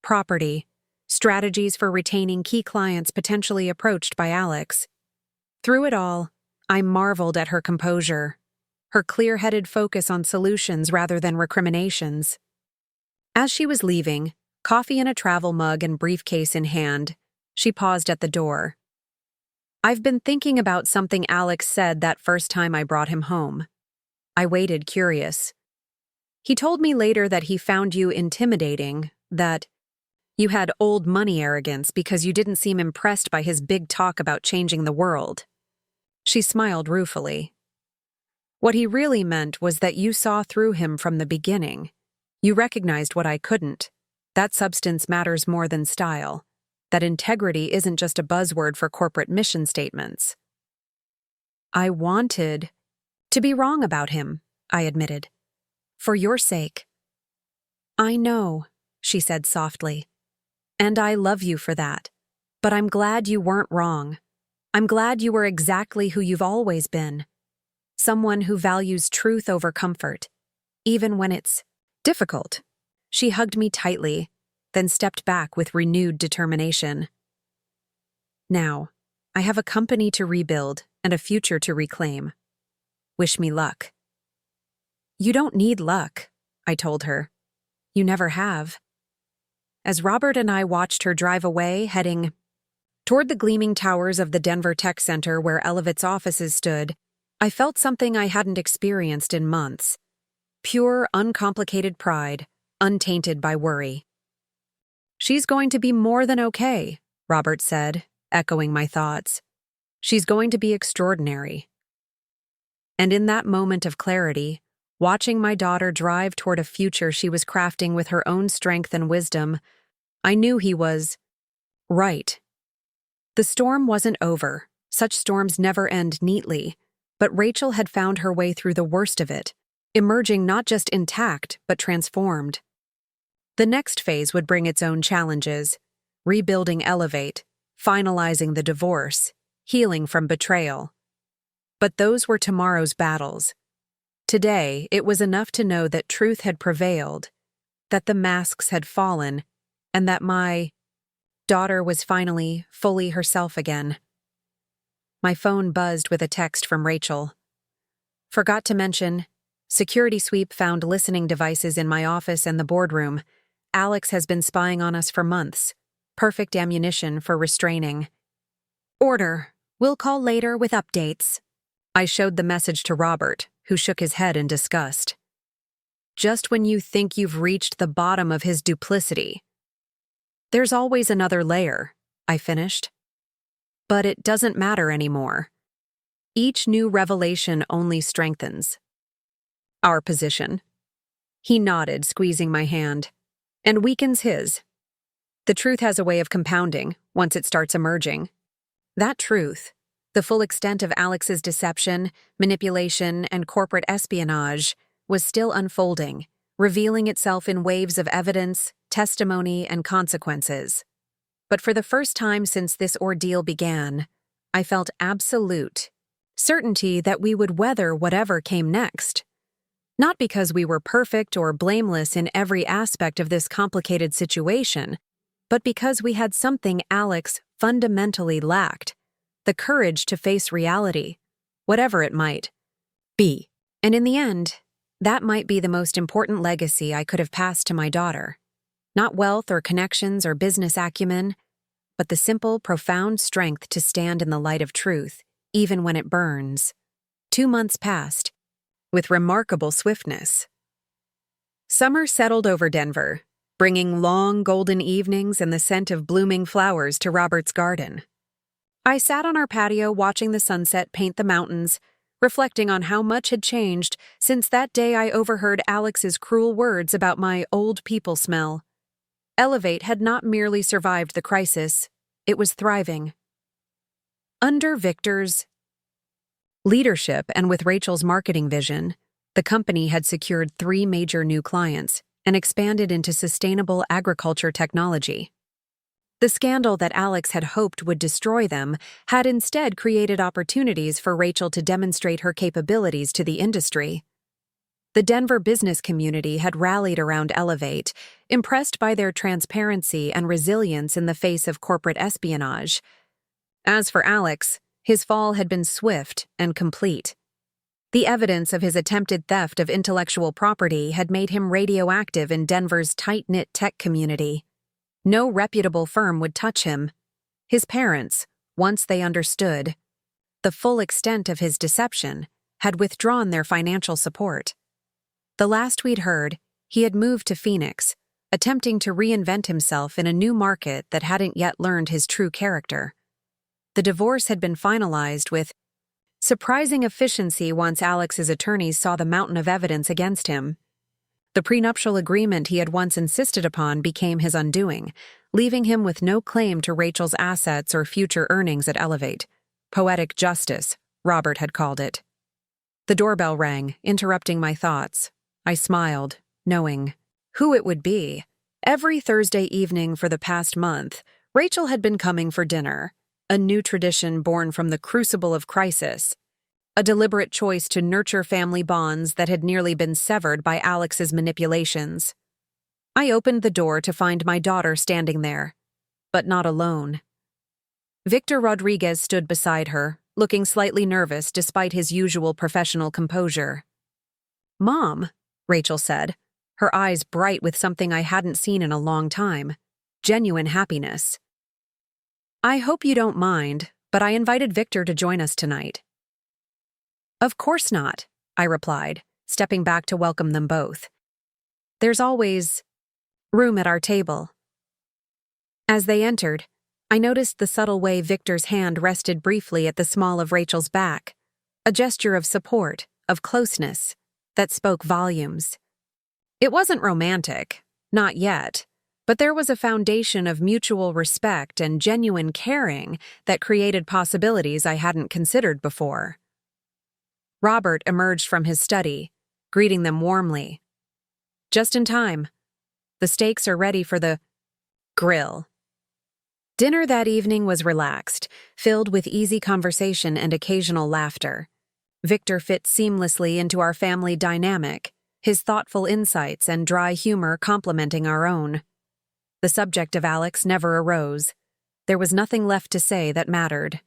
property, strategies for retaining key clients potentially approached by Alex. Through it all, I marveled at her composure, her clear-headed focus on solutions rather than recriminations. As she was leaving, coffee in a travel mug and briefcase in hand, she paused at the door. I've been thinking about something Alex said that first time I brought him home. I waited, curious. He told me later that he found you intimidating, that you had old money arrogance because you didn't seem impressed by his big talk about changing the world. She smiled ruefully. What he really meant was that you saw through him from the beginning. You recognized what I couldn't. That substance matters more than style. That integrity isn't just a buzzword for corporate mission statements. I wanted to be wrong about him, I admitted. For your sake. I know, she said softly. And I love you for that. But I'm glad you weren't wrong. I'm glad you were exactly who you've always been. Someone who values truth over comfort, even when it's difficult. She hugged me tightly, then stepped back with renewed determination. Now, I have a company to rebuild and a future to reclaim. Wish me luck. You don't need luck, I told her. You never have. As Robert and I watched her drive away, heading toward the gleaming towers of the Denver Tech Center where Elevate's offices stood, I felt something I hadn't experienced in months. Pure, uncomplicated pride, untainted by worry. She's going to be more than okay, Robert said, echoing my thoughts. She's going to be extraordinary. And in that moment of clarity, watching my daughter drive toward a future she was crafting with her own strength and wisdom, I knew he was right. The storm wasn't over. Such storms never end neatly, but Rachel had found her way through the worst of it, emerging not just intact, but transformed. The next phase would bring its own challenges: rebuilding Elevate, finalizing the divorce, healing from betrayal. But those were tomorrow's battles. Today, it was enough to know that truth had prevailed, that the masks had fallen, and that my daughter was finally fully herself again. My phone buzzed with a text from Rachel. Forgot to mention, security sweep found listening devices in my office and the boardroom. Alex has been spying on us for months. Perfect ammunition for restraining. Order. We'll call later with updates. I showed the message to Robert, who shook his head in disgust. Just when you think you've reached the bottom of his duplicity. There's always another layer, I finished. But it doesn't matter anymore. Each new revelation only strengthens our position. He nodded, squeezing my hand, and weakens his. The truth has a way of compounding once it starts emerging. That truth, the full extent of Alex's deception, manipulation, and corporate espionage, was still unfolding, revealing itself in waves of evidence, testimony, and consequences. But for the first time since this ordeal began, I felt absolute certainty that we would weather whatever came next. Not because we were perfect or blameless in every aspect of this complicated situation, but because we had something Alex fundamentally lacked: the courage to face reality, whatever it might be. And in the end, that might be the most important legacy I could have passed to my daughter. Not wealth or connections or business acumen, but the simple, profound strength to stand in the light of truth, even when it burns. 2 months passed, with remarkable swiftness. Summer settled over Denver, bringing long golden evenings and the scent of blooming flowers to Robert's garden. I sat on our patio watching the sunset paint the mountains, reflecting on how much had changed since that day I overheard Alex's cruel words about my old people smell. Elevate had not merely survived the crisis, it was thriving. Under Victor's leadership and with Rachel's marketing vision, The company had secured 3 major new clients and expanded into sustainable agriculture technology. The scandal that Alex had hoped would destroy them had instead created opportunities for Rachel to demonstrate her capabilities to the industry. The Denver business community had rallied around Elevate, impressed by their transparency and resilience in the face of corporate espionage. As for Alex, his fall had been swift and complete. The evidence of his attempted theft of intellectual property had made him radioactive in Denver's tight-knit tech community. No reputable firm would touch him. His parents, once they understood the full extent of his deception, had withdrawn their financial support. The last we'd heard, he had moved to Phoenix, attempting to reinvent himself in a new market that hadn't yet learned his true character. The divorce had been finalized with surprising efficiency once Alex's attorneys saw the mountain of evidence against him. The prenuptial agreement he had once insisted upon became his undoing, leaving him with no claim to Rachel's assets or future earnings at Elevate. Poetic justice, Robert had called it. The doorbell rang, interrupting my thoughts. I smiled, knowing who it would be. Every Thursday evening for the past month, Rachel had been coming for dinner, a new tradition born from the crucible of crisis, a deliberate choice to nurture family bonds that had nearly been severed by Alex's manipulations. I opened the door to find my daughter standing there, but not alone. Victor Rodriguez stood beside her, looking slightly nervous despite his usual professional composure. "Mom," Rachel said, her eyes bright with something I hadn't seen in a long time, genuine happiness. "I hope you don't mind, but I invited Victor to join us tonight." "Of course not," I replied, stepping back to welcome them both. "There's always room at our table." As they entered, I noticed the subtle way Victor's hand rested briefly at the small of Rachel's back, a gesture of support, of closeness, that spoke volumes. It wasn't romantic, not yet, but there was a foundation of mutual respect and genuine caring that created possibilities I hadn't considered before. Robert emerged from his study, greeting them warmly. "Just in time. The steaks are ready for the grill." Dinner that evening was relaxed, filled with easy conversation and occasional laughter. Victor fit seamlessly into our family dynamic, his thoughtful insights and dry humor complementing our own. The subject of Alex never arose. There was nothing left to say that mattered.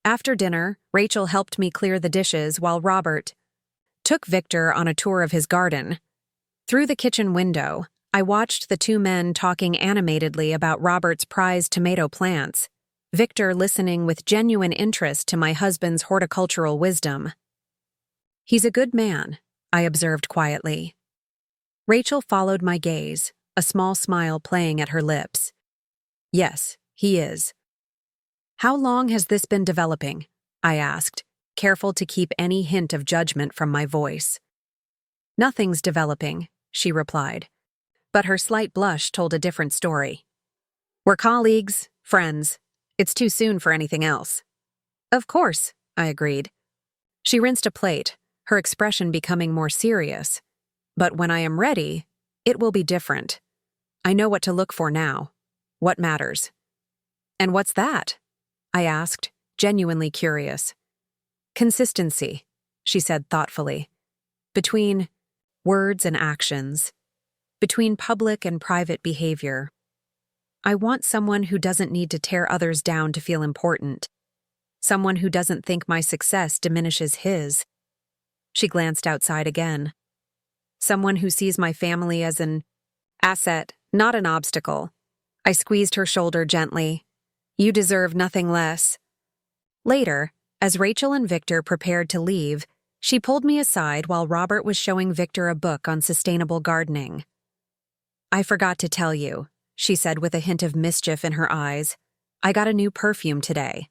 After dinner, Rachel helped me clear the dishes while Robert took Victor on a tour of his garden. Through the kitchen window, I watched the 2 men talking animatedly about Robert's prized tomato plants, Victor listening with genuine interest to my husband's horticultural wisdom. "He's a good man," I observed quietly. Rachel followed my gaze, a small smile playing at her lips. "Yes, he is." "How long has this been developing?" I asked, careful to keep any hint of judgment from my voice. "Nothing's developing," she replied, but her slight blush told a different story. "We're colleagues, friends. It's too soon for anything else." "Of course," I agreed. She rinsed a plate, her expression becoming more serious. "But when I am ready, it will be different. I know what to look for now. What matters." "And what's that?" I asked, genuinely curious. "Consistency," she said thoughtfully. "Between words and actions. Between public and private behavior. I want someone who doesn't need to tear others down to feel important. Someone who doesn't think my success diminishes his." She glanced outside again. "Someone who sees my family as an asset, not an obstacle." I squeezed her shoulder gently. "You deserve nothing less." Later, as Rachel and Victor prepared to leave, she pulled me aside while Robert was showing Victor a book on sustainable gardening. "I forgot to tell you," she said with a hint of mischief in her eyes. "I got a new perfume today."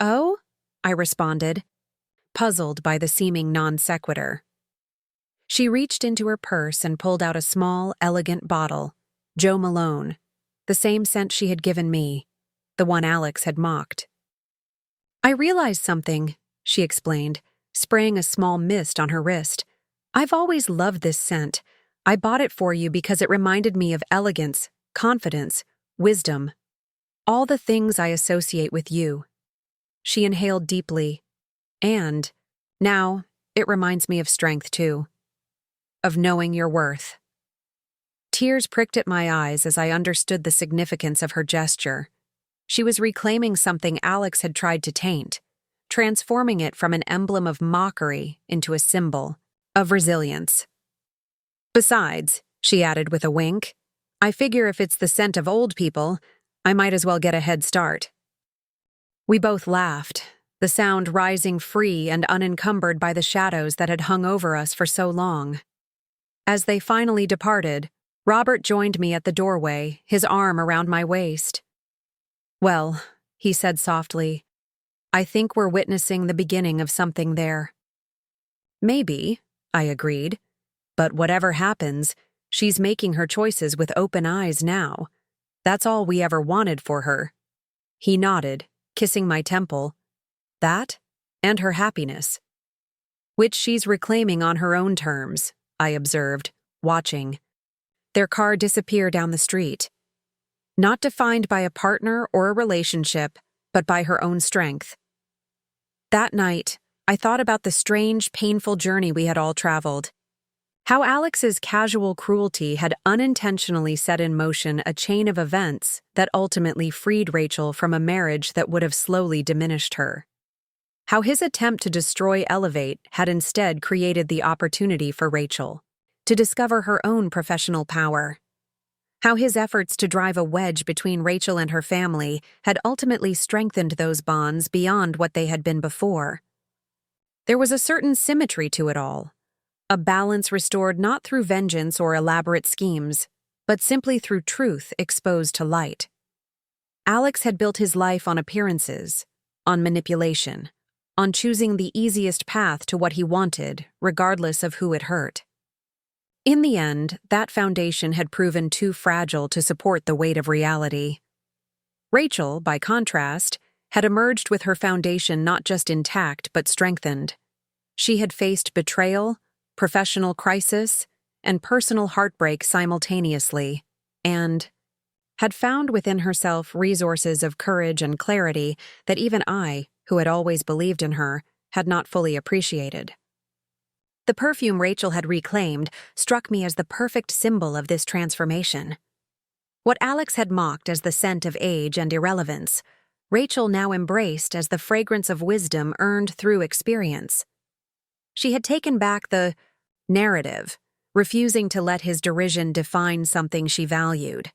"Oh?" I responded, puzzled by the seeming non sequitur. She reached into her purse and pulled out a small, elegant bottle, Jo Malone, the same scent she had given me, the one Alex had mocked. "I realized something," she explained, spraying a small mist on her wrist. I've always loved this scent. I bought it for you because it reminded me of elegance, confidence, wisdom, all the things I associate with you." She inhaled deeply. "And, now, it reminds me of strength too. Of knowing your worth." Tears pricked at my eyes as I understood the significance of her gesture. She was reclaiming something Alex had tried to taint, transforming it from an emblem of mockery into a symbol of resilience. "Besides," she added with a wink, "I figure if it's the scent of old people, I might as well get a head start." We both laughed, the sound rising free and unencumbered by the shadows that had hung over us for so long. As they finally departed, Robert joined me at the doorway, his arm around my waist. "Well," he said softly, "I think we're witnessing the beginning of something there." "Maybe," I agreed, "but whatever happens, she's making her choices with open eyes now. That's all we ever wanted for her." He nodded, kissing my temple. "That, and her happiness." "Which she's reclaiming on her own terms," I observed, watching. Their car disappeared down the street. Not defined by a partner or a relationship, but by her own strength. That night, I thought about the strange, painful journey we had all traveled. How Alex's casual cruelty had unintentionally set in motion a chain of events that ultimately freed Rachel from a marriage that would have slowly diminished her. How his attempt to destroy Elevate had instead created the opportunity for Rachel to discover her own professional power. How his efforts to drive a wedge between Rachel and her family had ultimately strengthened those bonds beyond what they had been before. There was a certain symmetry to it all, a balance restored not through vengeance or elaborate schemes, but simply through truth exposed to light. Alex had built his life on appearances, on manipulation, on choosing the easiest path to what he wanted, regardless of who it hurt. In the end, that foundation had proven too fragile to support the weight of reality. Rachel, by contrast, had emerged with her foundation not just intact but strengthened. She had faced betrayal, professional crisis, and personal heartbreak simultaneously, and had found within herself resources of courage and clarity that even I, who had always believed in her, had not fully appreciated. The perfume Rachel had reclaimed struck me as the perfect symbol of this transformation. What Alex had mocked as the scent of age and irrelevance, Rachel now embraced as the fragrance of wisdom earned through experience. She had taken back the narrative, refusing to let his derision define something she valued.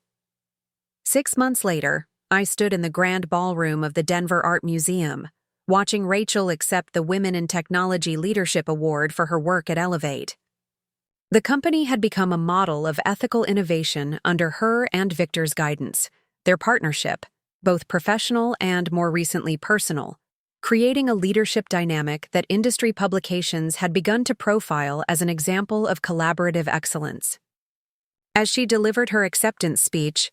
6 months later, I stood in the grand ballroom of the Denver Art Museum, watching Rachel accept the Women in Technology Leadership Award for her work at Elevate. The company had become a model of ethical innovation under her and Victor's guidance, their partnership, both professional and more recently personal, creating a leadership dynamic that industry publications had begun to profile as an example of collaborative excellence. As she delivered her acceptance speech,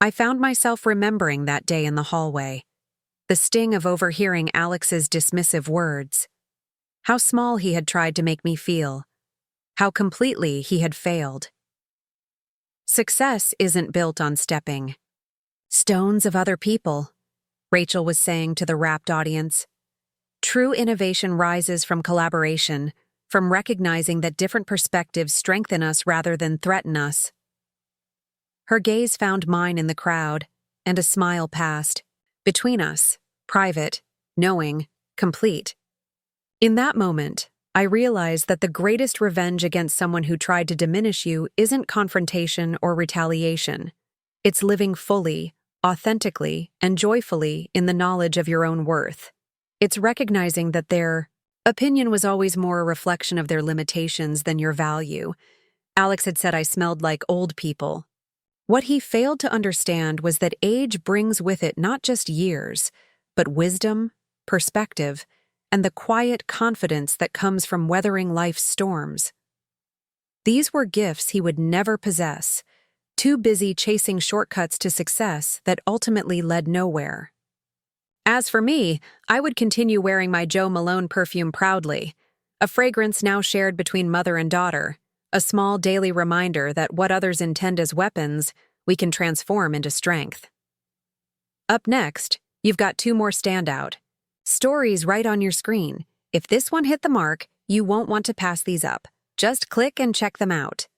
I found myself remembering that day in the hallway, the sting of overhearing Alex's dismissive words. How small he had tried to make me feel. How completely he had failed. Success isn't built on stepping stones of other people, Rachel was saying to the rapt audience. True innovation rises from collaboration, from recognizing that different perspectives strengthen us rather than threaten us. Her gaze found mine in the crowd, and a smile passed. Between us, private, knowing, complete. In that moment, I realized that the greatest revenge against someone who tried to diminish you isn't confrontation or retaliation. It's living fully, authentically, and joyfully in the knowledge of your own worth. It's recognizing that their opinion was always more a reflection of their limitations than your value. Alex had said I smelled like old people. What he failed to understand was that age brings with it not just years, but wisdom, perspective, and the quiet confidence that comes from weathering life's storms. These were gifts he would never possess, too busy chasing shortcuts to success that ultimately led nowhere. As for me, I would continue wearing my Jo Malone perfume proudly. A fragrance now shared between mother and daughter, a small daily reminder that what others intend as weapons, we can transform into strength. Up next, you've got two more standout stories right on your screen. If this one hit the mark, you won't want to pass these up. Just click and check them out.